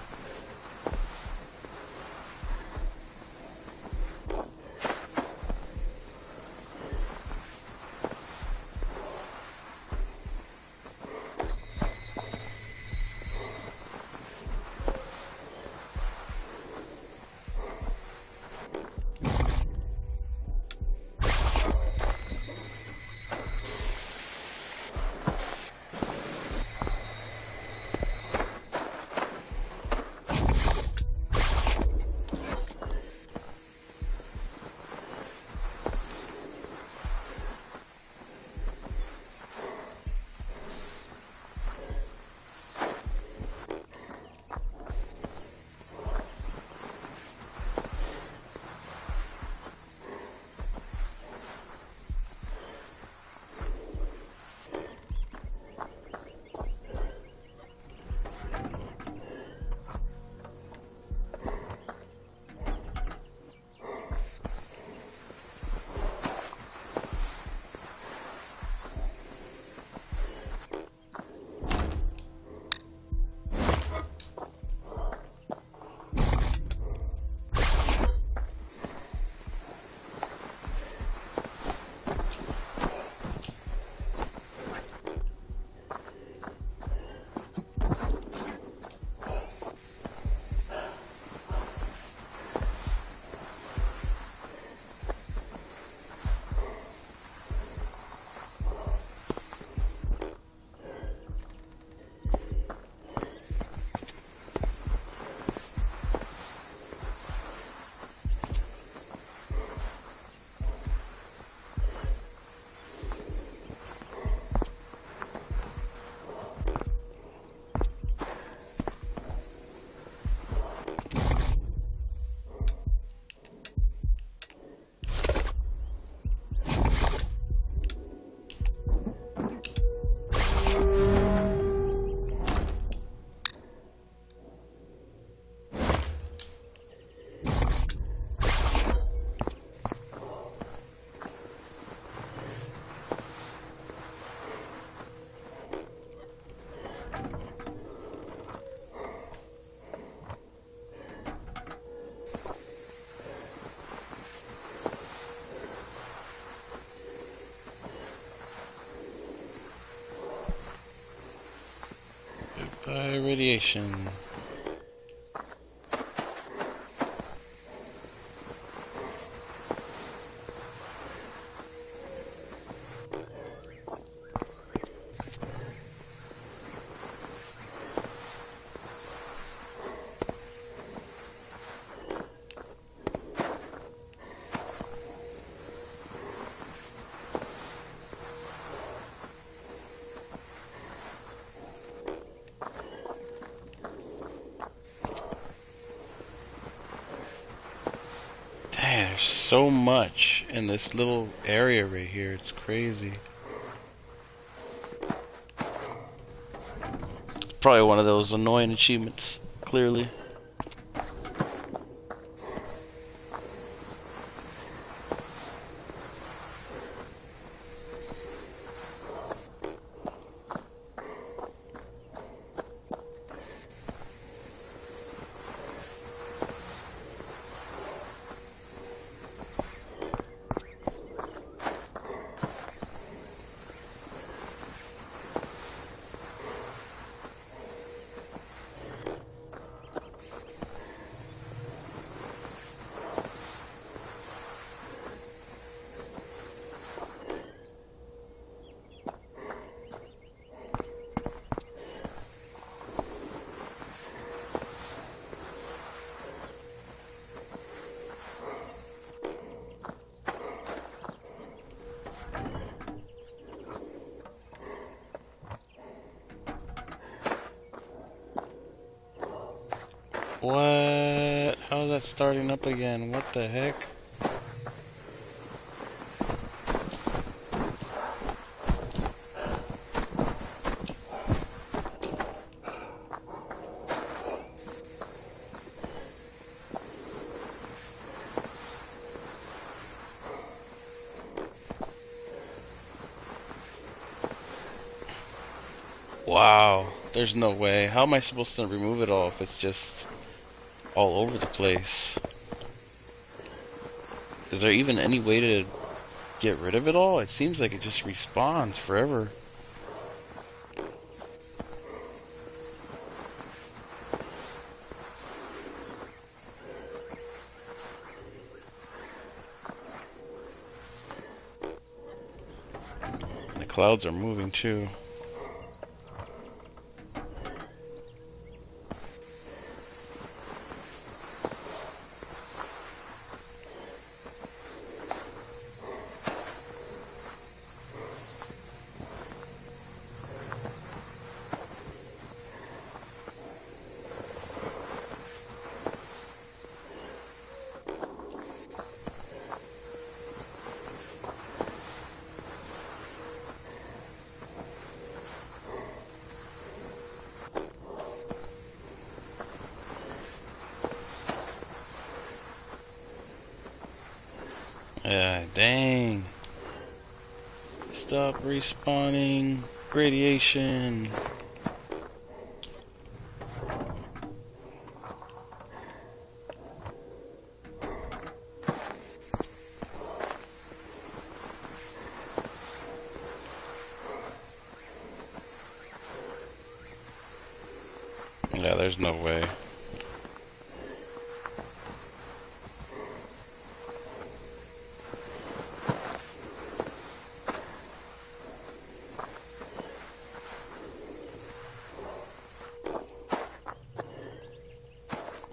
[SPEAKER 1] Radiation. There's so much in this little area right here. It's crazy. Probably one of those annoying achievements, clearly. What? How's that starting up again? What the heck? Wow, there's no way. How am I supposed to remove it all if it's just all over the place? Is there even any way to get rid of it all? It seems like it just respawns forever. The clouds are moving too. Yeah, dang. Stop respawning. Radiation. Yeah, there's no way.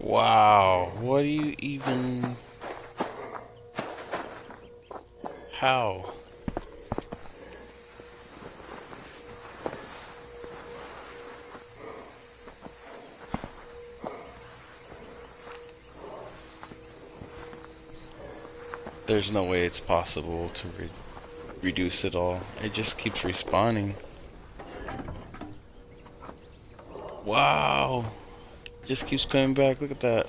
[SPEAKER 1] Wow, what do you even... How? There's no way it's possible to reduce it all. It just keeps respawning. Wow. Just keeps coming back. Look at that.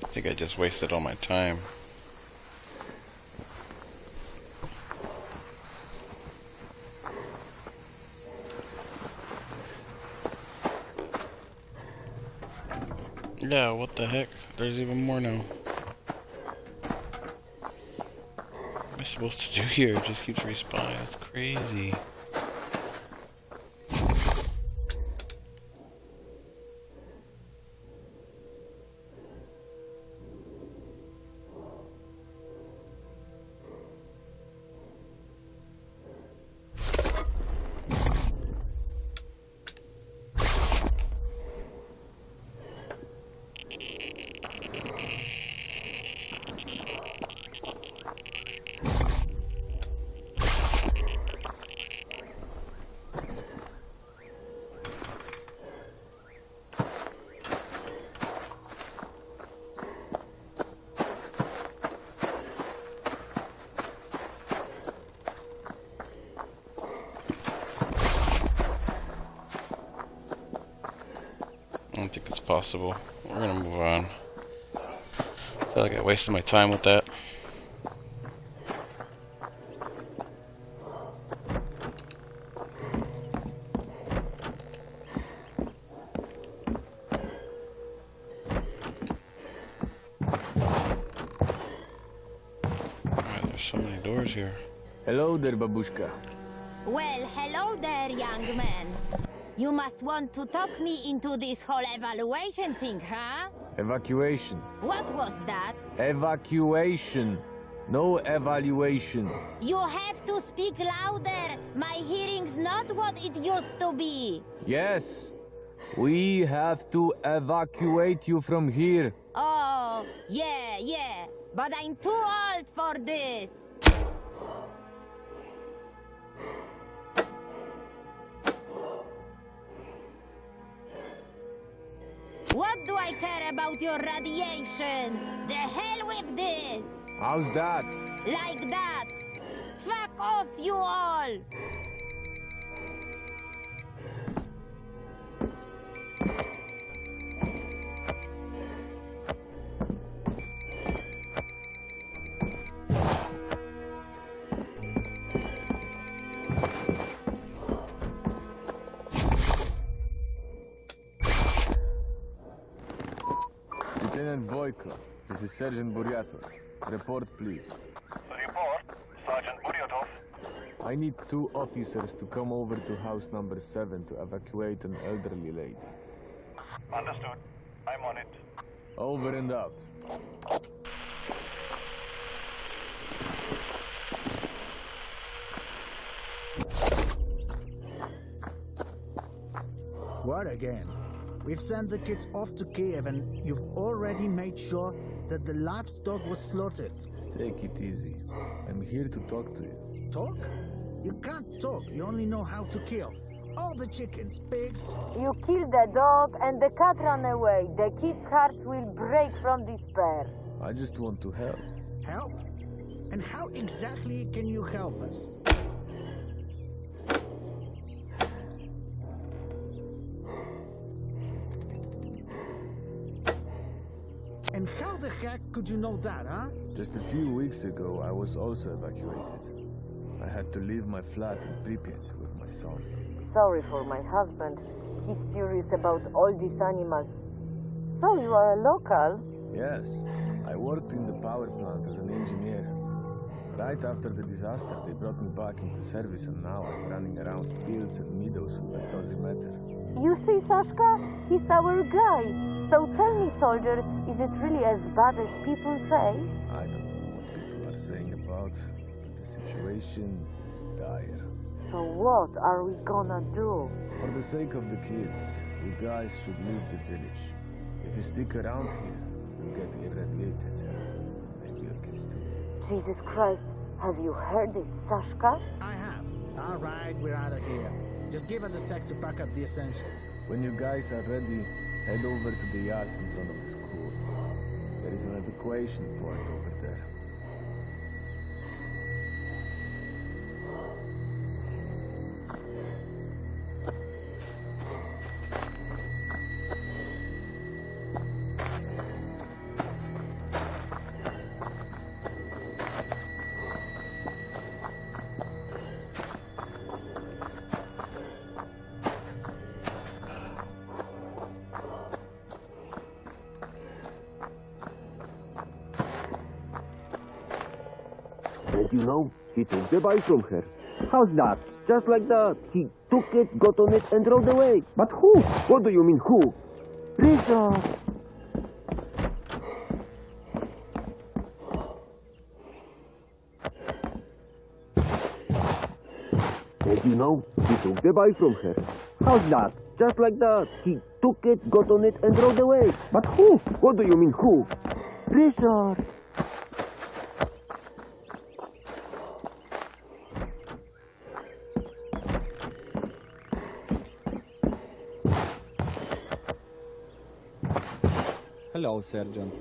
[SPEAKER 1] I think I just wasted all my time. Yeah, what the heck? There's even more now. What am I supposed to do here? It just keeps respawning. That's crazy. I don't think it's possible. We're gonna move on. I feel like I wasted my time with that. There's so many doors here.
[SPEAKER 13] Hello there, babushka.
[SPEAKER 17] Well, hello there, young man. You must want to talk me into this whole evaluation thing, huh?
[SPEAKER 13] Evacuation.
[SPEAKER 17] What was that?
[SPEAKER 13] Evacuation. No evaluation.
[SPEAKER 17] You have to speak louder. My hearing's not what it used to be.
[SPEAKER 13] Yes. We have to evacuate you from here.
[SPEAKER 17] Oh, yeah. But I'm too old for this. What do I care about your radiation? The hell with this!
[SPEAKER 5] How's that?
[SPEAKER 17] Like that! Fuck off, you all!
[SPEAKER 5] Lieutenant Boyko, this is Sergeant Buryatov. Report, please.
[SPEAKER 7] Report, Sergeant Buryatov.
[SPEAKER 5] I need 2 officers to come over to house number 7 to evacuate an elderly lady.
[SPEAKER 7] Understood. I'm on it.
[SPEAKER 5] Over and out.
[SPEAKER 6] What again? We've sent the kids off to Kiev and you've already made sure that the livestock was slaughtered.
[SPEAKER 5] Take it easy. I'm here to talk to you.
[SPEAKER 6] Talk? You can't talk, you only know how to kill. All the chickens, pigs.
[SPEAKER 17] You kill the dog and the cat run away. The kid's heart will break from despair.
[SPEAKER 5] I just want to help.
[SPEAKER 6] Help? And how exactly can you help us? And how the heck could you know that, huh?
[SPEAKER 5] Just a few weeks ago, I was also evacuated. I had to leave my flat in Pripyat with my son.
[SPEAKER 17] Sorry for my husband. He's curious about all these animals. So you are a local?
[SPEAKER 5] Yes, I worked in the power plant as an engineer. Right after the disaster, they brought me back into service and now I'm running around fields and meadows with a dosimeter.
[SPEAKER 17] You see, Sashka? He's our guy. So tell me, soldier, is it really as bad as people say?
[SPEAKER 5] I don't know what people are saying about, but the situation is dire.
[SPEAKER 17] So what are we gonna do?
[SPEAKER 5] For the sake of the kids, you guys should leave the village. If you stick around here, you'll get irradiated. Maybe your kids too.
[SPEAKER 17] Jesus Christ, have you heard this, Sashka?
[SPEAKER 6] I have. All right, we're out of here. Just give us a sec to pack up the essentials.
[SPEAKER 5] When you guys are ready, head over to the yard in front of the school. There is an evacuation port over there.
[SPEAKER 4] And you know, he took the bike from her. How's that? Just like that. He took it, got on it, and rode away. But who? What do you mean, who? Richard! And you know, he took the bike from her. How's that? Just like that. He took it, got on it, and rode away. But who? What do you mean, who? Richard!
[SPEAKER 10] Hello, Sergeant.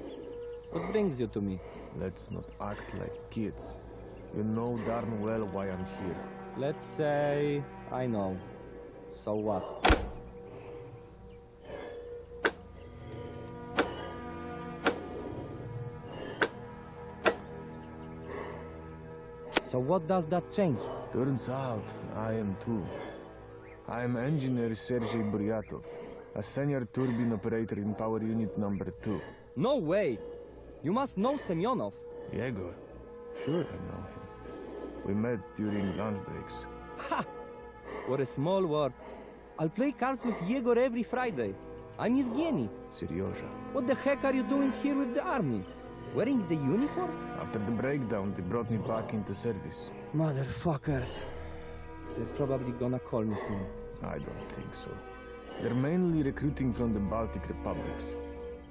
[SPEAKER 10] What brings you to me?
[SPEAKER 5] Let's not act like kids. You know darn well why I'm here.
[SPEAKER 10] Let's say I know. So what? So what does that change?
[SPEAKER 5] Turns out I am too. I am engineer Sergei Buryatov, a senior turbine operator in power unit number 2.
[SPEAKER 10] No way! You must know Semyonov.
[SPEAKER 5] Yegor. Sure I know him. We met during lunch breaks.
[SPEAKER 10] Ha! What a small world. I'll play cards with Yegor every Friday. I'm Evgeny.
[SPEAKER 5] Seryoja.
[SPEAKER 10] What the heck are you doing here with the army? Wearing the uniform?
[SPEAKER 5] After the breakdown, they brought me back into service.
[SPEAKER 10] Motherfuckers. They're probably gonna call me soon.
[SPEAKER 5] I don't think so. They're mainly recruiting from the Baltic republics.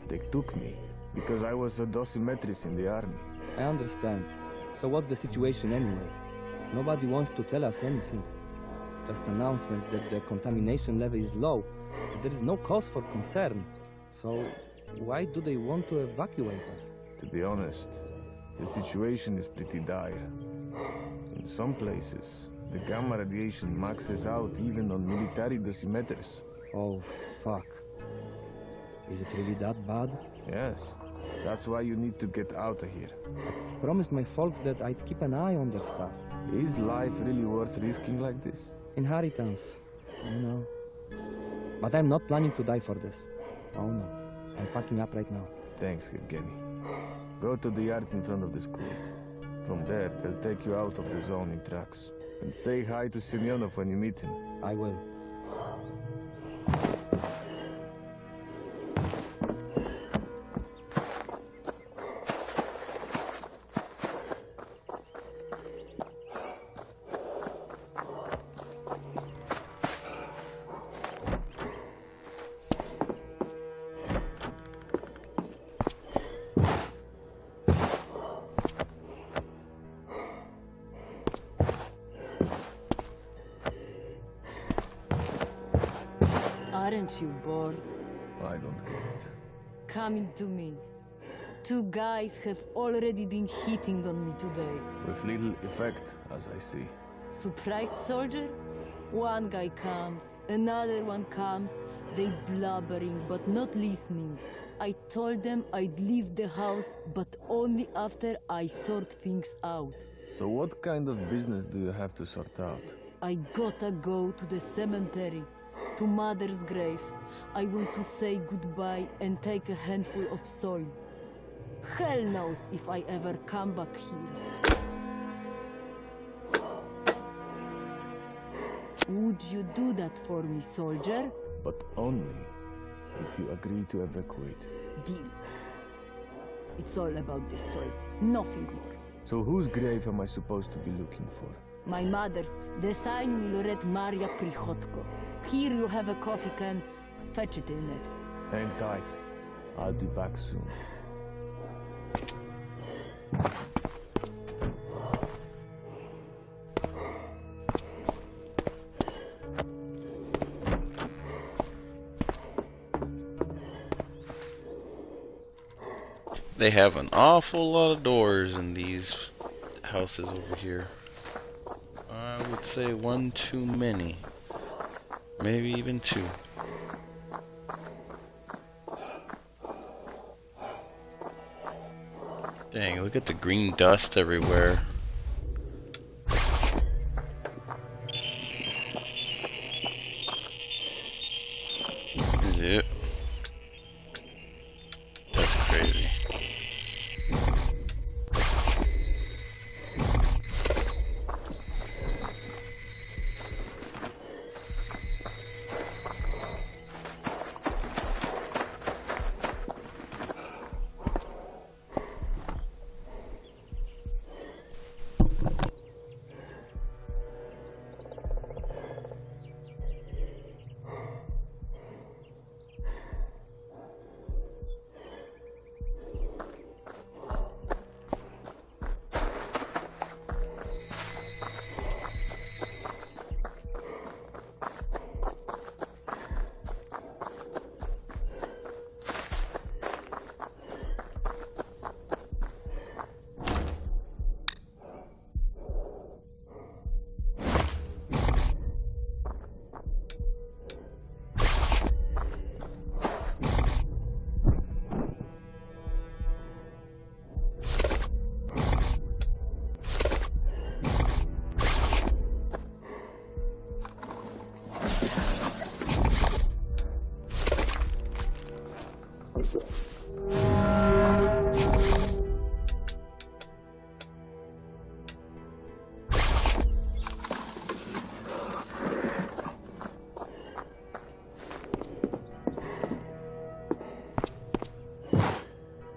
[SPEAKER 5] They took me because I was a dosimetrist in the army.
[SPEAKER 10] I understand. So what's the situation anyway? Nobody wants to tell us anything. Just announcements that the contamination level is low, but there is no cause for concern. So, why do they want to evacuate us?
[SPEAKER 5] To be honest, the situation is pretty dire. In some places, the gamma radiation maxes out even on military dosimeters.
[SPEAKER 10] Oh, fuck. Is it really that bad?
[SPEAKER 5] Yes. That's why you need to get out of here.
[SPEAKER 10] I promised my folks that I'd keep an eye on their stuff.
[SPEAKER 5] Is life really worth risking like this?
[SPEAKER 10] Inheritance, you know. But I'm not planning to die for this. Oh no. I'm packing up right now.
[SPEAKER 5] Thanks, Evgeny. Go to the yard in front of the school. From there, they'll take you out of the zone in trucks. And say hi to Semyonov when you meet him.
[SPEAKER 10] I will.
[SPEAKER 14] Aren't you bored?
[SPEAKER 5] I don't get it.
[SPEAKER 14] Coming to me. Two guys have already been hitting on me today.
[SPEAKER 5] With little effect, as I see.
[SPEAKER 14] Surprised soldier? One guy comes, another one comes. They blubbering but not listening. I told them I'd leave the house, but only after I sort things out.
[SPEAKER 5] So what kind of business do you have to sort out?
[SPEAKER 14] I gotta go to the cemetery, to Mother's grave. I want to say goodbye and take a handful of soil. Hell knows if I ever come back here. Would you do that for me, soldier?
[SPEAKER 5] But only if you agree to evacuate.
[SPEAKER 14] Deal. It's all about this soil, nothing more.
[SPEAKER 5] So whose grave am I supposed to be looking for?
[SPEAKER 14] My mother's, the sign Miloret Maria Prichotko. Here you have a coffee can. Fetch it in it.
[SPEAKER 5] Hang tight. I'll be back soon.
[SPEAKER 1] They have an awful lot of doors in these houses over here. I would say one too many. Maybe even two. Dang, look at the green dust everywhere. Is it? That's crazy.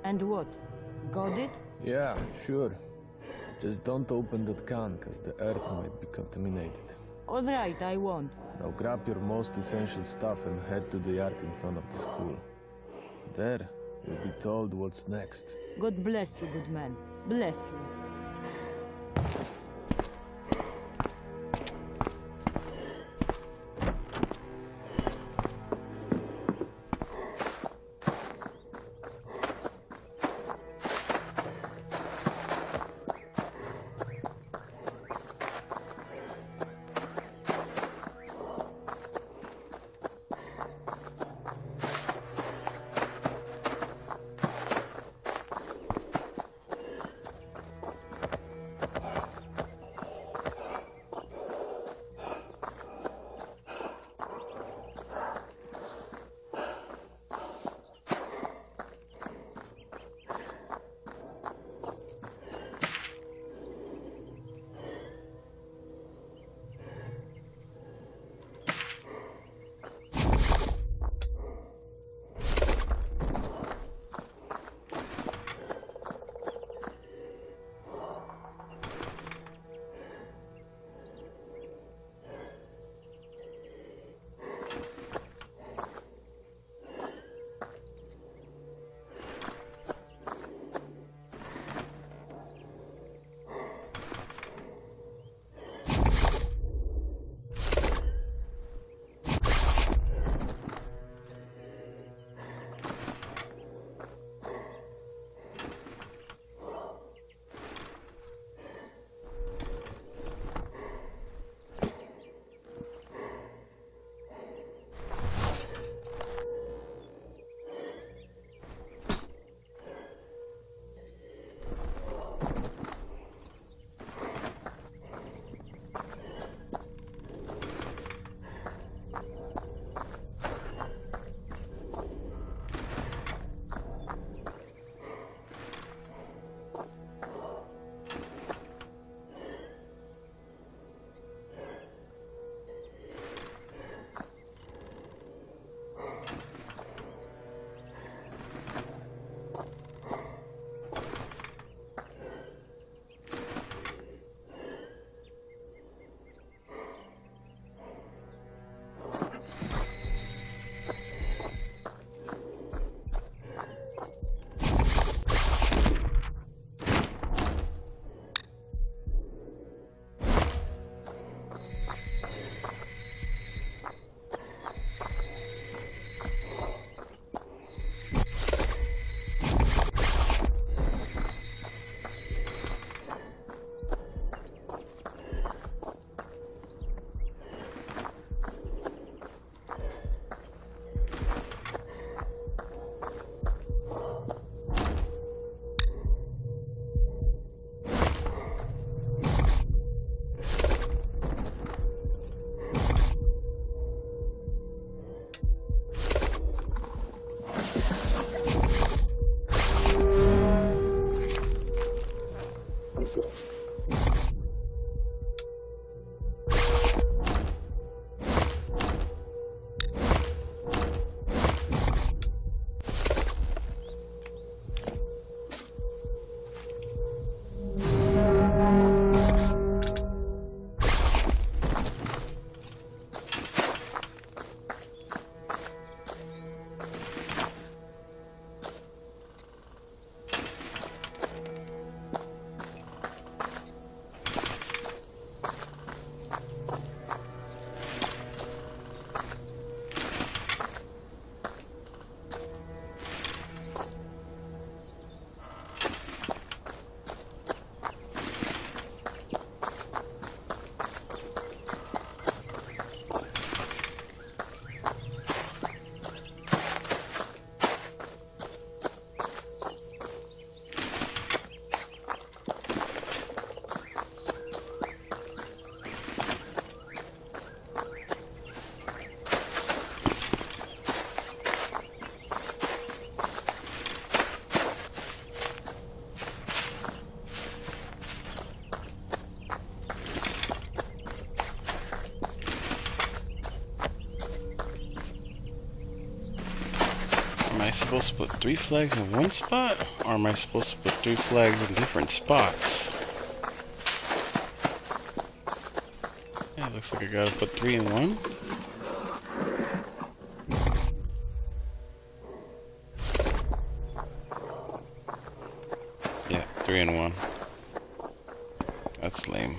[SPEAKER 14] And what? Got it?
[SPEAKER 5] Yeah, sure. Just don't open that can, cause the earth might be contaminated.
[SPEAKER 14] Alright, I won't.
[SPEAKER 5] Now grab your most essential stuff and head to the yard in front of the school. There, you'll be told what's next.
[SPEAKER 14] God bless you, good man. Bless you.
[SPEAKER 1] supposed to put 3 flags in one spot? Or am I supposed to put 3 flags in different spots? Yeah, looks like I gotta put 3 in one. Yeah, 3 in 1. That's lame.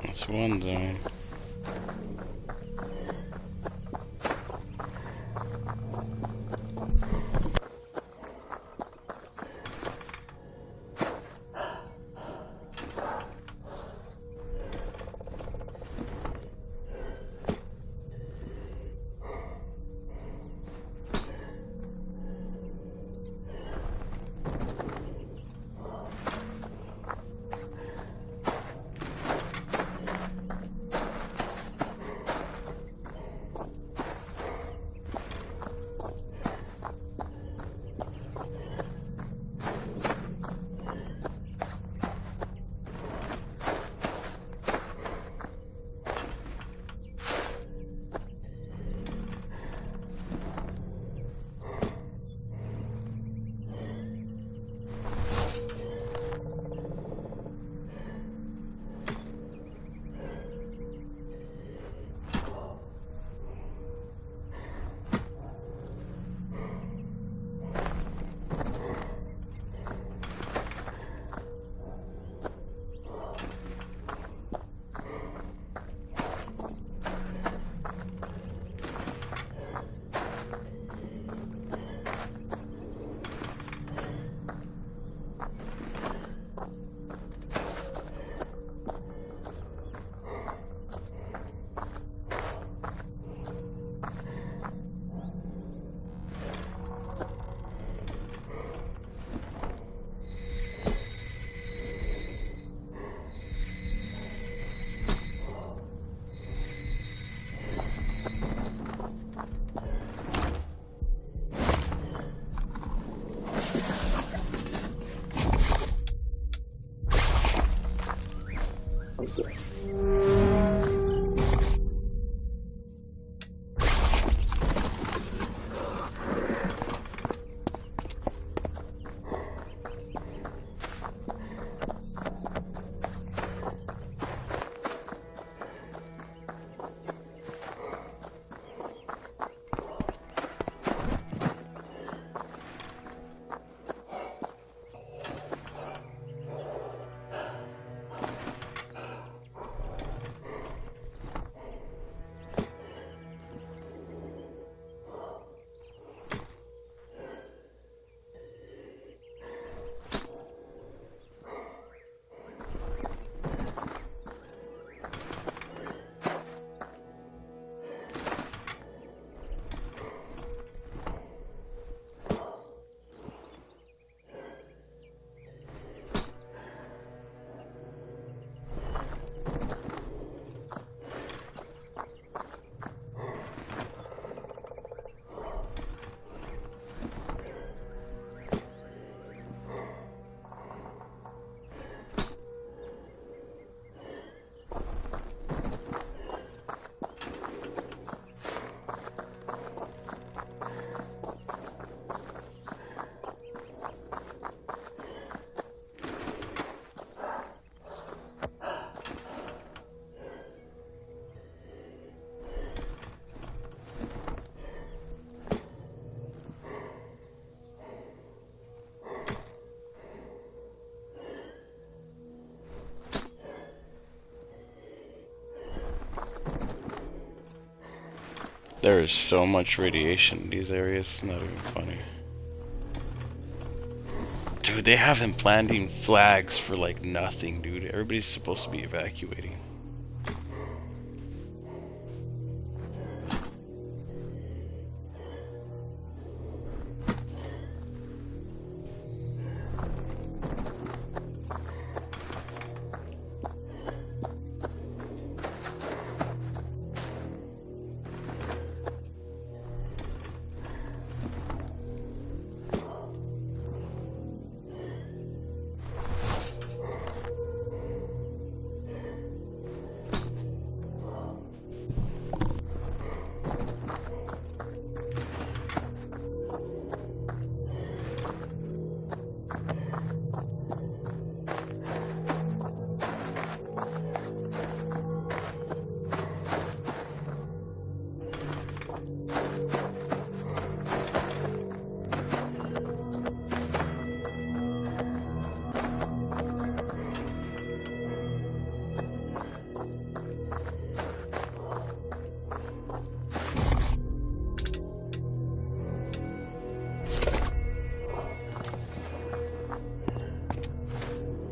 [SPEAKER 1] That's one zone. There is so much radiation in these areas, it's not even funny. Dude, they have him planting flags for like nothing, dude. Everybody's supposed to be evacuating.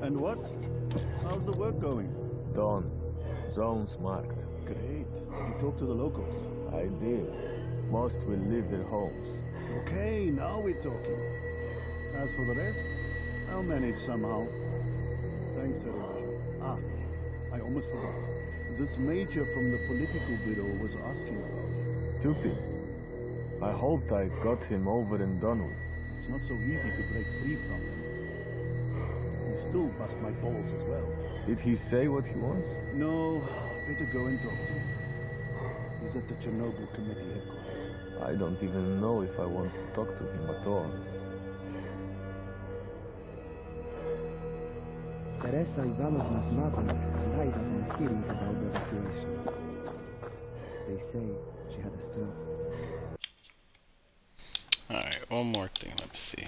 [SPEAKER 8] And what? How's the work going?
[SPEAKER 5] Done. Zones marked.
[SPEAKER 8] Great. You talked to the locals?
[SPEAKER 5] I did. Most will leave their homes.
[SPEAKER 8] Okay, now we're talking. As for the rest, I'll manage somehow. Thanks, everyone. Ah, I almost forgot. This major from the political bureau was asking about you.
[SPEAKER 5] Tupi. I hoped I got him over and done with.
[SPEAKER 8] It's not so easy to break free from them. He still bust my balls as well.
[SPEAKER 5] Did he say what he wants?
[SPEAKER 8] No, better go and talk to him. He's at the Chernobyl committee headquarters.
[SPEAKER 5] I don't even know if I want to talk to him at all.
[SPEAKER 16] Teresa Ivanovna's mother died upon hearing about the evacuation. They say she had a stroke.
[SPEAKER 1] Alright, one more thing, let me see.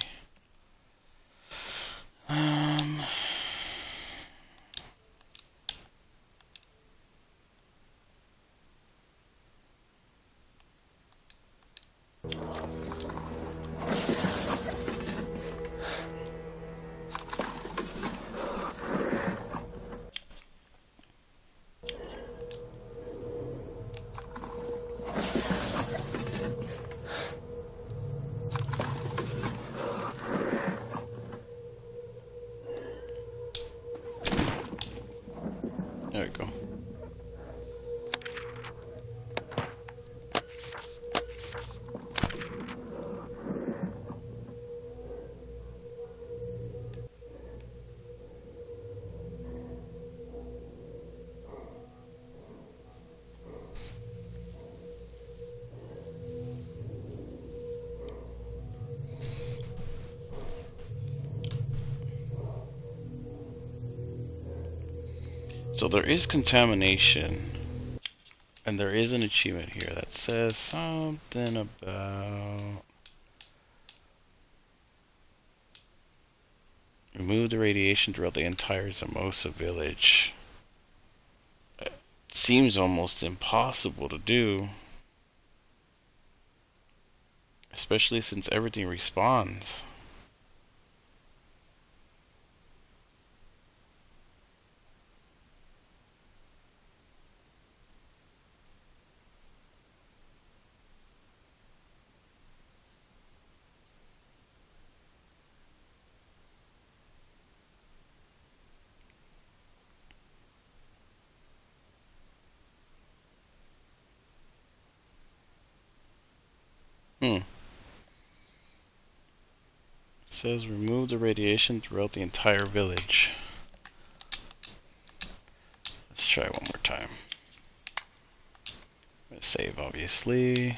[SPEAKER 1] There we go. So there is contamination, and there is an achievement here that says something about remove the radiation throughout the entire Zamosa village. It seems almost impossible to do, especially since everything respawns. It says remove the radiation throughout the entire village. Let's try one more time. I'm gonna save, obviously.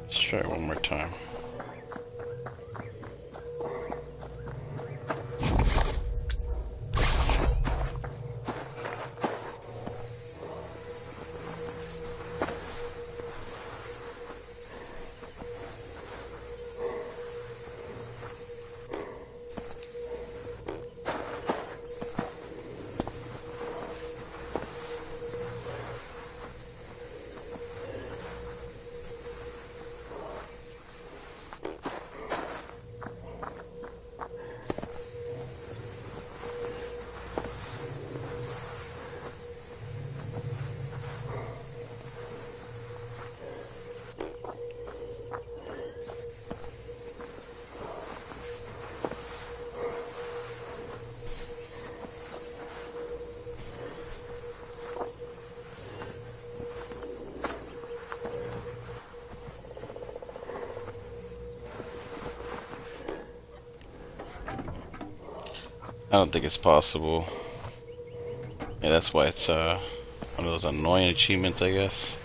[SPEAKER 1] Try it one more time. I don't think it's possible. Yeah, that's why it's one of those annoying achievements, I guess.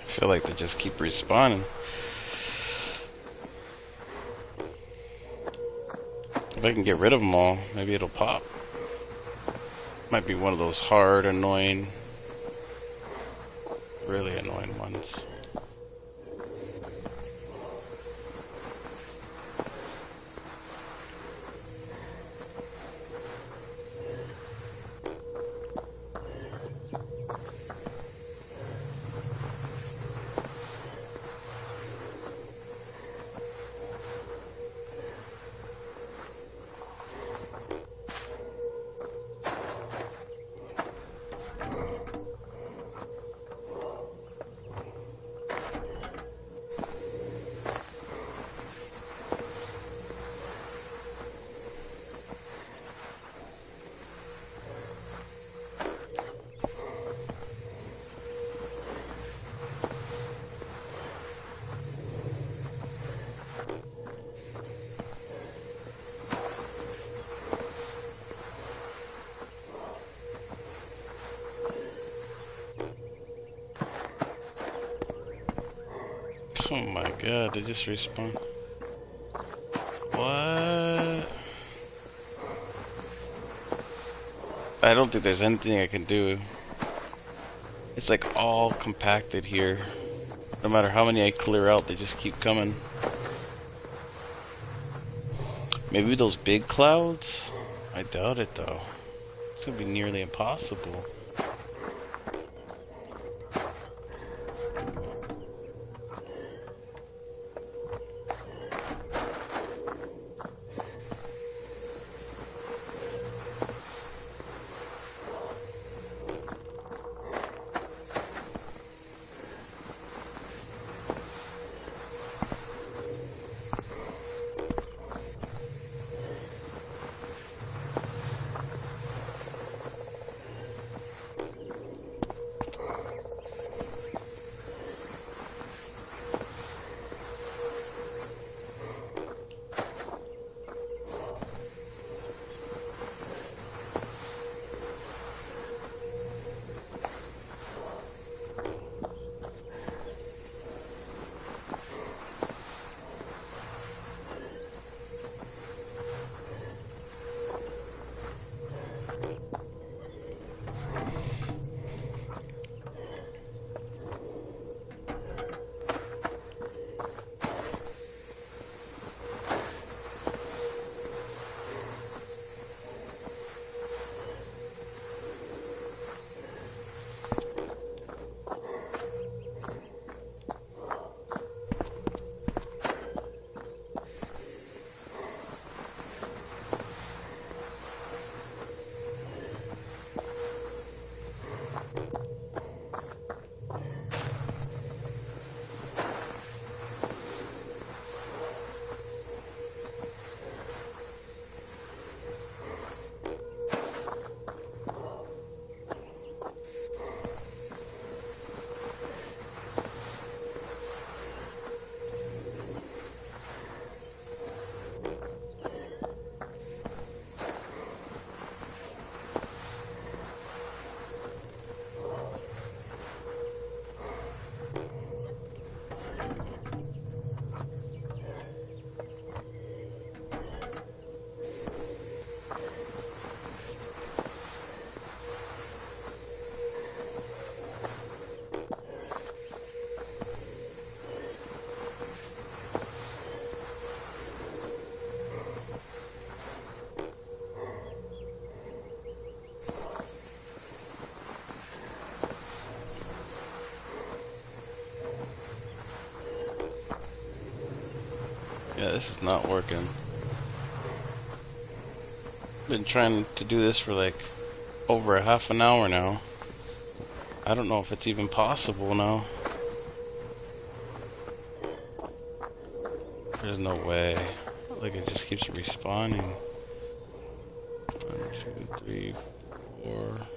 [SPEAKER 1] I feel like they just keep respawning. If I can get rid of them all, maybe it'll pop. Might be one of those hard, annoying, really annoying ones. Oh my god, they just respawn. What? I don't think there's anything I can do. It's like all compacted here. No matter how many I clear out, they just keep coming. Maybe those big clouds? I doubt it though. It's gonna be nearly impossible. Yeah, this is not working. Been trying to do this for like over a half an hour now. I don't know if it's even possible now. There's no way. Like it just keeps respawning. 1, 2, 3, 4.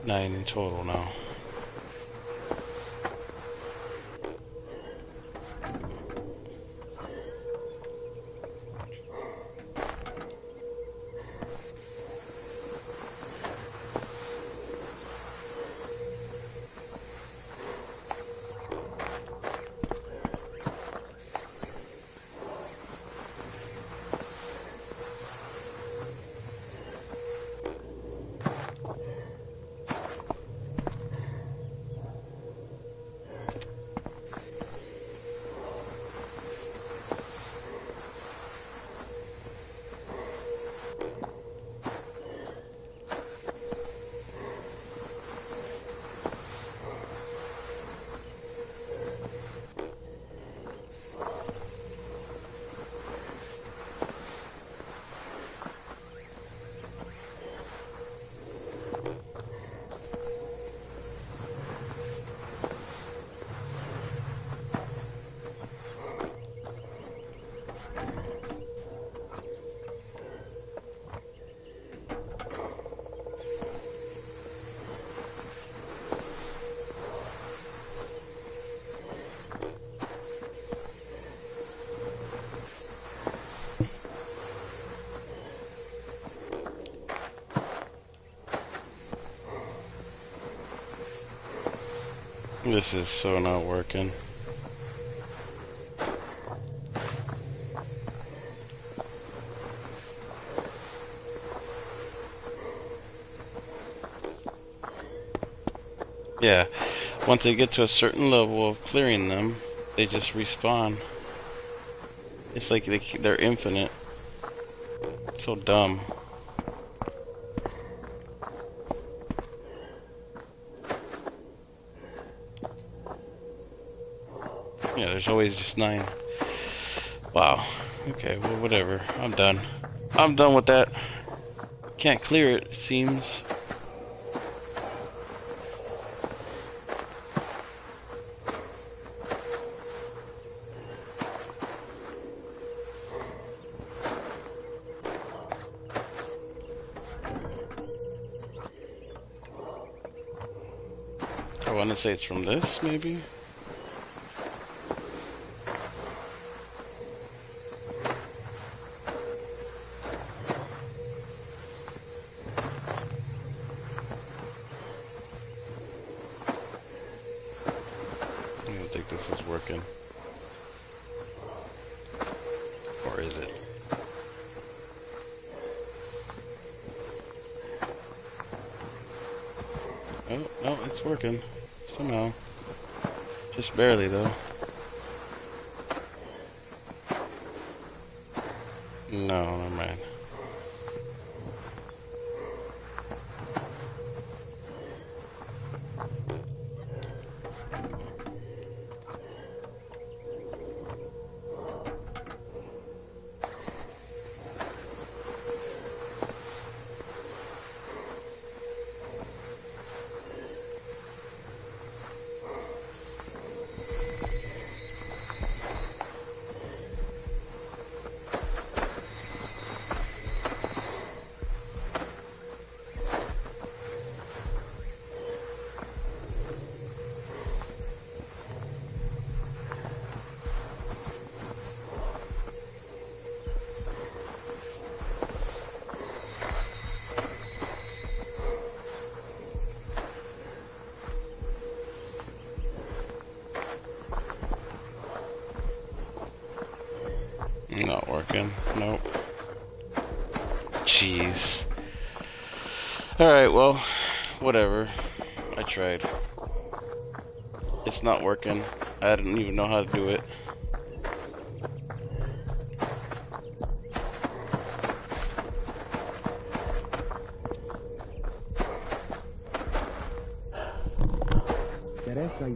[SPEAKER 1] Nine in total now. This is so not working. Yeah, once they get to a certain level of clearing them, they just respawn. It's like they're infinite. It's so dumb. Yeah, there's always just 9. Wow. Okay, well, whatever. I'm done. I'm done with that. Can't clear it, it seems. I want to say it's from this, maybe? I don't think this is working. Or is it? Oh, no, it's working. Somehow. Just barely, though. No, never mind. Not working. Nope. Jeez. Alright, well, whatever. I tried. It's not working. I didn't even know how to do it.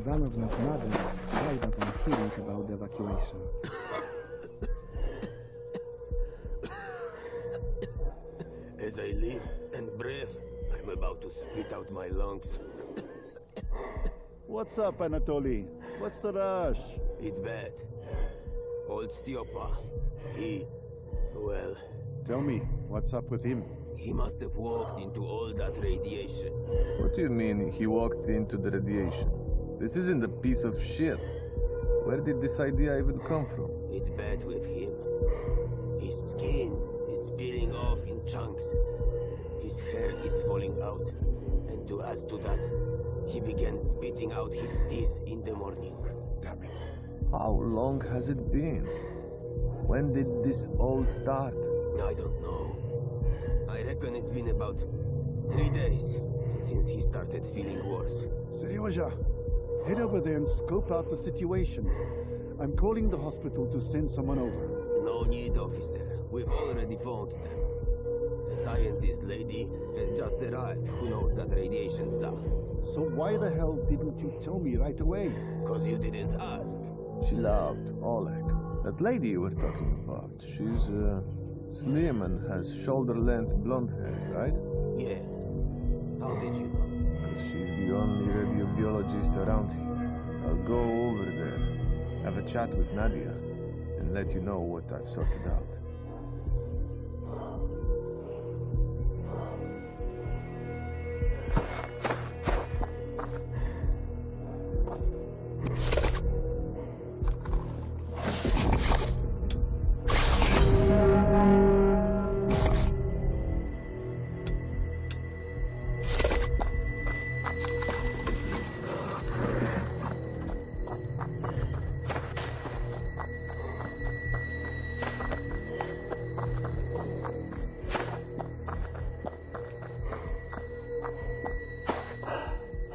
[SPEAKER 16] Ivanovna's mother died upon hearing about the evacuation.
[SPEAKER 11] As I live and breathe, I'm about to spit out my lungs.
[SPEAKER 8] What's up, Anatoly? What's the rush?
[SPEAKER 11] It's bad. Old Styopa, well...
[SPEAKER 8] Tell me, what's up with him?
[SPEAKER 11] He must have walked into all that radiation.
[SPEAKER 5] What do you mean he walked into the radiation? This isn't a piece of shit. Where did this idea even come from?
[SPEAKER 11] It's bad with him. His skin is peeling off in chunks. His hair is falling out. And to add to that, he began spitting out his teeth in the morning.
[SPEAKER 8] Damn it.
[SPEAKER 5] How long has it been? When did this all start?
[SPEAKER 11] I don't know. I reckon it's been about 3 days since he started feeling worse.
[SPEAKER 8] Seryoja, head over there and scope out the situation. I'm calling the hospital to send someone over.
[SPEAKER 11] No need, officer. We've already phoned them. The scientist lady has just arrived who knows that radiation stuff.
[SPEAKER 8] So why the hell didn't you tell me right away?
[SPEAKER 11] 'Cause you didn't ask.
[SPEAKER 5] Chill out, Oleg. That lady you were talking about, she's slim and has shoulder-length blonde hair, right?
[SPEAKER 11] Yes. How did you know?
[SPEAKER 5] Because she's the only radiobiologist around here. I'll go over there, have a chat with Nadia, and let you know what I've sorted out.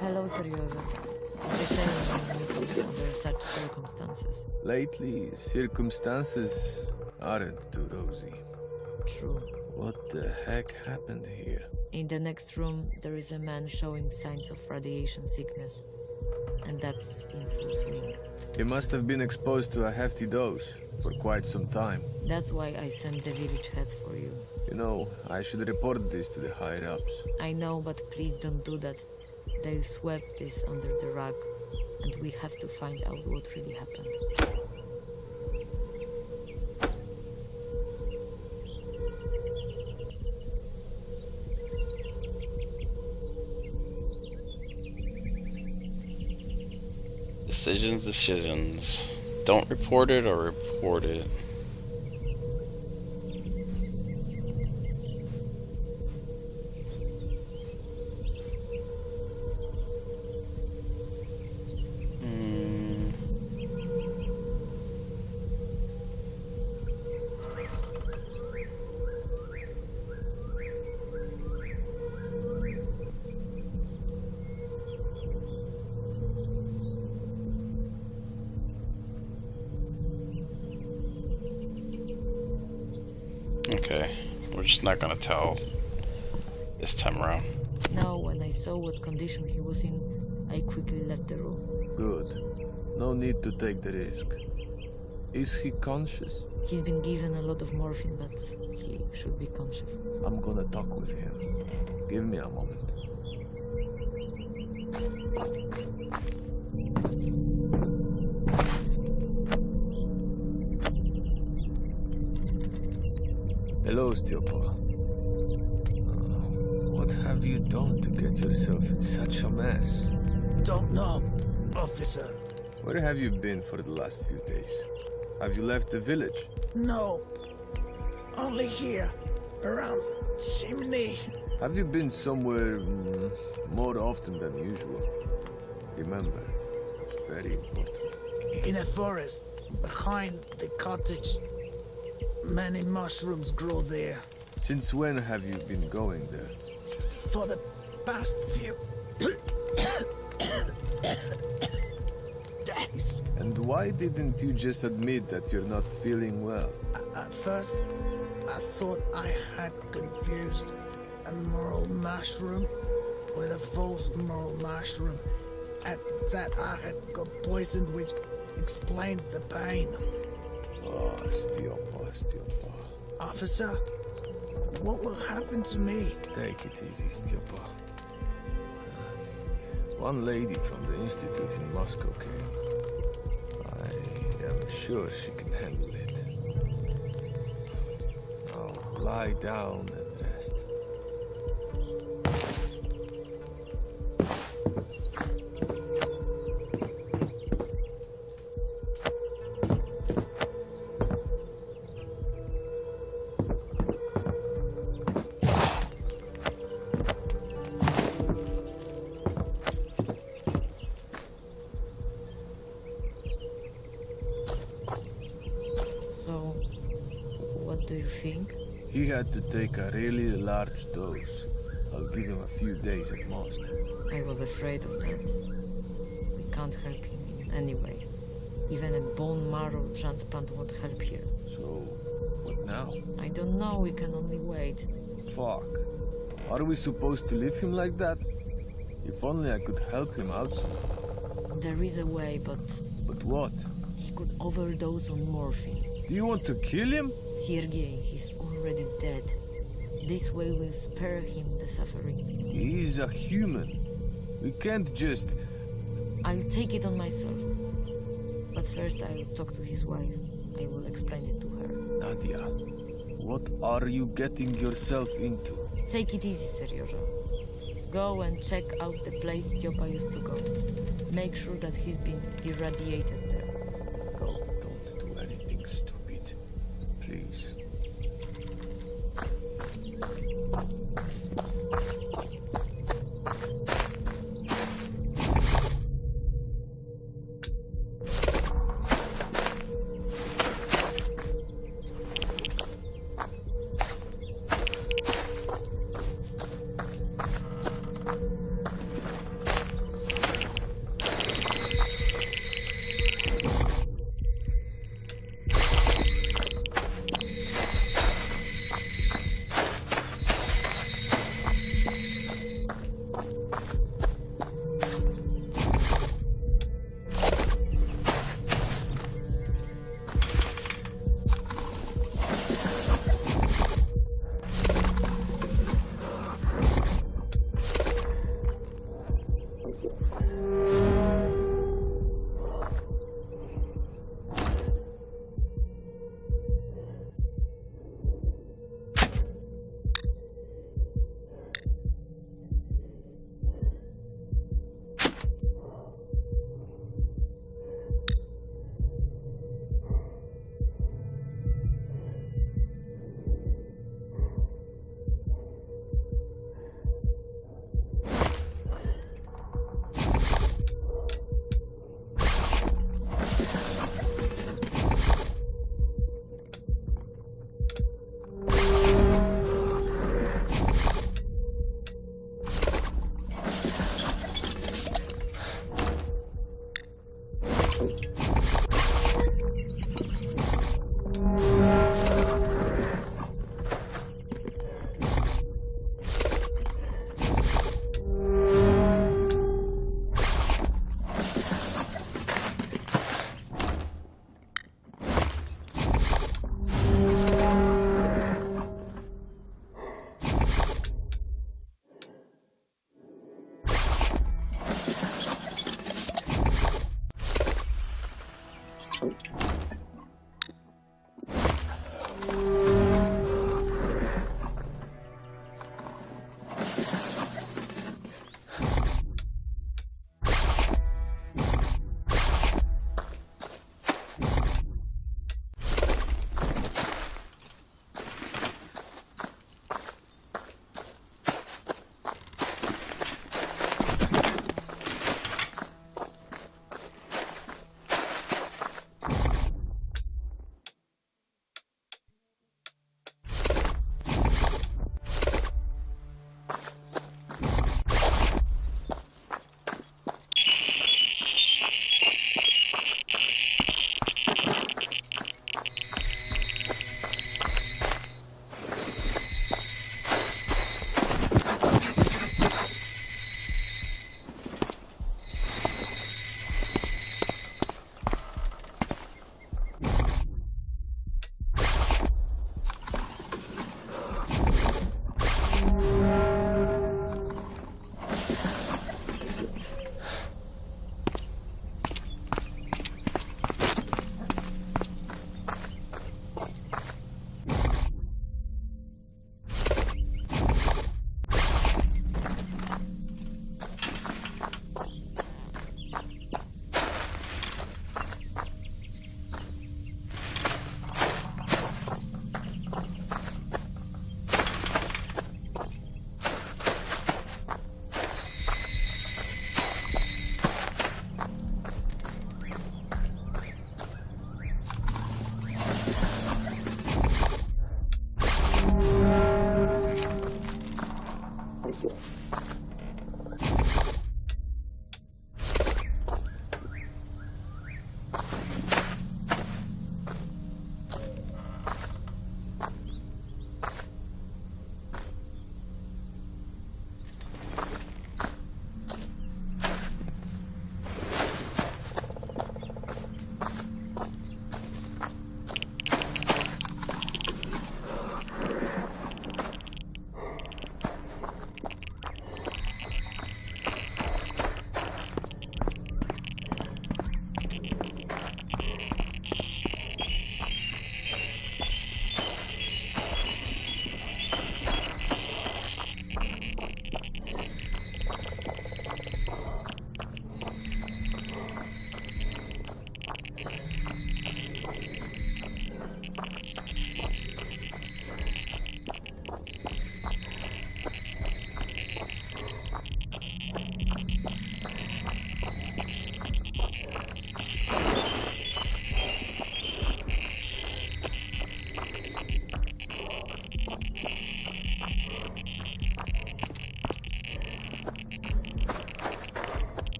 [SPEAKER 14] Hello, Seryoja. It's a shame under such circumstances.
[SPEAKER 5] Lately, circumstances aren't too rosy.
[SPEAKER 14] True.
[SPEAKER 5] What the heck happened here?
[SPEAKER 14] In the next room, there is a man showing signs of radiation sickness. And that's in full swing.
[SPEAKER 5] He must have been exposed to a hefty dose for quite some time.
[SPEAKER 14] That's why I sent the village head for you.
[SPEAKER 5] You know, I should report this to the higher-ups.
[SPEAKER 14] I know, but please don't do that. They'll sweep this under the rug, and we have to find out what really happened.
[SPEAKER 1] Decisions. Don't report it or report it. Okay, we're just not gonna tell this time around.
[SPEAKER 14] Now, when I saw what condition he was in, I quickly left the room.
[SPEAKER 5] Good. No need to take the risk. Is he conscious?
[SPEAKER 14] He's been given a lot of morphine, but he should be conscious.
[SPEAKER 5] I'm gonna talk with him. Give me a moment. Hello, Styopa. What have you done to get yourself in such a mess?
[SPEAKER 6] Don't know, officer.
[SPEAKER 5] Where have you been for the last few days? Have you left the village?
[SPEAKER 6] No. Only here, around the chimney.
[SPEAKER 5] Have you been somewhere more often than usual? Remember, it's very important.
[SPEAKER 6] In a forest, behind the cottage. Many mushrooms grow there.
[SPEAKER 5] Since when have you been going there?
[SPEAKER 6] For the past few days.
[SPEAKER 5] And why didn't you just admit that you're not feeling well?
[SPEAKER 6] At first, I thought I had confused a moral mushroom with a false moral mushroom. and that I had got poisoned, which explained the pain.
[SPEAKER 5] Oh, Stiopa.
[SPEAKER 6] Officer, what will happen to me?
[SPEAKER 5] Take it easy, Stiopa. One lady from the institute in Moscow came. I am sure she can handle it. Now lie down and rest.
[SPEAKER 14] So, what do you think?
[SPEAKER 5] He had to take a really large dose. I'll give him a few days at most.
[SPEAKER 14] I was afraid of that. We can't help him in any way. Even a bone marrow transplant won't help here.
[SPEAKER 5] So, what now?
[SPEAKER 14] I don't know, we can only wait.
[SPEAKER 5] Fuck. Are we supposed to leave him like that? If only I could help him out some.
[SPEAKER 14] There is a way, but...
[SPEAKER 5] But what?
[SPEAKER 14] He could overdose on morphine.
[SPEAKER 5] Do you want to kill him?
[SPEAKER 14] Sergei, he's already dead. This way will spare him the suffering.
[SPEAKER 5] He is a human. We can't just...
[SPEAKER 14] I'll take it on myself. But first I'll talk to his wife. I will explain it to her.
[SPEAKER 5] Nadia, what are you getting yourself into?
[SPEAKER 14] Take it easy, Seryoja. Go and check out the place Stiopa used to go. Make sure that he's been irradiated there. Go.
[SPEAKER 5] Don't do anything stupid. Please.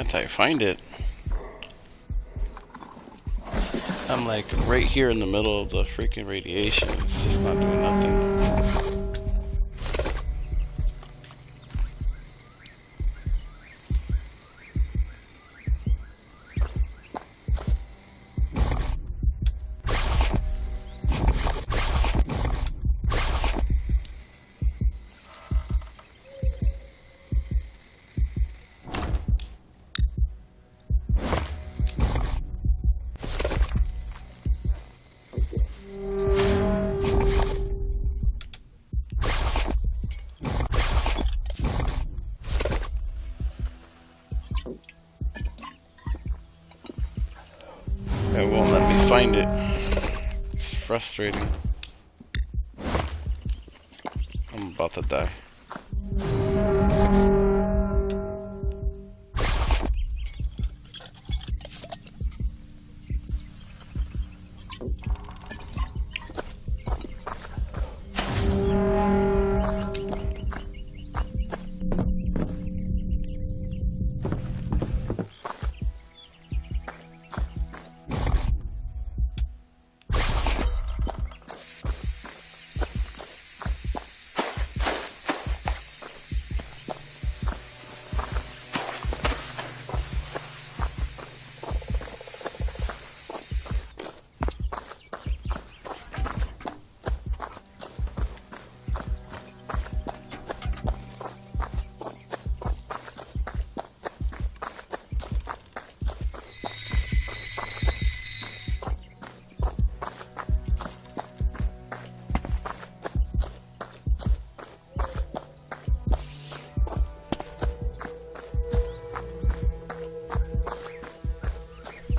[SPEAKER 1] can't I find it? I'm like right here in the middle of the freaking radiation. It's just not doing nothing. It won't let me find it. It's frustrating. I'm about to die.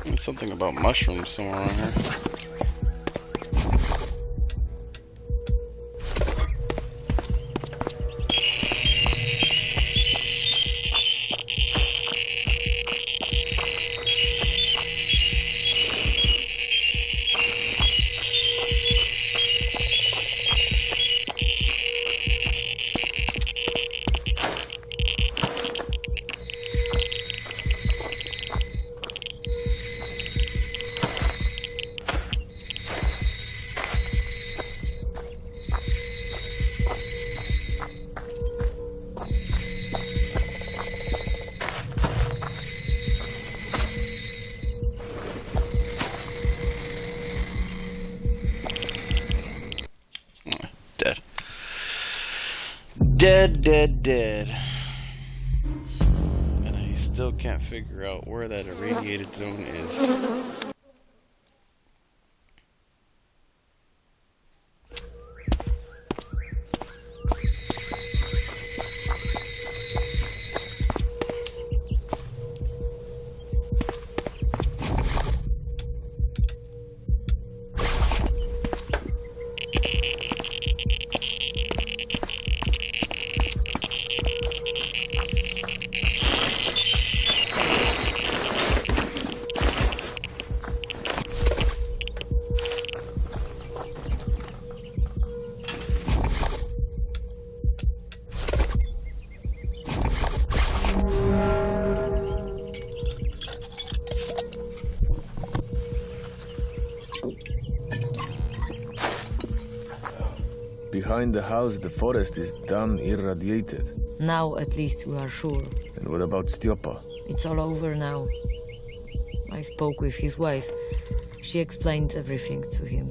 [SPEAKER 1] There's something about mushrooms somewhere around here. Dead. And I still can't figure out where that irradiated zone is.
[SPEAKER 13] Behind the house, the forest is done irradiated.
[SPEAKER 14] Now at least we are sure.
[SPEAKER 13] And what about Stjopa?
[SPEAKER 14] It's all over now. I spoke with his wife. She explained everything to him.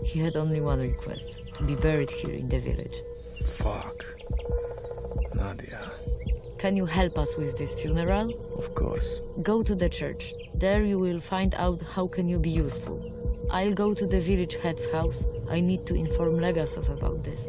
[SPEAKER 14] He had only one request, to be buried here in the village.
[SPEAKER 13] Fuck. Nadia.
[SPEAKER 14] Can you help us with this funeral?
[SPEAKER 13] Of course.
[SPEAKER 14] Go to the church. There you will find out how can you be useful. I'll go to the village head's house. I need to inform Legasov about this.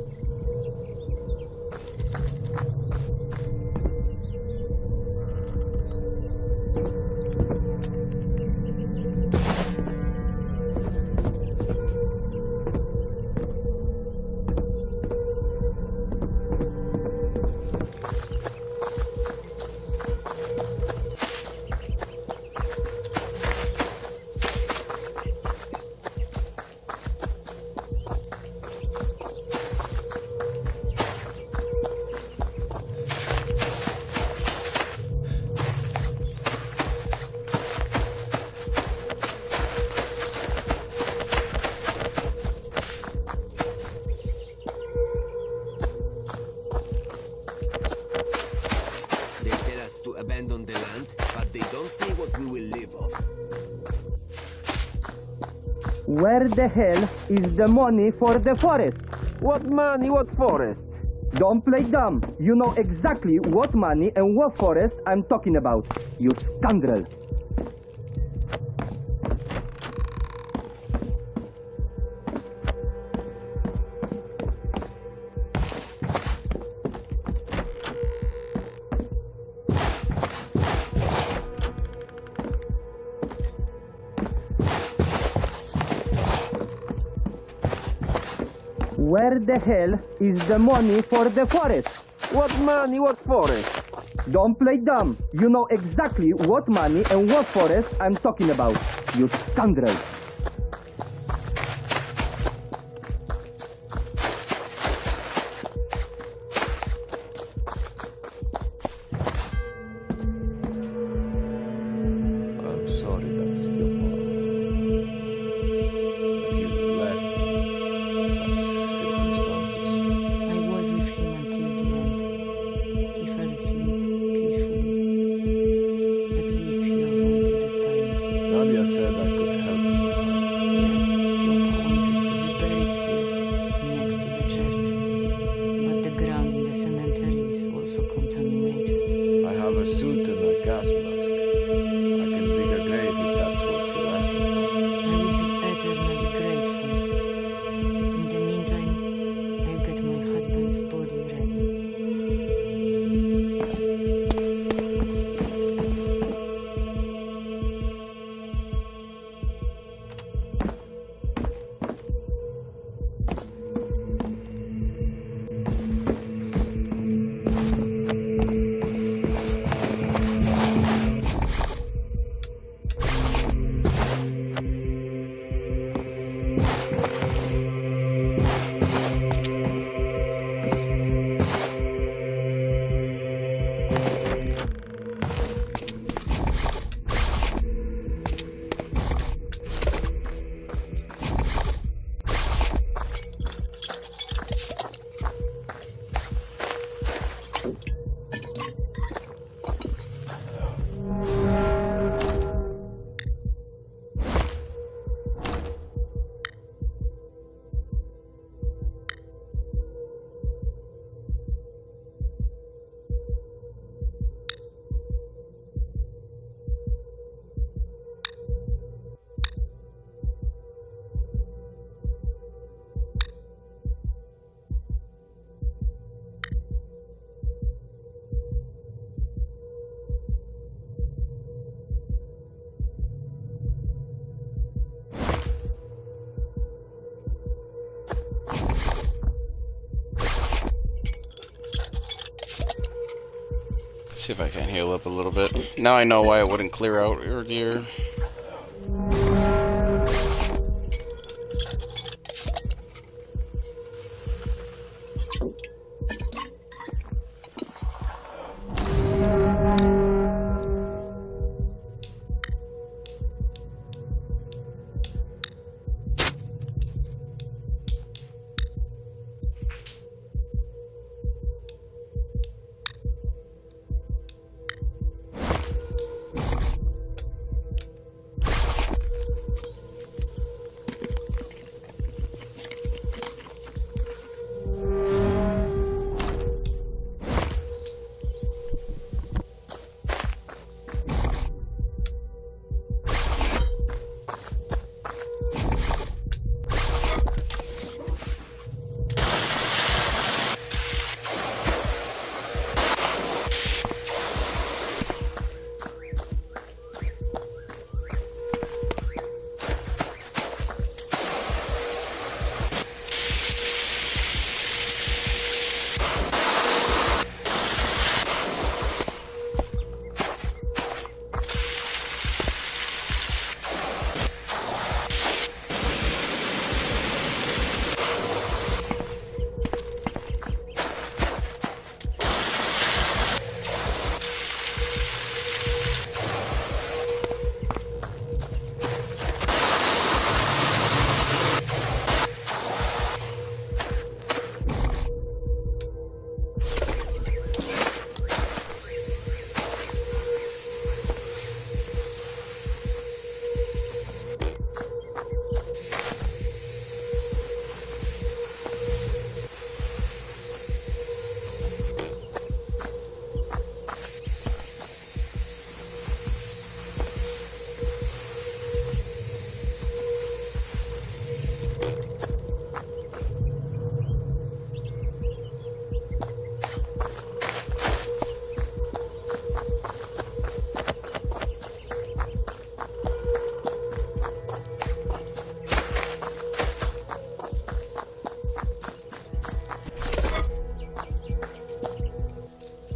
[SPEAKER 16] Where the hell is the money for the forest?
[SPEAKER 4] What money, what forest?
[SPEAKER 16] Don't play dumb. You know exactly what money and what forest I'm talking about, you scoundrel. Where the hell is the money for the forest?
[SPEAKER 4] What money, what forest?
[SPEAKER 16] Don't play dumb. You know exactly what money and what forest I'm talking about, you scoundrel.
[SPEAKER 5] I'm sorry that still that you left in such circumstances.
[SPEAKER 9] I was with him until the end. He fell asleep peacefully. At least he avoided the pain.
[SPEAKER 5] Nadia said I could help you.
[SPEAKER 9] Yes, Slopa wanted to be buried here, next to the church. But the ground in the cemetery is also contaminated.
[SPEAKER 5] I have a suit and a gas mask. I can dig a grave if that's what you're asking for.
[SPEAKER 9] I will be eternally grateful. In the meantime, I'll get my husband's body ready.
[SPEAKER 1] See if I can heal up a little bit. Now I know why it wouldn't clear out earlier.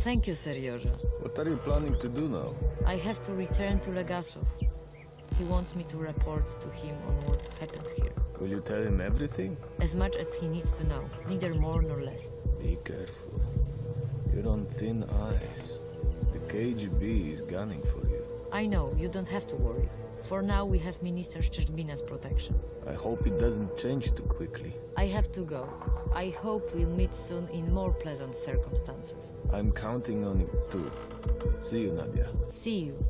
[SPEAKER 14] Thank you, Seriorza.
[SPEAKER 13] What are you planning to do now?
[SPEAKER 14] I have to return to Legasov. He wants me to report to him on what happened here.
[SPEAKER 13] Will you tell him everything?
[SPEAKER 14] As much as he needs to know, neither more nor less.
[SPEAKER 13] Be careful. You're on thin ice. The KGB is gunning for you.
[SPEAKER 14] I know, you don't have to worry. For now, we have Minister Szczerbina's protection.
[SPEAKER 13] I hope it doesn't change too quickly.
[SPEAKER 14] I have to go. I hope we'll meet soon in more pleasant circumstances.
[SPEAKER 13] I'm counting on you too. See you, Nadia.
[SPEAKER 14] See you.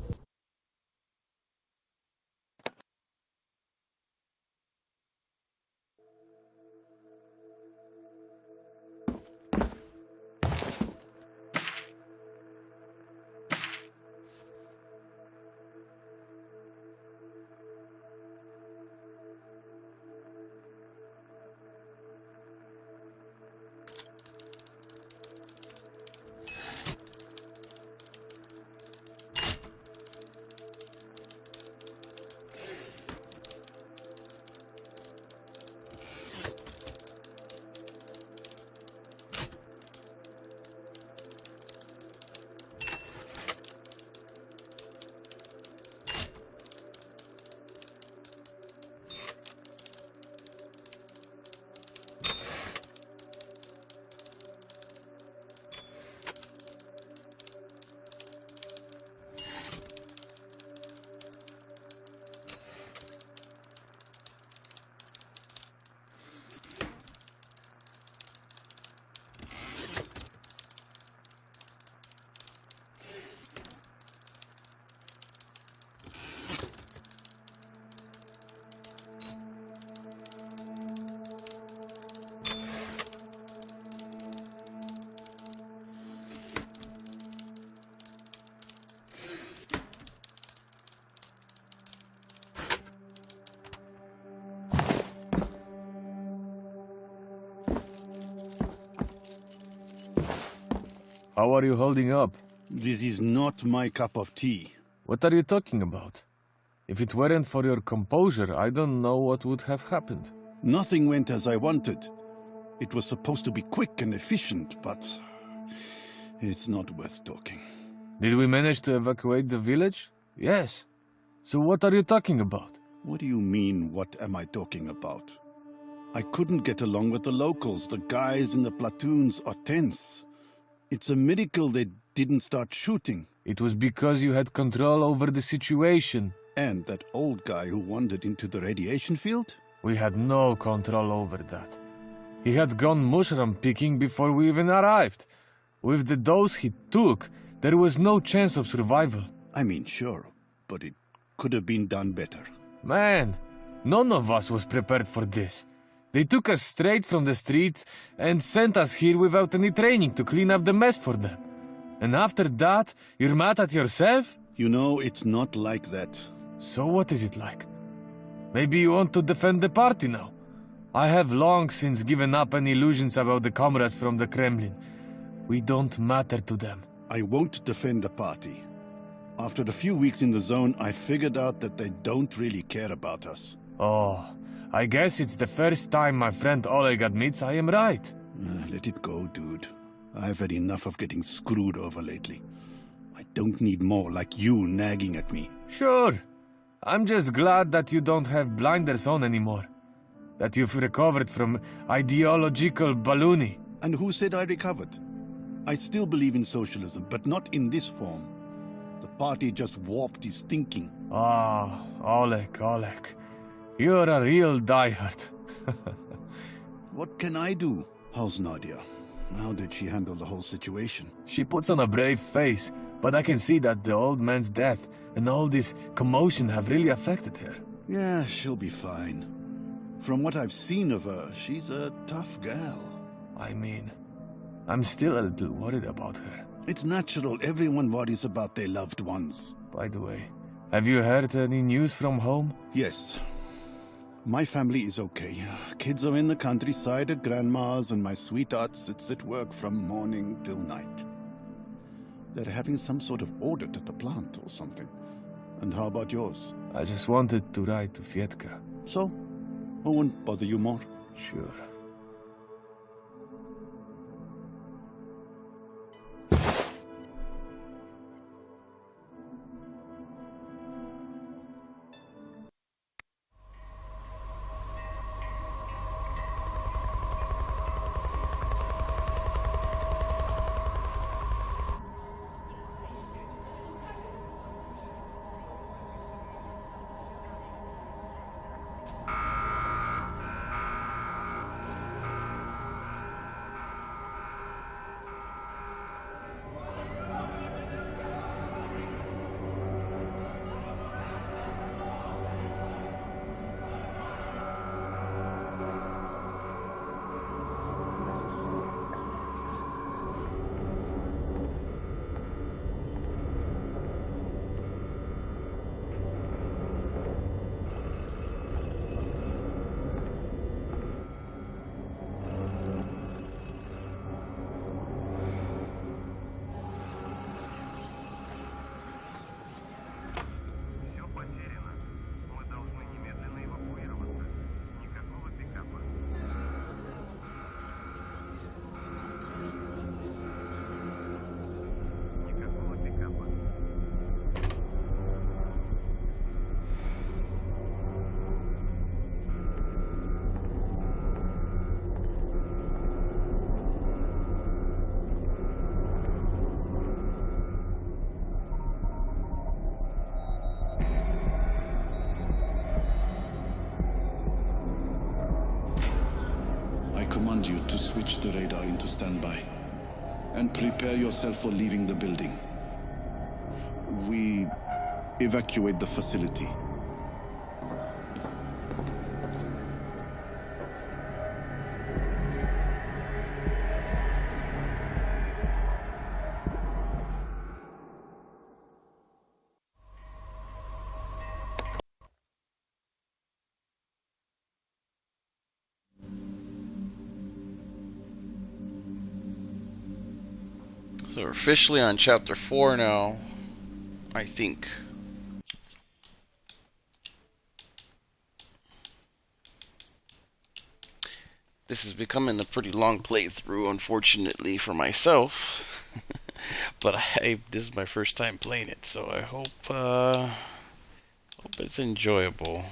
[SPEAKER 5] How are you holding up?
[SPEAKER 8] This is not my cup of tea.
[SPEAKER 5] What are you talking about? If it weren't for your composure, I don't know what would have happened.
[SPEAKER 8] Nothing went as I wanted. It was supposed to be quick and efficient, but it's not worth talking.
[SPEAKER 5] Did we manage to evacuate the village? Yes. So what are you talking about?
[SPEAKER 8] What do you mean, what am I talking about? I couldn't get along with the locals. The guys in the platoons are tense. It's a miracle they didn't start shooting.
[SPEAKER 5] It was because you had control over the situation.
[SPEAKER 8] And that old guy who wandered into the radiation field?
[SPEAKER 5] We had no control over that. He had gone mushroom picking before we even arrived. With the dose he took, there was no chance of survival.
[SPEAKER 8] I mean, sure, but it could have been done better.
[SPEAKER 5] Man, none of us was prepared for this. They took us straight from the street and sent us here without any training to clean up the mess for them. And after that, you're mad at yourself?
[SPEAKER 8] You know, it's not like that.
[SPEAKER 5] So what is it like? Maybe you want to defend the party now? I have long since given up any illusions about the comrades from the Kremlin. We don't matter to them.
[SPEAKER 8] I won't defend the party. After a few weeks in the zone, I figured out that they don't really care about us.
[SPEAKER 5] Oh, I guess it's the first time my friend Oleg admits I am right.
[SPEAKER 8] Let it go, dude. I've had enough of getting screwed over lately. I don't need more like you nagging at me.
[SPEAKER 5] Sure. I'm just glad that you don't have blinders on anymore. That you've recovered from ideological baloney.
[SPEAKER 8] And who said I recovered? I still believe in socialism, but not in this form. The party just warped his thinking.
[SPEAKER 5] Ah, Oleg. You're a real diehard.
[SPEAKER 8] What can I do? How's Nadia? How did she handle the whole situation?
[SPEAKER 5] She puts on a brave face, but I can see that the old man's death and all this commotion have really affected her.
[SPEAKER 8] Yeah, she'll be fine. From what I've seen of her, she's a tough gal.
[SPEAKER 5] I mean, I'm still a little worried about her.
[SPEAKER 8] It's natural. Everyone worries about their loved ones.
[SPEAKER 5] By the way, have you heard any news from home?
[SPEAKER 8] Yes. My family is okay. Kids are in the countryside at Grandma's, and my sweetheart sits at work from morning till night. They're having some sort of audit at the plant or something. And how about yours?
[SPEAKER 5] I just wanted to write to Fietka.
[SPEAKER 8] So? I won't bother you more.
[SPEAKER 5] Sure.
[SPEAKER 18] command you to switch the radar into standby and prepare yourself for leaving the building. We evacuate the facility.
[SPEAKER 1] So we're officially on chapter 4 now, I think. This is becoming a pretty long playthrough, unfortunately for myself. But this is my first time playing it, so I hope it's enjoyable.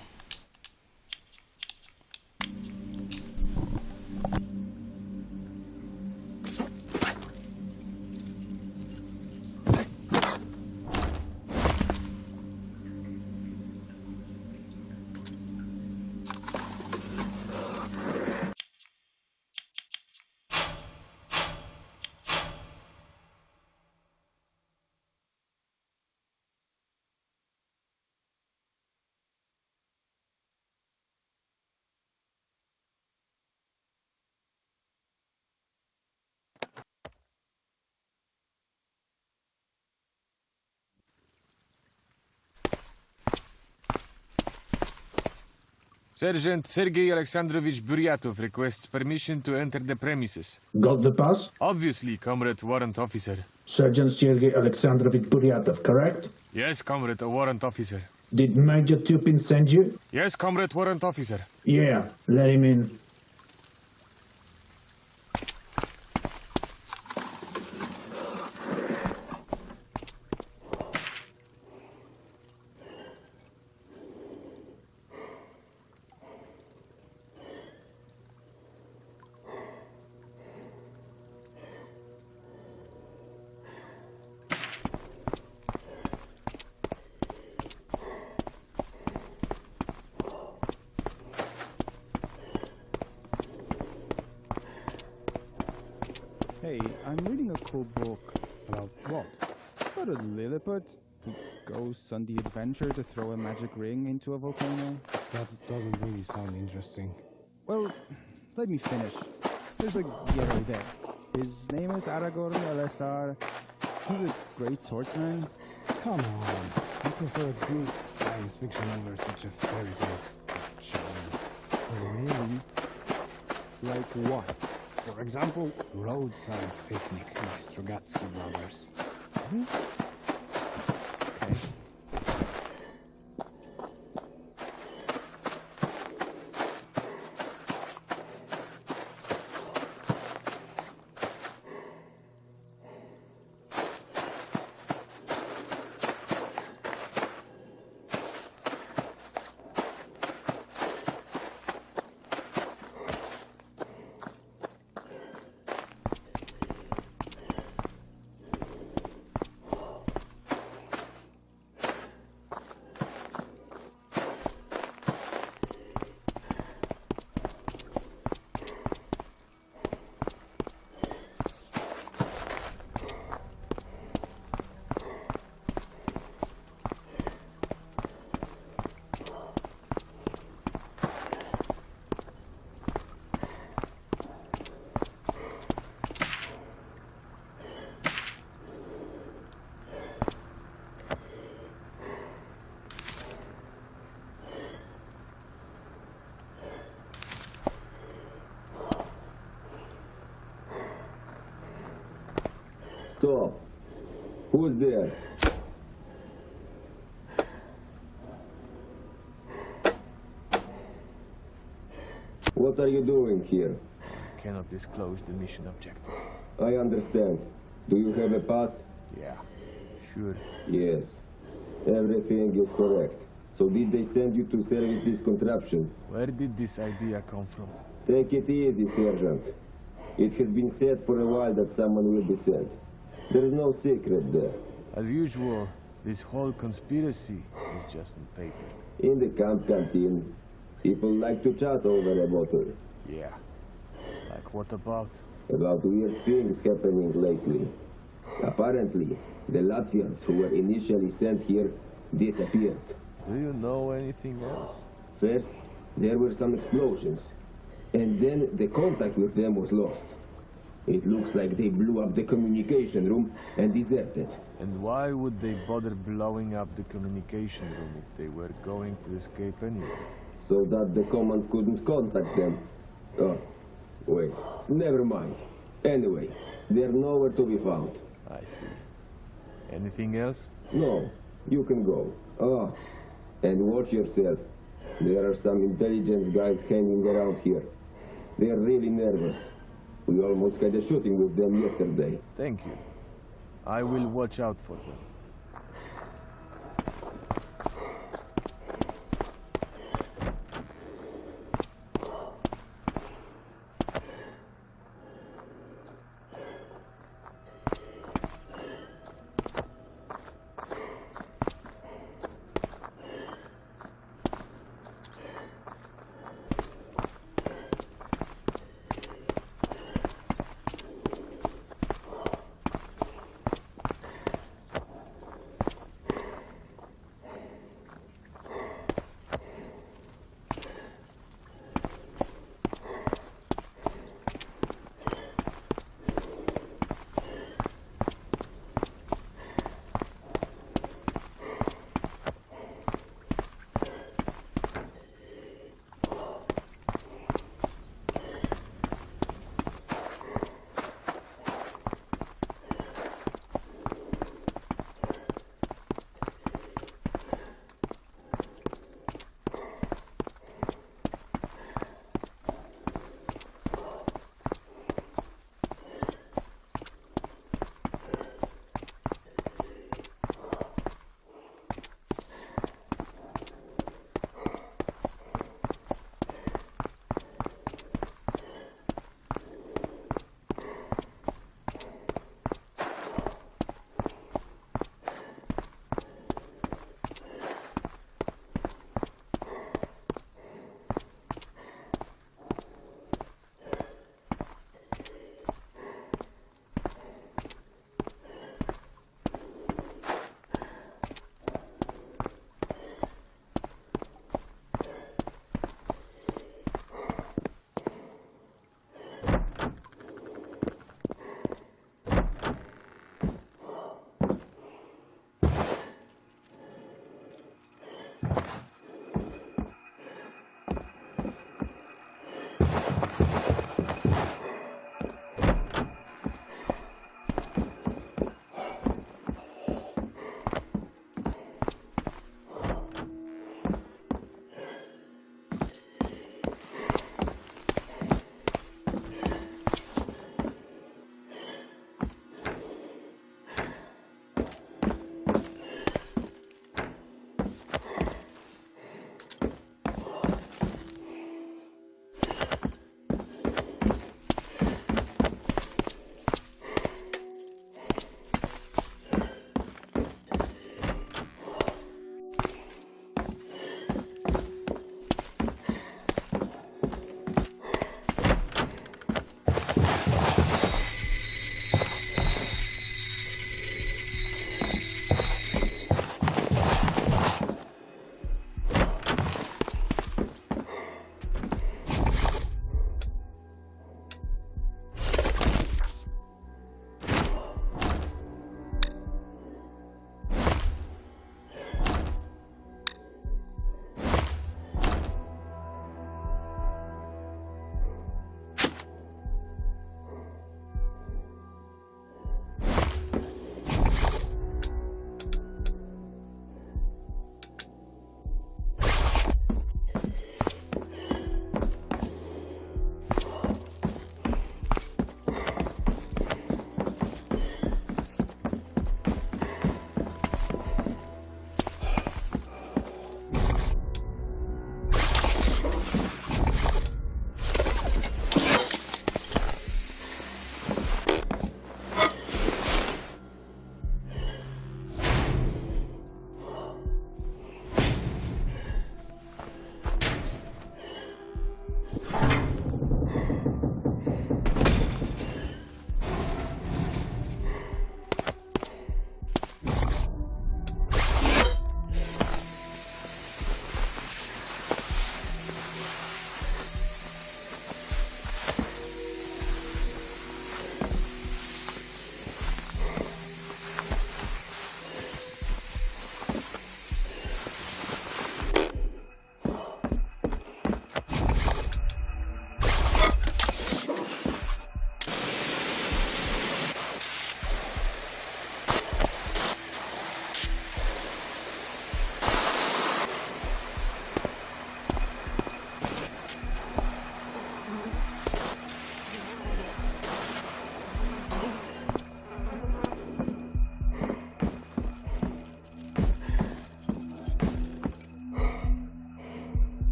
[SPEAKER 13] Sergeant Sergei Alexandrovich Buryatov requests permission to enter the premises.
[SPEAKER 19] Got the pass?
[SPEAKER 13] Obviously, Comrade Warrant Officer.
[SPEAKER 19] Sergeant Sergei Alexandrovich Buryatov, correct?
[SPEAKER 13] Yes, Comrade Warrant Officer.
[SPEAKER 19] Did Major Tupin send you?
[SPEAKER 13] Yes, Comrade Warrant Officer.
[SPEAKER 19] Yeah, let him in.
[SPEAKER 12] Hey, I'm reading a cool book about what? About a Lilliput who goes on the adventure to throw a magic ring into a volcano.
[SPEAKER 5] That doesn't really sound interesting.
[SPEAKER 12] Well, let me finish. There's a guy there. His name is Aragorn LSR. He's a great swordsman.
[SPEAKER 5] Come on. I prefer good science fiction over such a fairy tale.
[SPEAKER 12] Really? Like what?
[SPEAKER 5] For example, Roadside Picnic by Strugatsky Brothers.
[SPEAKER 12] Okay.
[SPEAKER 2] Stop. Who's there? What are you doing here?
[SPEAKER 13] I cannot disclose the mission objective.
[SPEAKER 2] I understand. Do you have a pass?
[SPEAKER 13] Yeah, sure.
[SPEAKER 2] Yes. Everything is correct. So did they send you to service this contraption?
[SPEAKER 13] Where did this idea come from?
[SPEAKER 2] Take it easy, Sergeant. It has been said for a while that someone will be sent. There is no secret there.
[SPEAKER 13] As usual, this whole conspiracy is just on paper.
[SPEAKER 2] In the camp canteen, people like to chat over a bottle.
[SPEAKER 13] Yeah.
[SPEAKER 5] Like what about?
[SPEAKER 2] About weird things happening lately. Apparently, the Latvians who were initially sent here disappeared.
[SPEAKER 5] Do you know anything else?
[SPEAKER 2] First, there were some explosions, and then the contact with them was lost. It looks like they blew up the communication room and deserted.
[SPEAKER 5] And why would they bother blowing up the communication room if they were going to escape anyway?
[SPEAKER 2] So that the command couldn't contact them. Oh, wait, never mind. Anyway, they're nowhere to be found.
[SPEAKER 5] I see. Anything else?
[SPEAKER 2] No, you can go. Oh, and watch yourself. There are some intelligence guys hanging around here. They're really nervous. We almost had a shooting with them yesterday.
[SPEAKER 5] Thank you. I will watch out for them.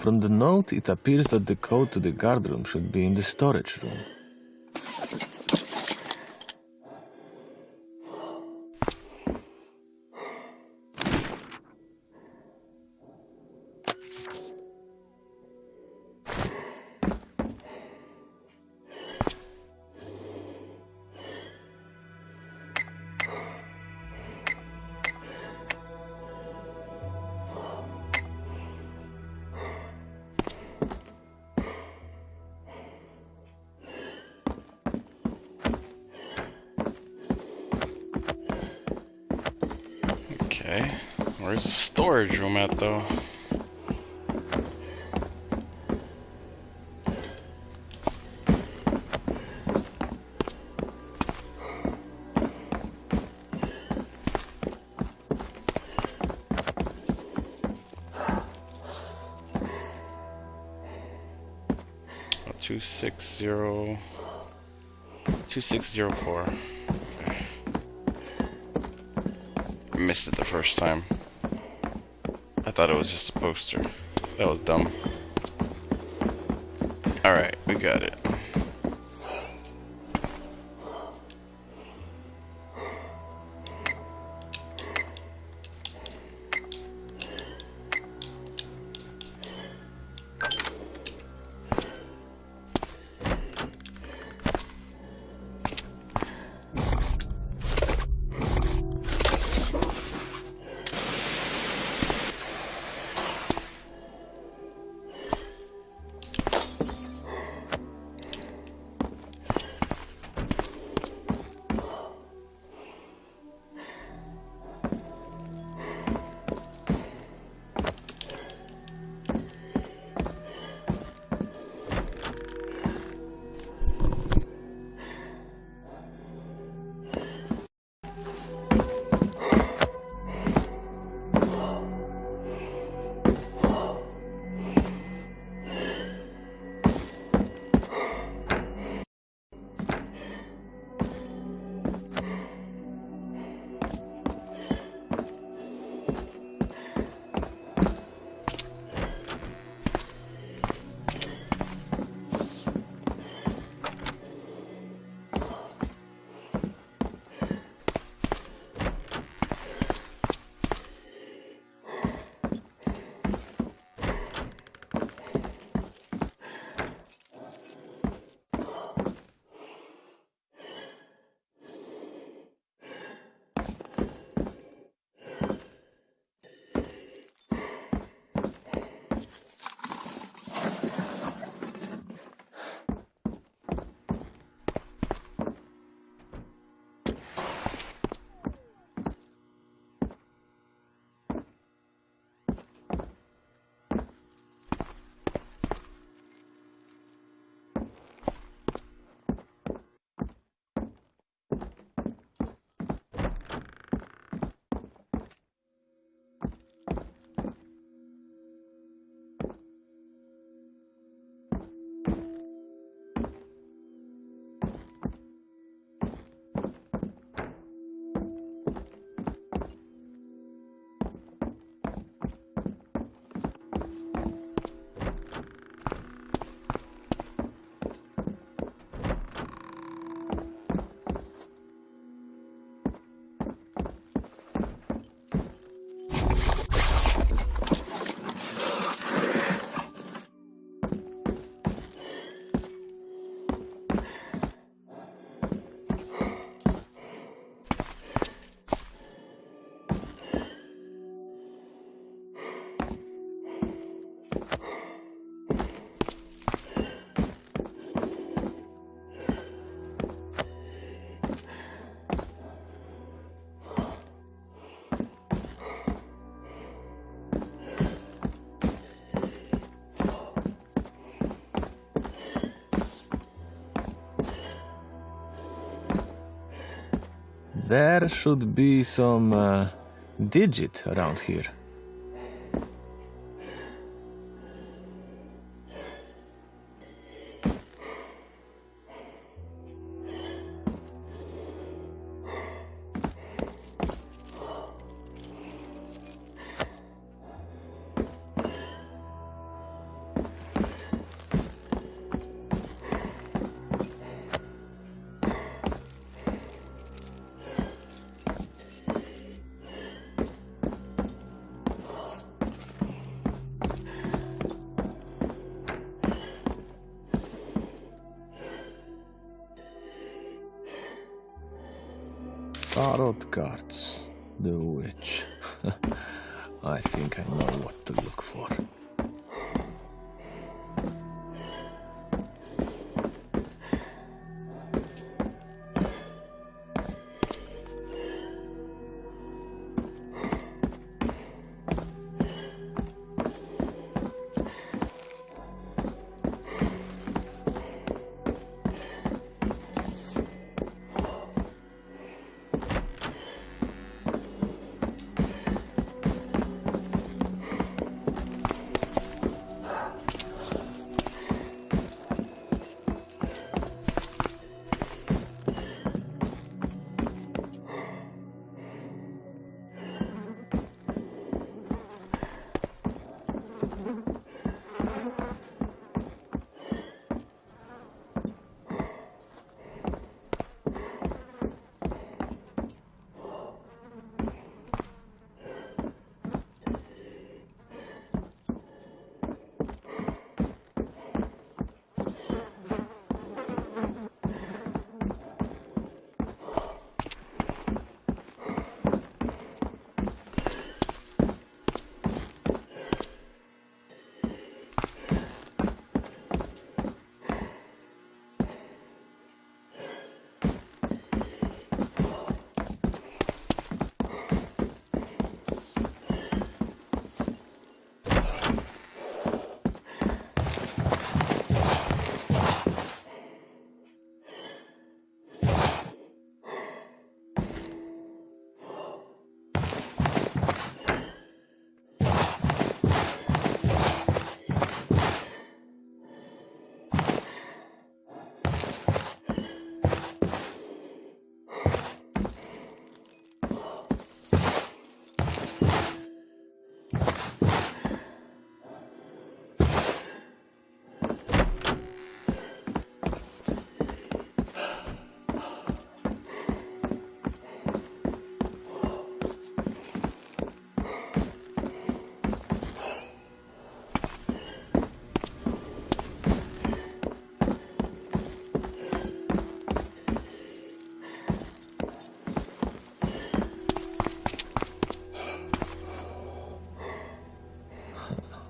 [SPEAKER 13] From the note, it appears that the code to the guard room should be in the storage room.
[SPEAKER 1] Okay, where's the storage room at though? Oh, 2604. Missed it the first time. I thought it was just a poster. That was dumb. Alright, we got it.
[SPEAKER 13] There should be some digit around here. Tarot cards. The witch. I think I know what to look for.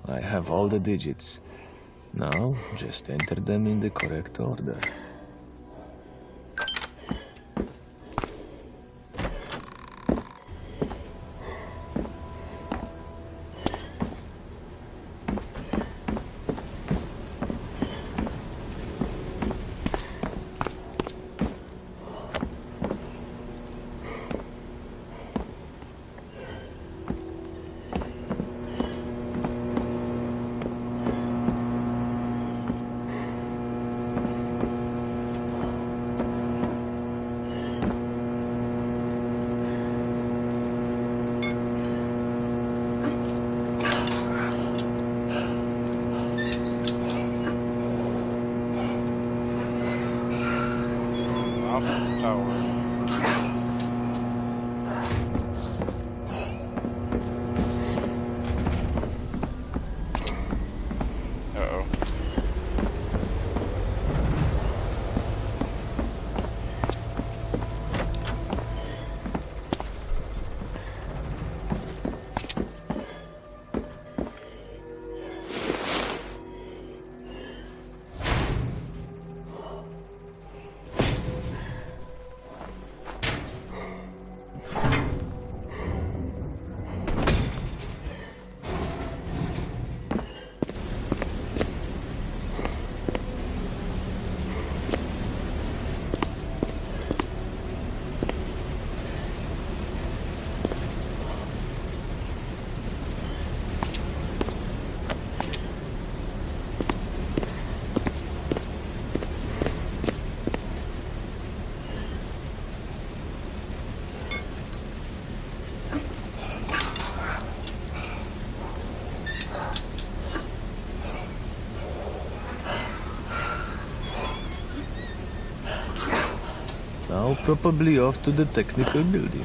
[SPEAKER 13] I have all the digits. Now, just enter them in the correct order. Now probably off to the technical building.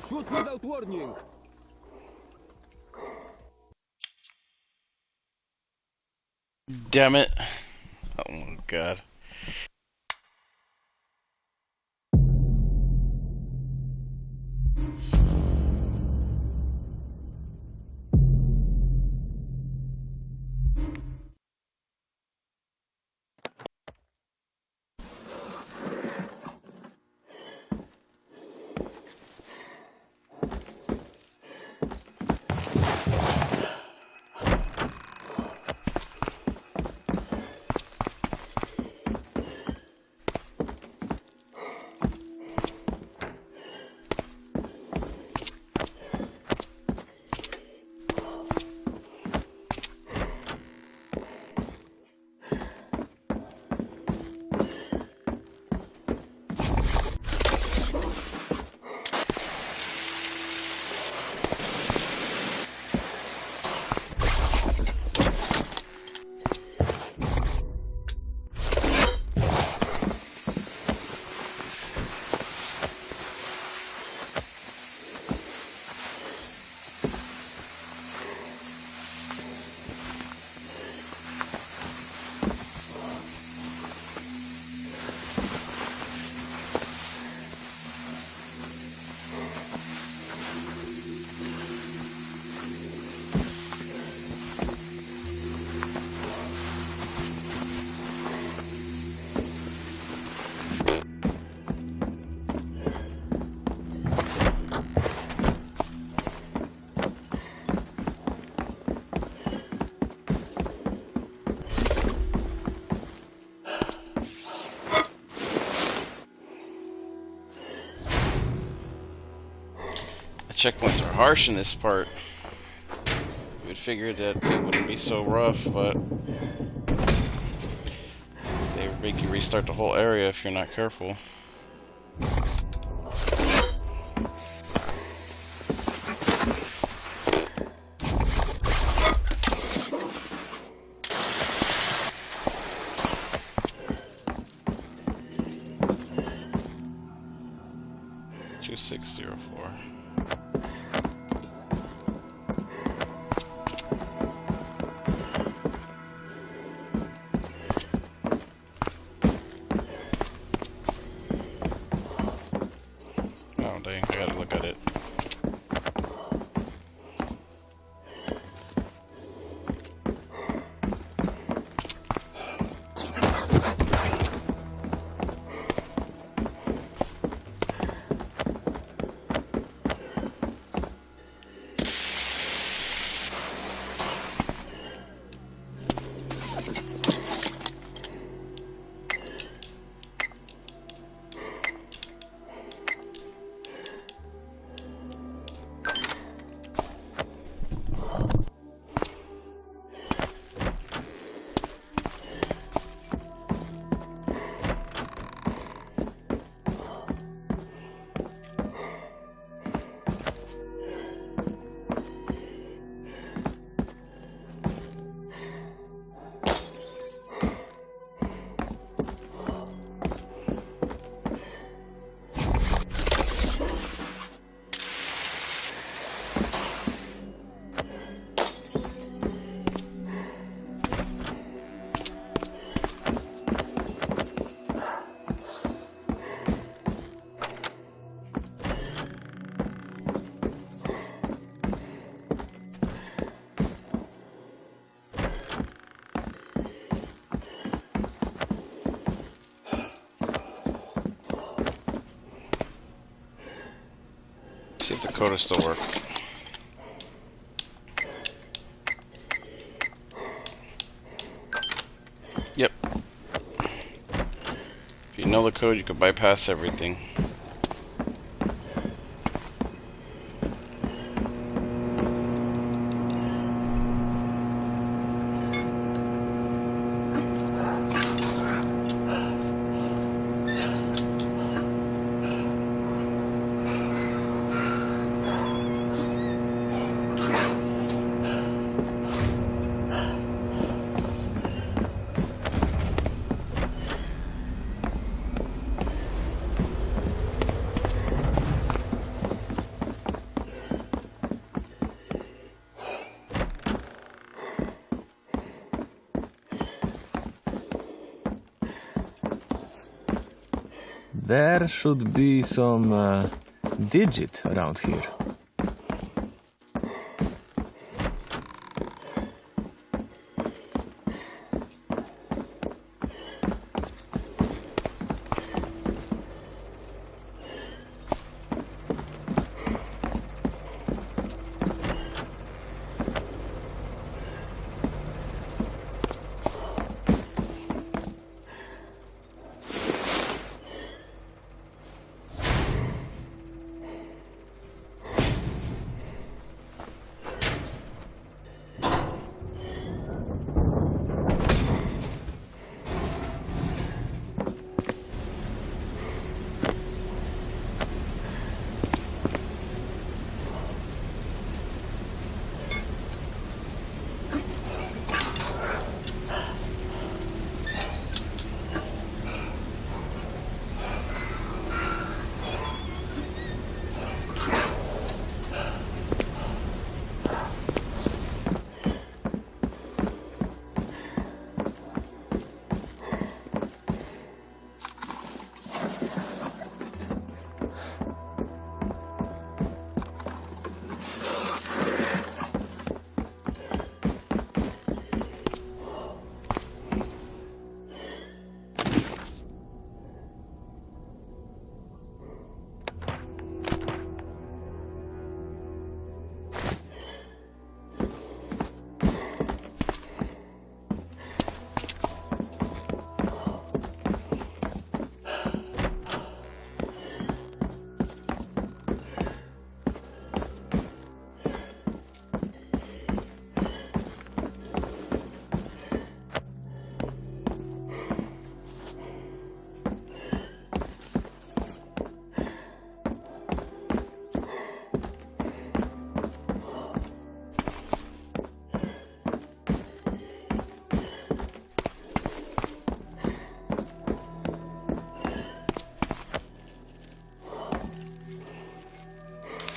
[SPEAKER 4] Shoot without warning!
[SPEAKER 1] Damn it. Oh my god. Checkpoints are harsh in this part. You would figure that it wouldn't be so rough, but they make you restart the whole area if you're not careful. See if the coda still works. Yep. If you know the code, you can bypass everything.
[SPEAKER 13] There should be some digit around here.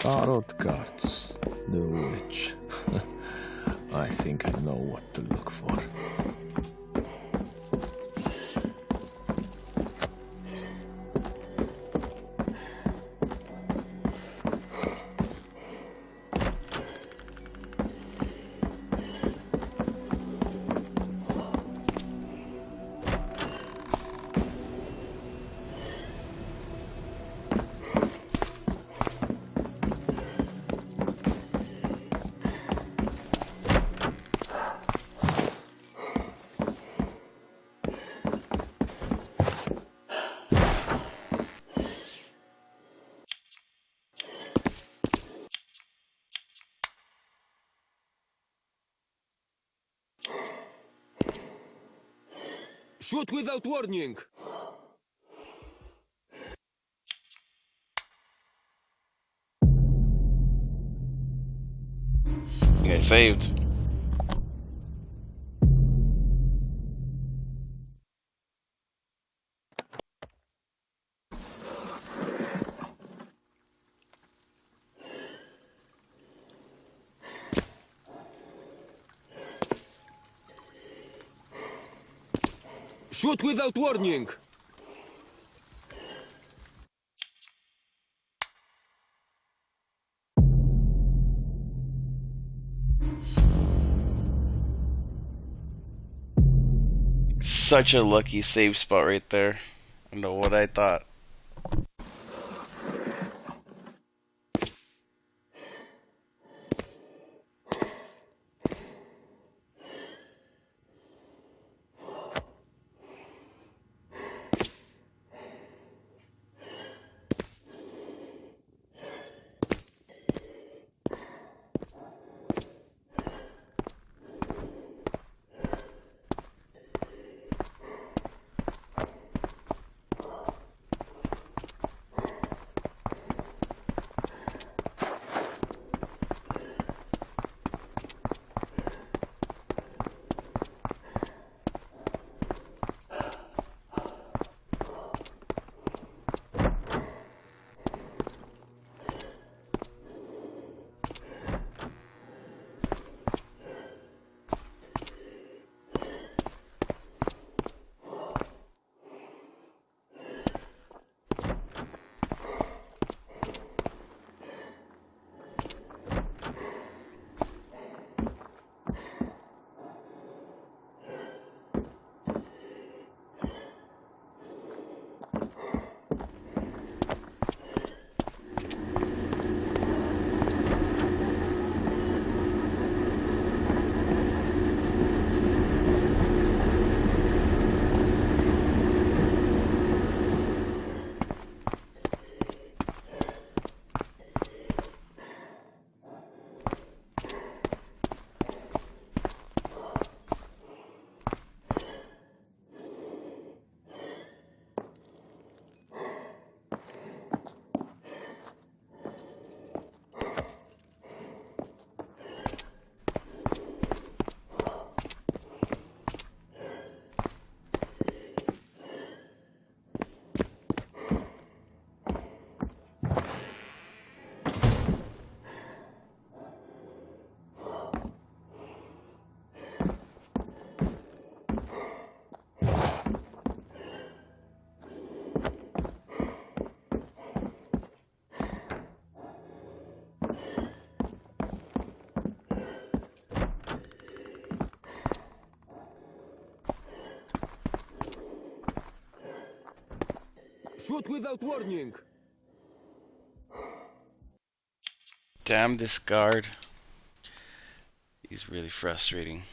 [SPEAKER 13] Tarot cards. The witch. I think I know what to look for.
[SPEAKER 11] Shoot without warning!
[SPEAKER 1] Okay, saved.
[SPEAKER 11] Shoot without warning!
[SPEAKER 1] Such a lucky save spot right there. I don't know what I thought.
[SPEAKER 11] Shoot without warning.
[SPEAKER 1] Damn this guard. He's really frustrating.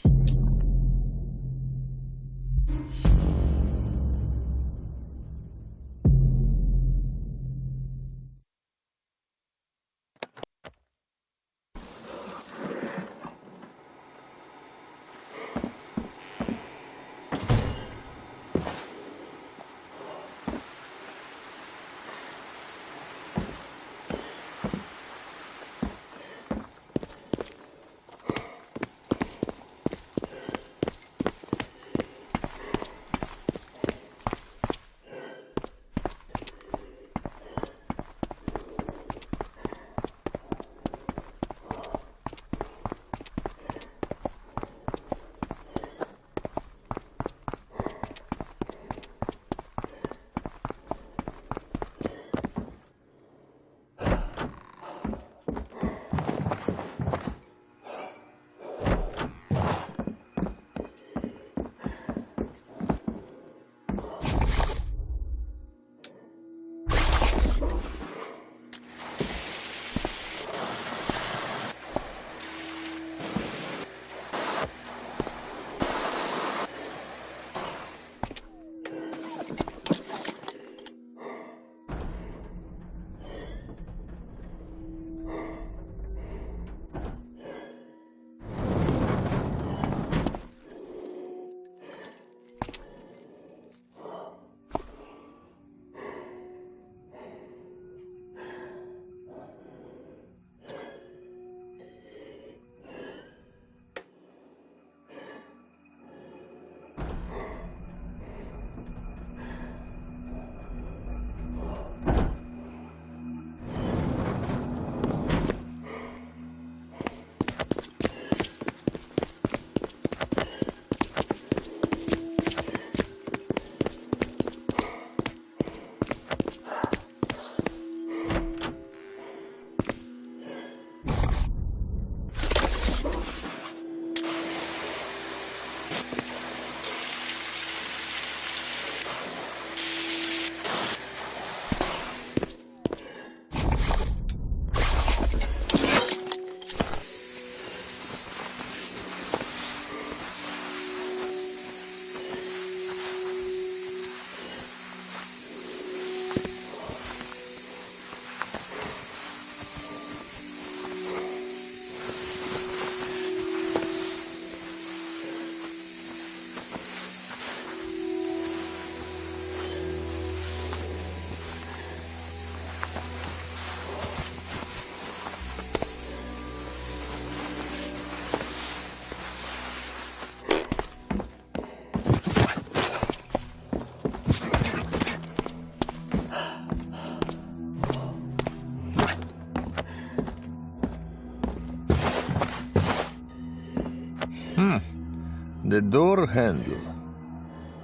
[SPEAKER 13] The door handle.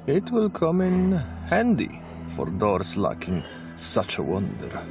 [SPEAKER 13] It will come in handy for doors lacking such a wonder.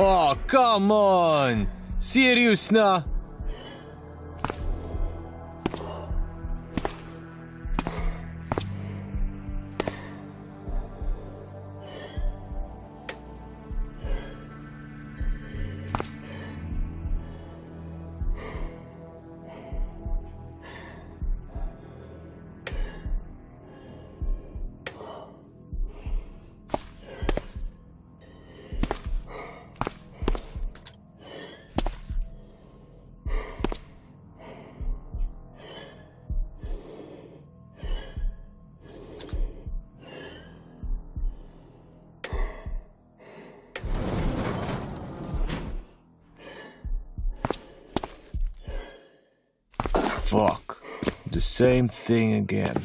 [SPEAKER 13] Oh, come on! Serious now? Fuck. The same thing again.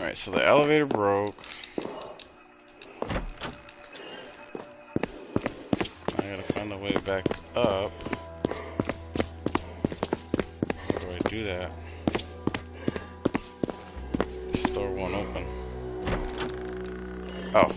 [SPEAKER 1] Alright, so the elevator broke. I gotta find a way back up. How do I do that? This door won't open. Oh.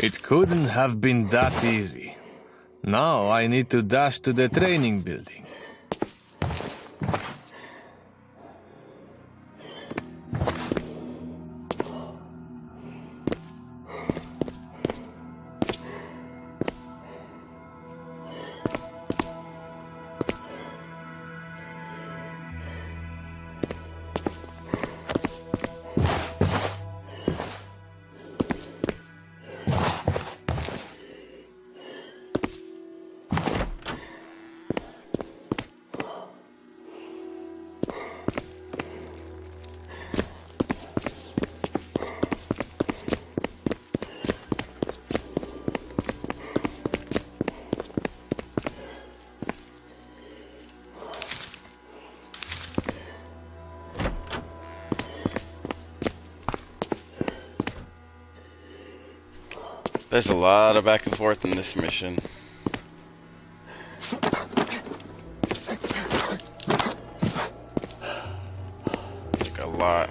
[SPEAKER 13] It couldn't have been that easy. Now I need to dash to the training building.
[SPEAKER 1] There's a lot of back and forth in this mission. Like a lot.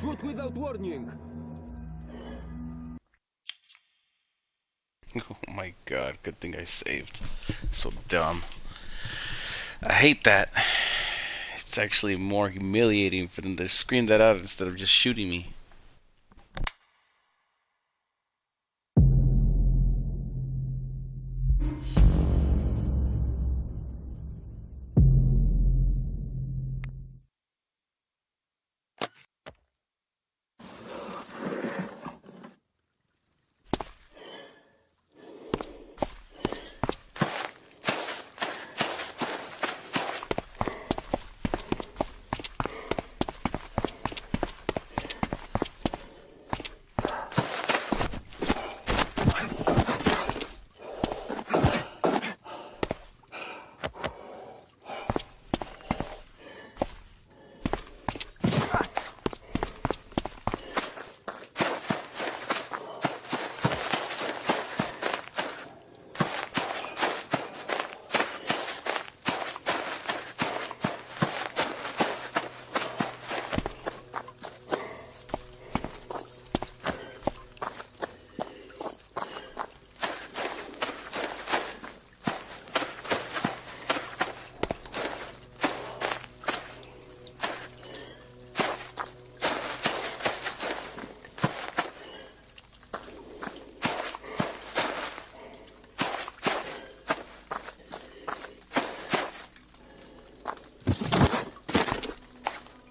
[SPEAKER 11] Shoot without warning!
[SPEAKER 1] Oh my god, good thing I saved. So dumb. I hate that. It's actually more humiliating for them to scream that out instead of just shooting me.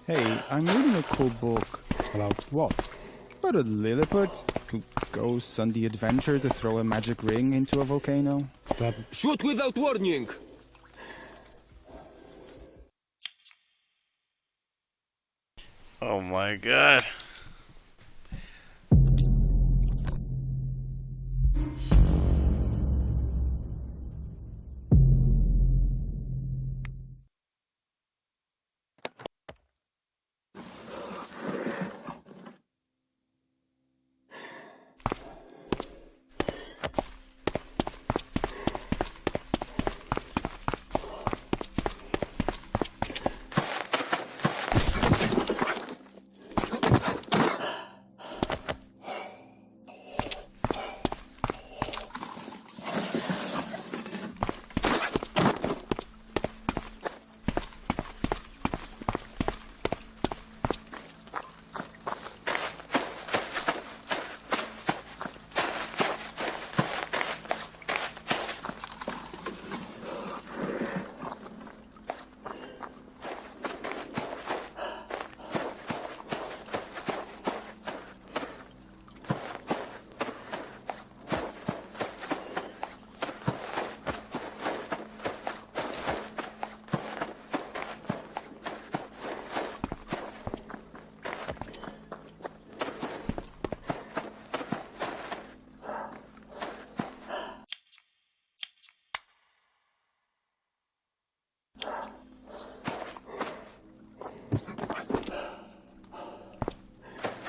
[SPEAKER 12] Hey, I'm reading a cool book about what? About a Lilliput who goes on the adventure to throw a magic ring into a volcano.
[SPEAKER 11] Shoot without warning!
[SPEAKER 1] Oh my god.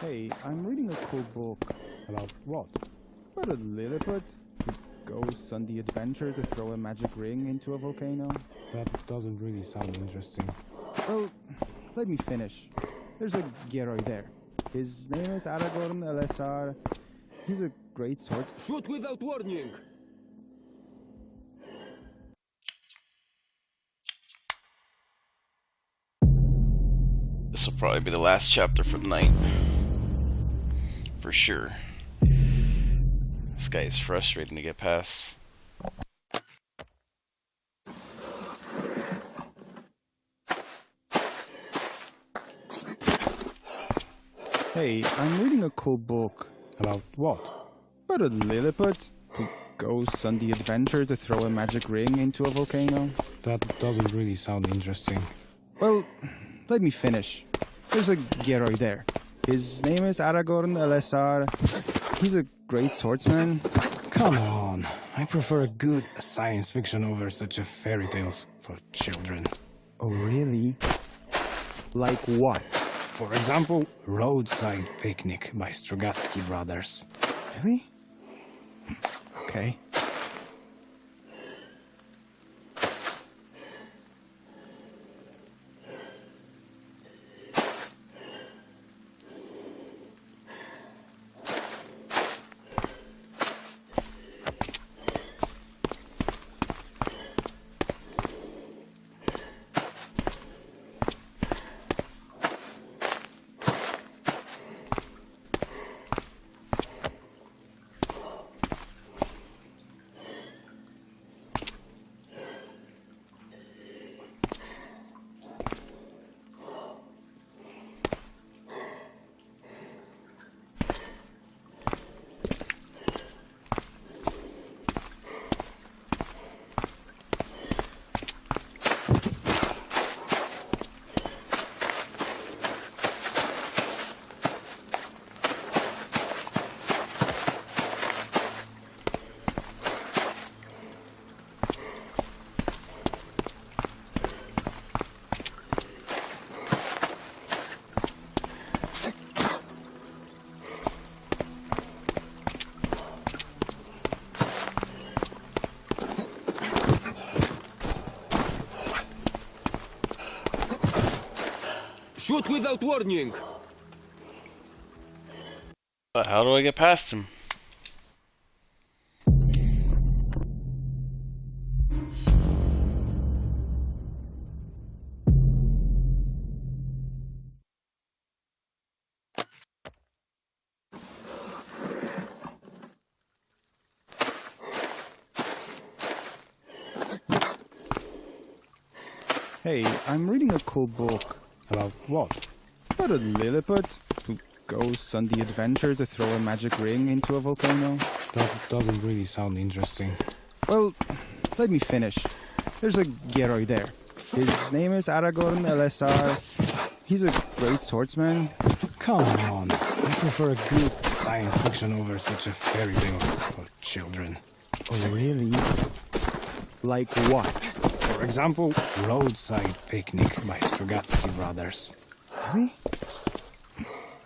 [SPEAKER 12] Hey, I'm reading a cool book. About what? About a Lilliput who goes on the adventure to throw a magic ring into a volcano.
[SPEAKER 5] That doesn't really sound interesting.
[SPEAKER 12] Well, let me finish. There's a Geroi there. His name is Aragorn LSR. He's a great swordsman.
[SPEAKER 11] Shoot without warning!
[SPEAKER 1] This will probably be the last chapter for the night. For sure. This guy is frustrating to get past.
[SPEAKER 12] Hey, I'm reading a cool book. About what? About a Lilliput who goes on the adventure to throw a magic ring into a volcano.
[SPEAKER 5] That doesn't really sound interesting.
[SPEAKER 12] Well, let me finish. There's a Geroi there. His name is Aragorn LSR. He's a great swordsman.
[SPEAKER 5] Come on. I prefer a good science fiction over such a fairy tales for children.
[SPEAKER 12] Oh, really? Like what?
[SPEAKER 5] For example, Roadside Picnic by Strugatsky Brothers.
[SPEAKER 12] Really? Okay.
[SPEAKER 11] Shoot without warning!
[SPEAKER 1] But how do I get past him?
[SPEAKER 12] Hey, I'm reading a cool book. About what? About a Lilliput who goes on the adventure to throw a magic ring into a volcano.
[SPEAKER 5] That doesn't really sound interesting.
[SPEAKER 12] Well, let me finish. There's a Geroi there. His name is Aragorn LSR. He's a great swordsman.
[SPEAKER 5] Come on. I prefer a good science fiction over such a fairy tale for children.
[SPEAKER 12] Oh, really? Like what?
[SPEAKER 5] For example, Roadside Picnic by Strugatsky Brothers.
[SPEAKER 12] Really?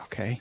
[SPEAKER 12] Okay.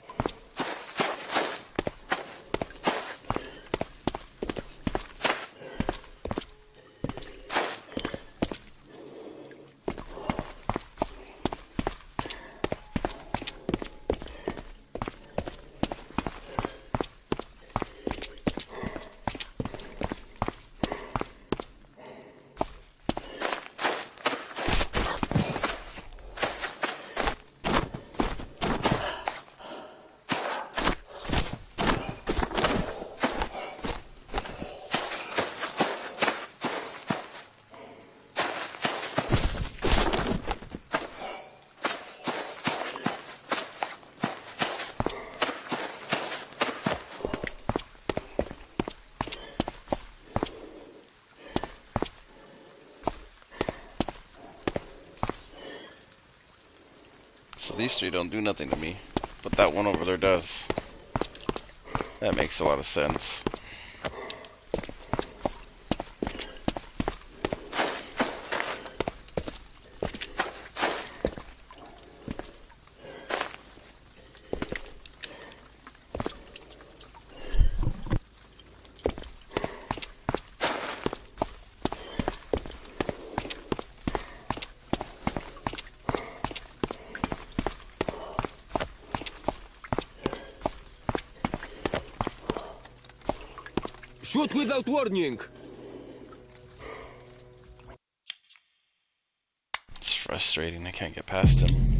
[SPEAKER 1] So these three don't do nothing to me, but that one over there does. That makes a lot of sense.
[SPEAKER 11] Shoot without warning!
[SPEAKER 1] It's frustrating, I can't get past him.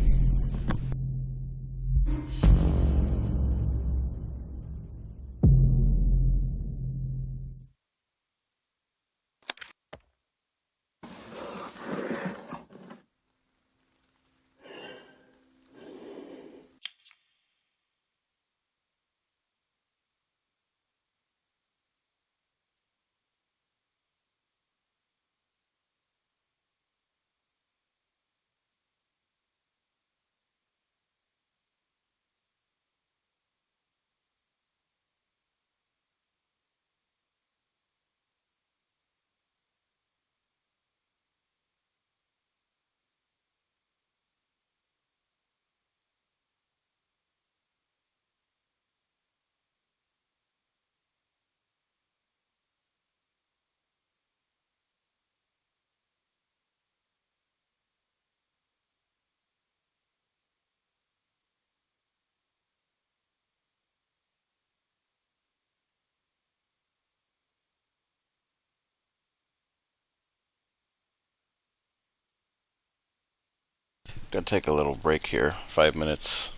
[SPEAKER 1] Gotta take a little break here, 5 minutes.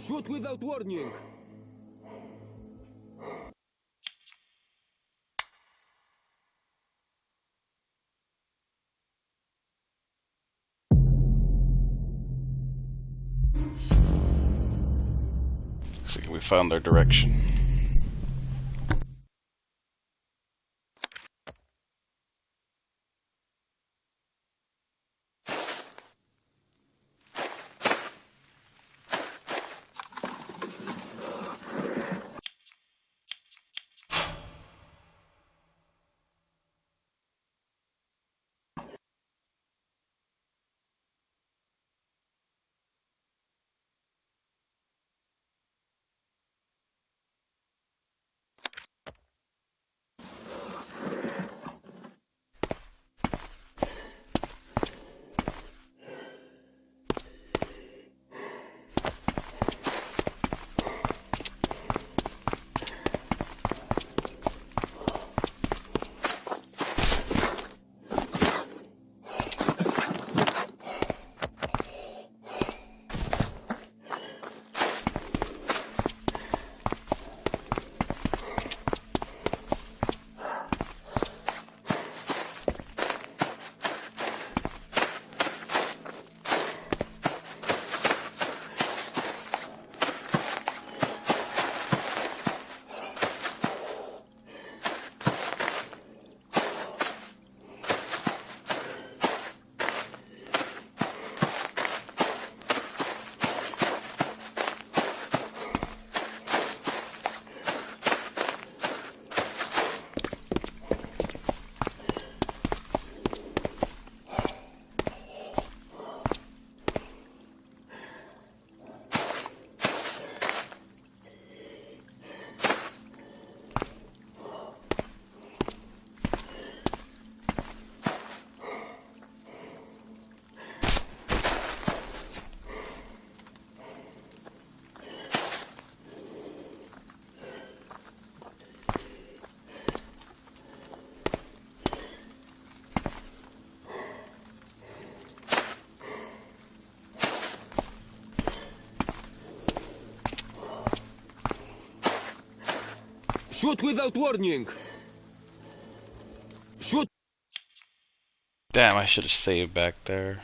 [SPEAKER 4] Shoot without warning!
[SPEAKER 1] Looks like we found our direction.
[SPEAKER 4] Shoot without warning! Shoot!
[SPEAKER 1] Damn, I should have saved back there.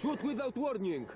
[SPEAKER 11] shoot without warning.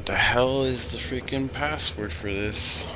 [SPEAKER 1] What the hell is the freaking password for this?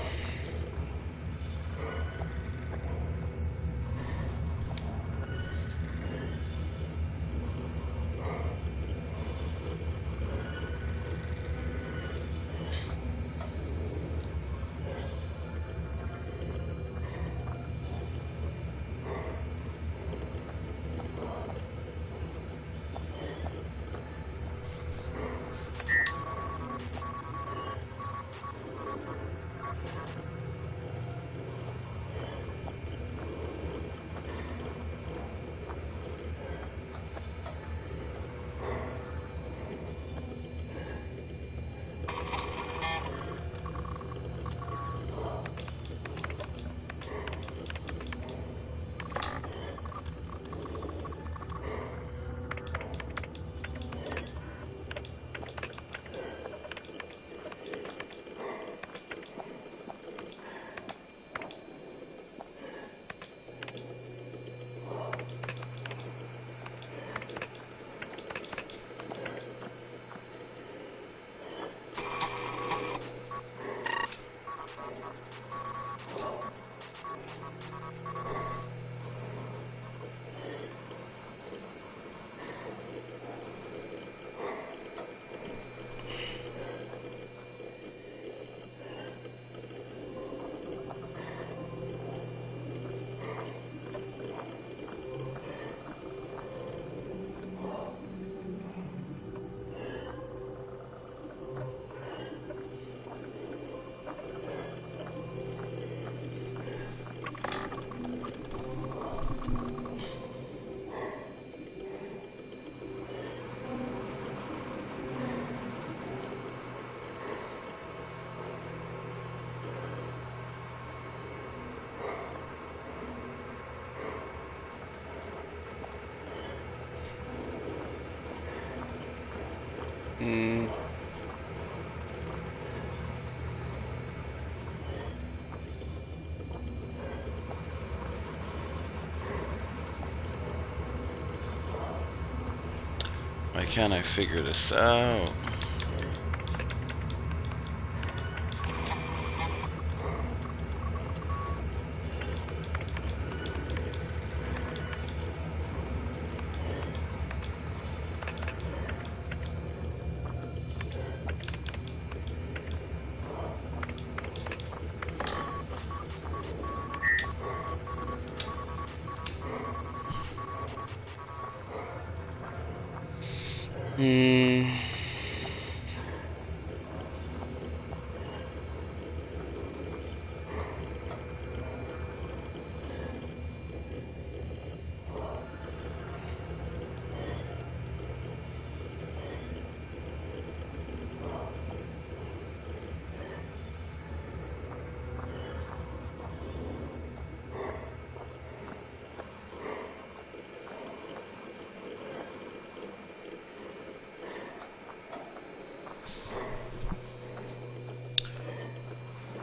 [SPEAKER 1] Why can't I figure this out?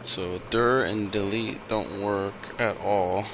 [SPEAKER 1] So dir and delete don't work at all.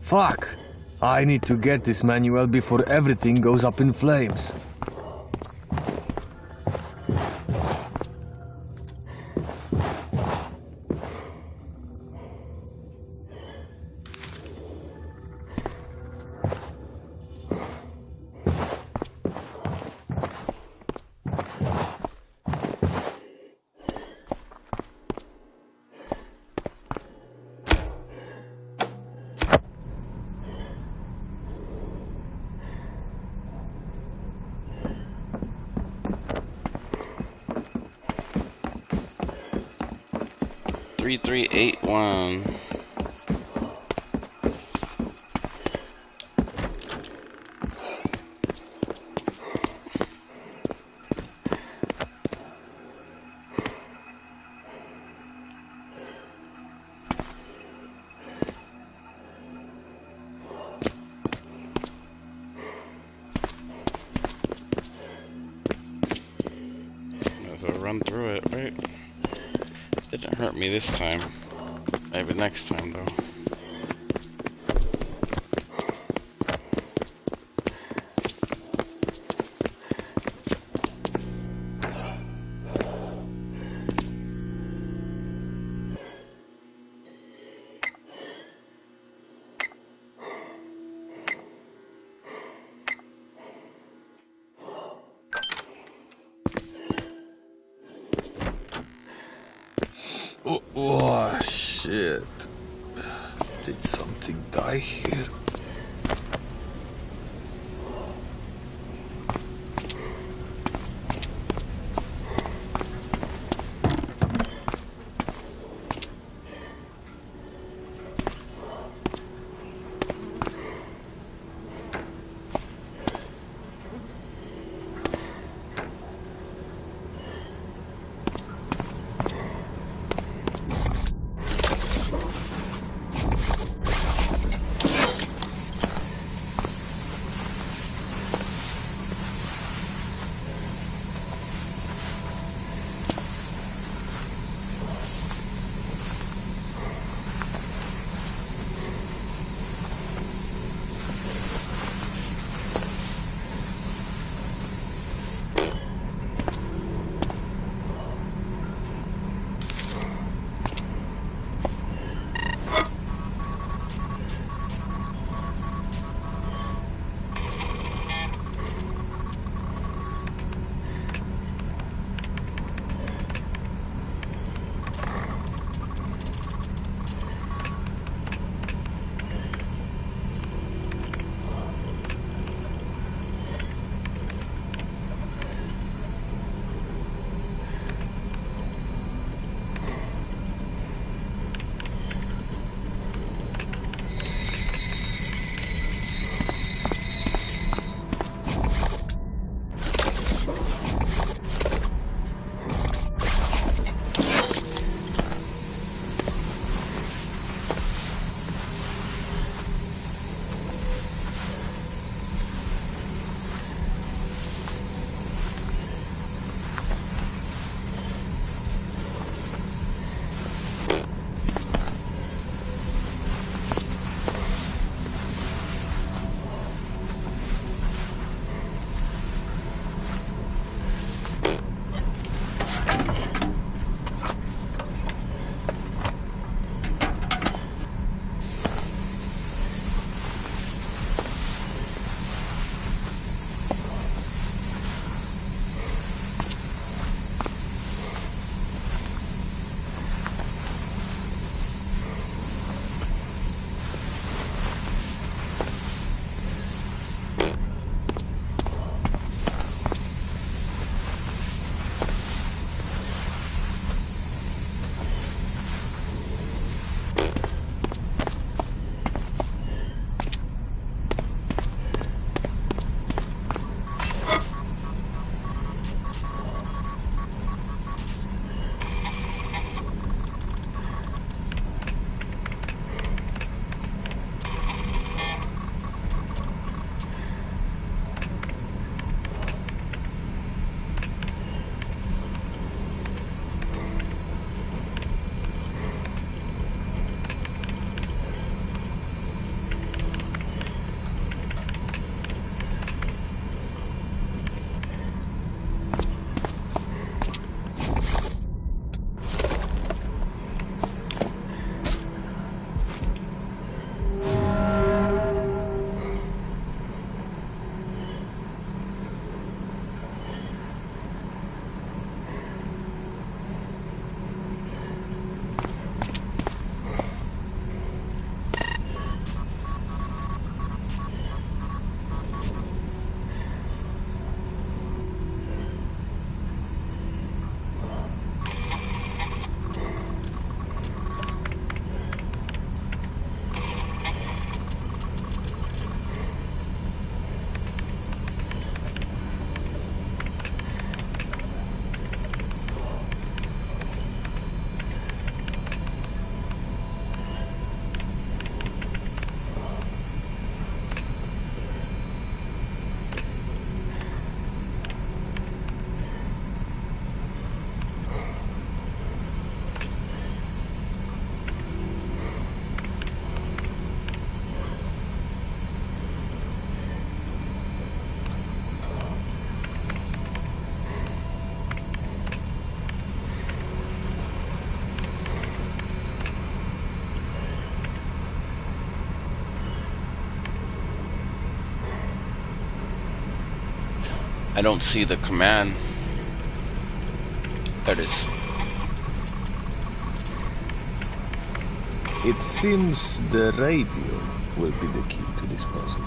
[SPEAKER 13] Fuck! I need to get this manual before everything goes up in flames.
[SPEAKER 1] Three, 381. So run through it, right? Didn't hurt me this time. Maybe next time though.
[SPEAKER 13] Oh, shit. Did something die here?
[SPEAKER 1] I don't see the command. There it is.
[SPEAKER 13] It seems the radio will be the key to this puzzle.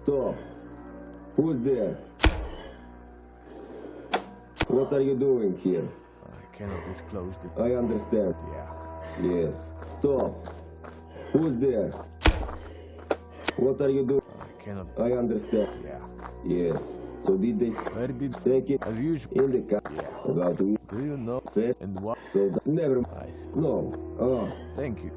[SPEAKER 2] Stop. Who's there? What are you doing here?
[SPEAKER 13] I cannot disclose the...
[SPEAKER 2] I understand.
[SPEAKER 13] Yeah.
[SPEAKER 2] Yes. Stop. Who's there? What are you doing?
[SPEAKER 13] I cannot...
[SPEAKER 2] I understand.
[SPEAKER 13] Yeah.
[SPEAKER 2] Yes. So did they...
[SPEAKER 13] Where did...
[SPEAKER 2] Take it
[SPEAKER 13] As usual.
[SPEAKER 2] in the car.
[SPEAKER 13] Yeah.
[SPEAKER 2] About we...
[SPEAKER 13] Do you know...
[SPEAKER 2] Fed.
[SPEAKER 13] And what...
[SPEAKER 2] So that... Never...
[SPEAKER 13] I see.
[SPEAKER 2] No. Ah.
[SPEAKER 13] Thank you.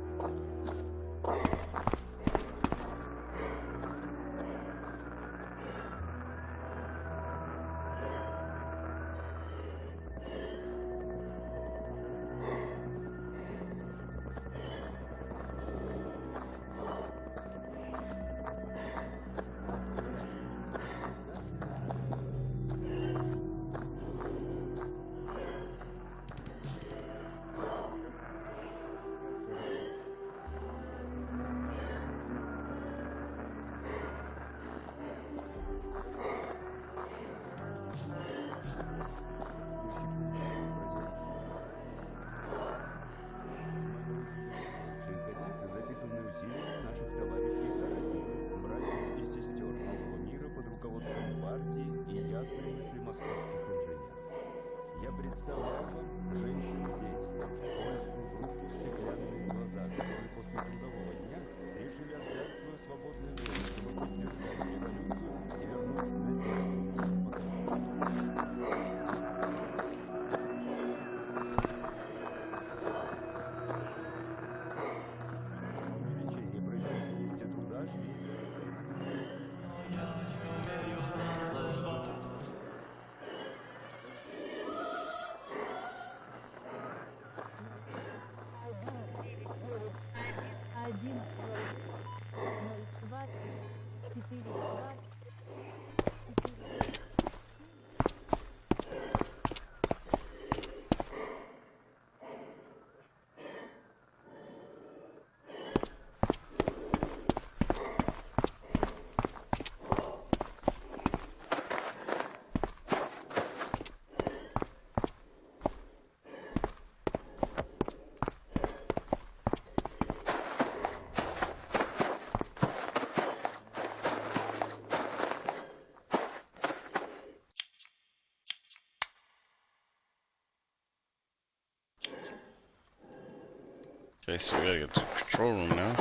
[SPEAKER 1] Okay, so we gotta get to the control room now.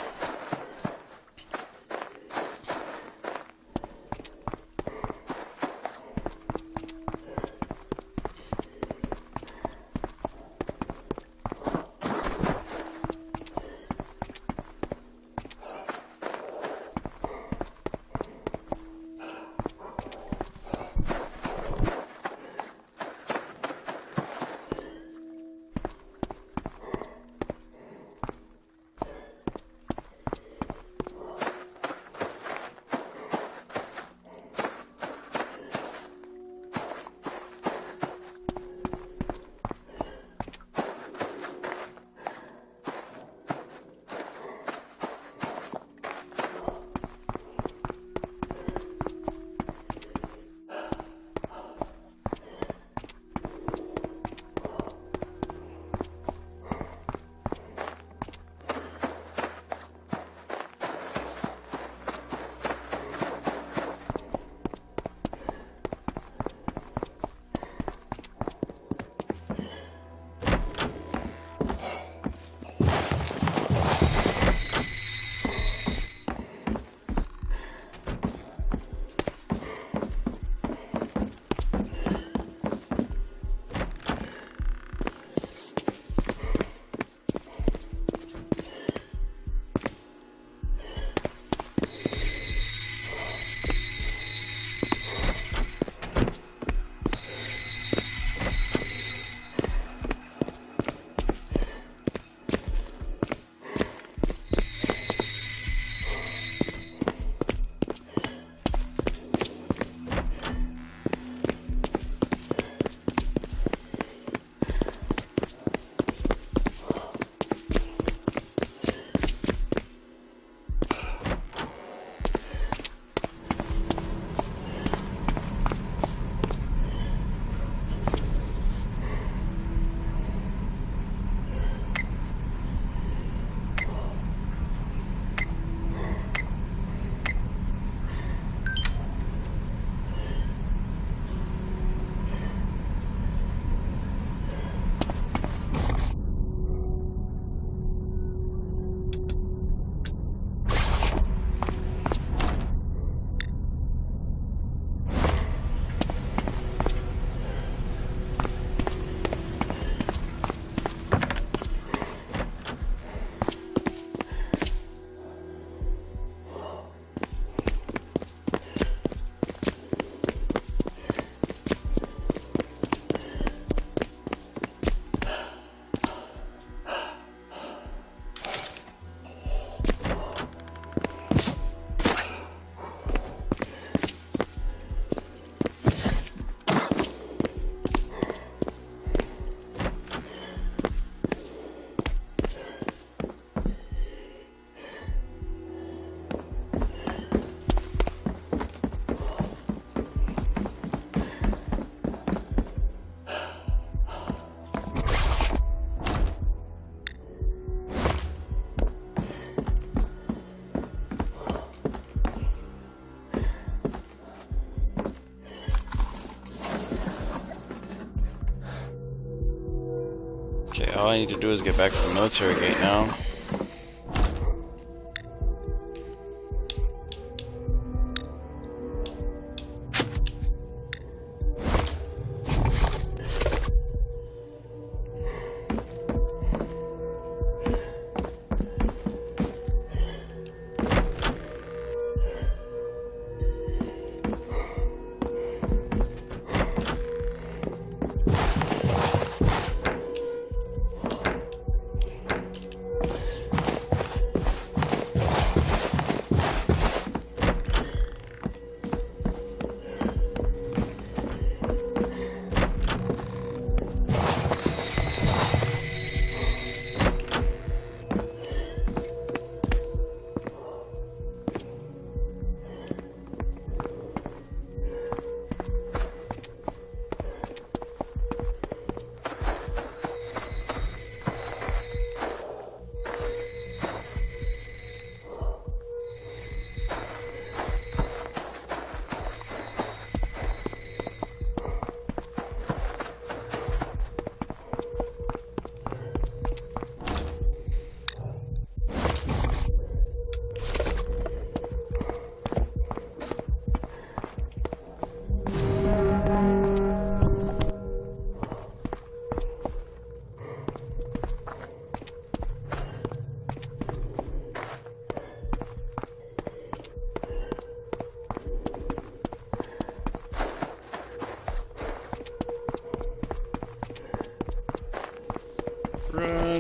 [SPEAKER 1] Okay, all I need to do is get back to the military gate now.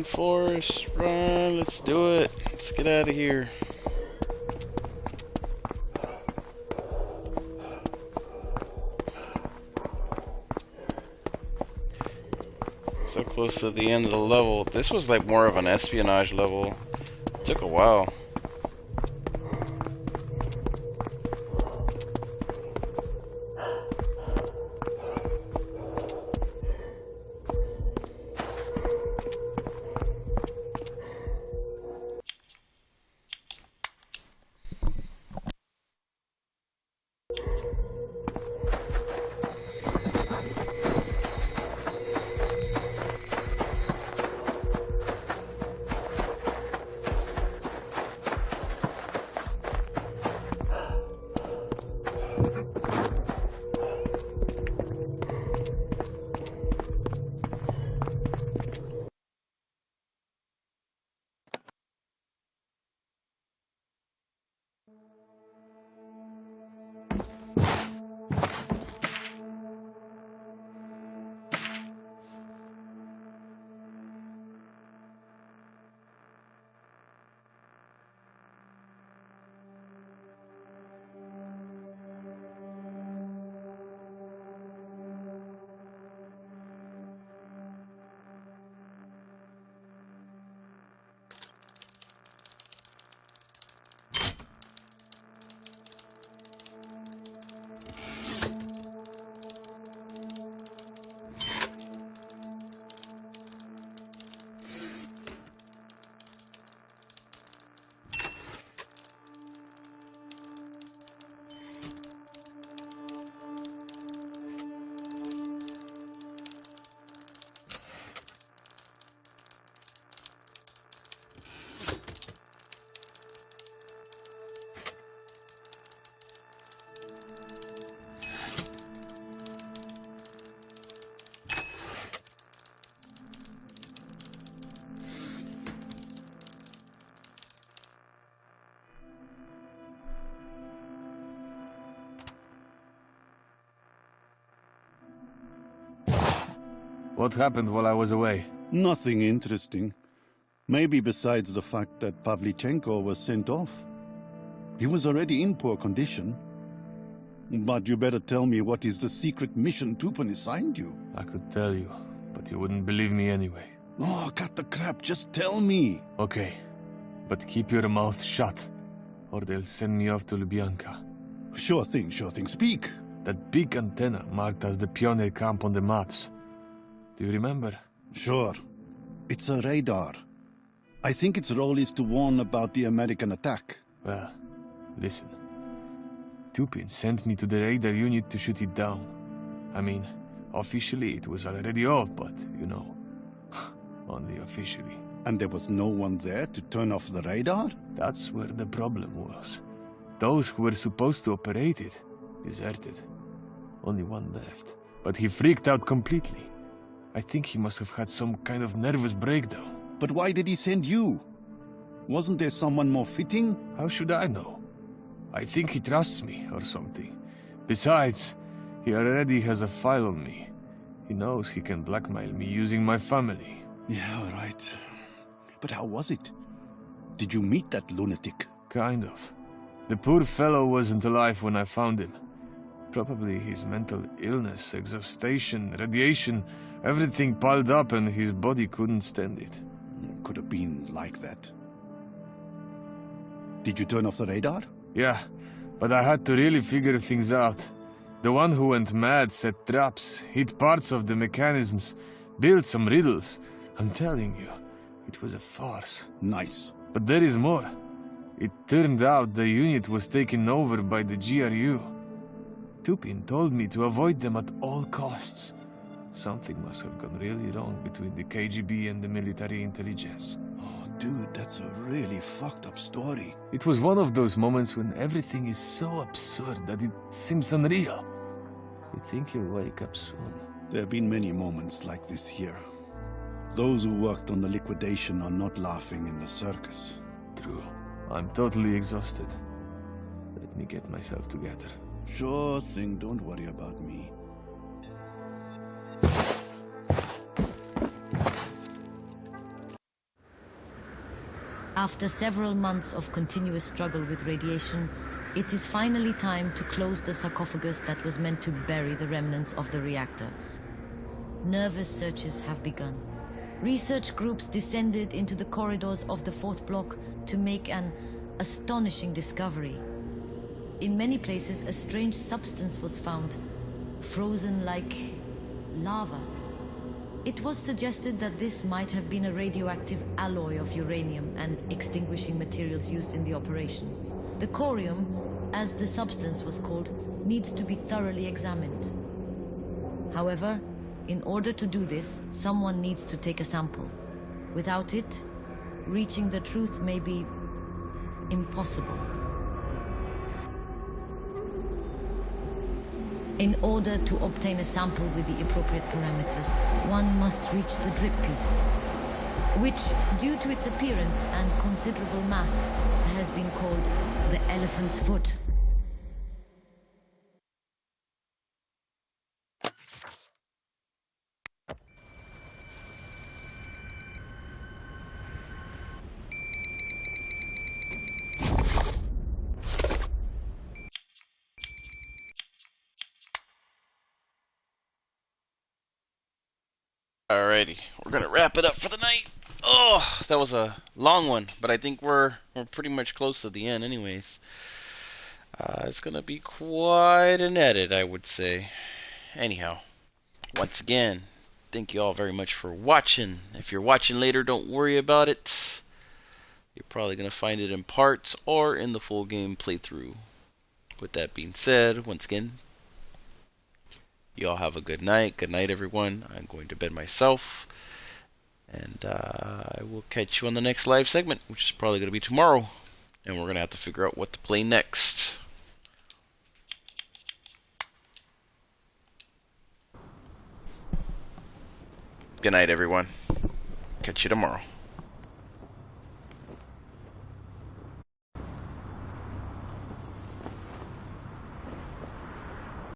[SPEAKER 1] Forrest, run, let's do it. Let's get out of here. So close to the end of the level. This was like more of an espionage level. It took a while.
[SPEAKER 13] What happened while I was away?
[SPEAKER 8] Nothing interesting. Maybe besides the fact that Pavlichenko was sent off. He was already in poor condition. But you better tell me what is the secret mission Tupin assigned you.
[SPEAKER 13] I could tell you, but you wouldn't believe me anyway.
[SPEAKER 8] Oh, cut the crap, just tell me.
[SPEAKER 13] Okay, but keep your mouth shut, or they'll send me off to Lubyanka.
[SPEAKER 8] Sure thing, speak.
[SPEAKER 13] That big antenna marked as the pioneer camp on the maps. Do you remember?
[SPEAKER 8] Sure. It's a radar. I think its role is to warn about the American attack.
[SPEAKER 13] Well, listen. Tupin sent me to the radar unit to shoot it down. I mean, officially it was already off, but, you know, only officially.
[SPEAKER 8] And there was no one there to turn off the radar?
[SPEAKER 13] That's where the problem was. Those who were supposed to operate it deserted. Only one left. But he freaked out completely. I think he must have had some kind of nervous breakdown.
[SPEAKER 8] But why did he send you? Wasn't there someone more fitting?
[SPEAKER 13] How should I know? I think he trusts me, or something. Besides, he already has a file on me. He knows he can blackmail me using my family.
[SPEAKER 8] Yeah, all right. But how was it? Did you meet that lunatic?
[SPEAKER 13] Kind of. The poor fellow wasn't alive when I found him. Probably his mental illness, exhaustion, radiation, everything piled up and his body couldn't stand it.
[SPEAKER 8] Could have been like that. Did you turn off the radar?
[SPEAKER 13] Yeah, but I had to really figure things out. The one who went mad set traps, hit parts of the mechanisms, built some riddles. I'm telling you, it was a farce.
[SPEAKER 8] Nice.
[SPEAKER 13] But there is more. It turned out the unit was taken over by the GRU. Tupin told me to avoid them at all costs. Something must have gone really wrong between the KGB and the military intelligence.
[SPEAKER 8] Oh, dude, that's a really fucked up story.
[SPEAKER 13] It was one of those moments when everything is so absurd that it seems unreal. You think you'll wake up soon.
[SPEAKER 8] There have been many moments like this here. Those who worked on the liquidation are not laughing in the circus.
[SPEAKER 13] True. I'm totally exhausted. Let me get myself together.
[SPEAKER 8] Sure thing, don't worry about me.
[SPEAKER 14] After several months of continuous struggle with radiation, it is finally time to close the sarcophagus that was meant to bury the remnants of the reactor. Nervous searches have begun. Research groups descended into the corridors of the fourth block to make an astonishing discovery. In many places, a strange substance was found, frozen like lava. It was suggested that this might have been a radioactive alloy of uranium and extinguishing materials used in the operation. The corium, as the substance was called, needs to be thoroughly examined. However, in order to do this, someone needs to take a sample. Without it, reaching the truth may be impossible. In order to obtain a sample with the appropriate parameters, one must reach the drip piece, which, due to its appearance and considerable mass, has been called the elephant's foot.
[SPEAKER 1] Alrighty, we're gonna wrap it up for the night. Oh, that was a long one, but I think we're pretty much close to the end anyways. It's gonna be quite an edit, I would say. Anyhow, once again, thank you all very much for watching. If you're watching later, don't worry about it. You're probably gonna find it in parts or in the full game playthrough. With that being said, once again, you all have a good night. Good night, everyone. I'm going to bed myself. And I will catch you on the next live segment, which is probably going to be tomorrow. And we're going to have to figure out what to play next. Good night, everyone. Catch you tomorrow.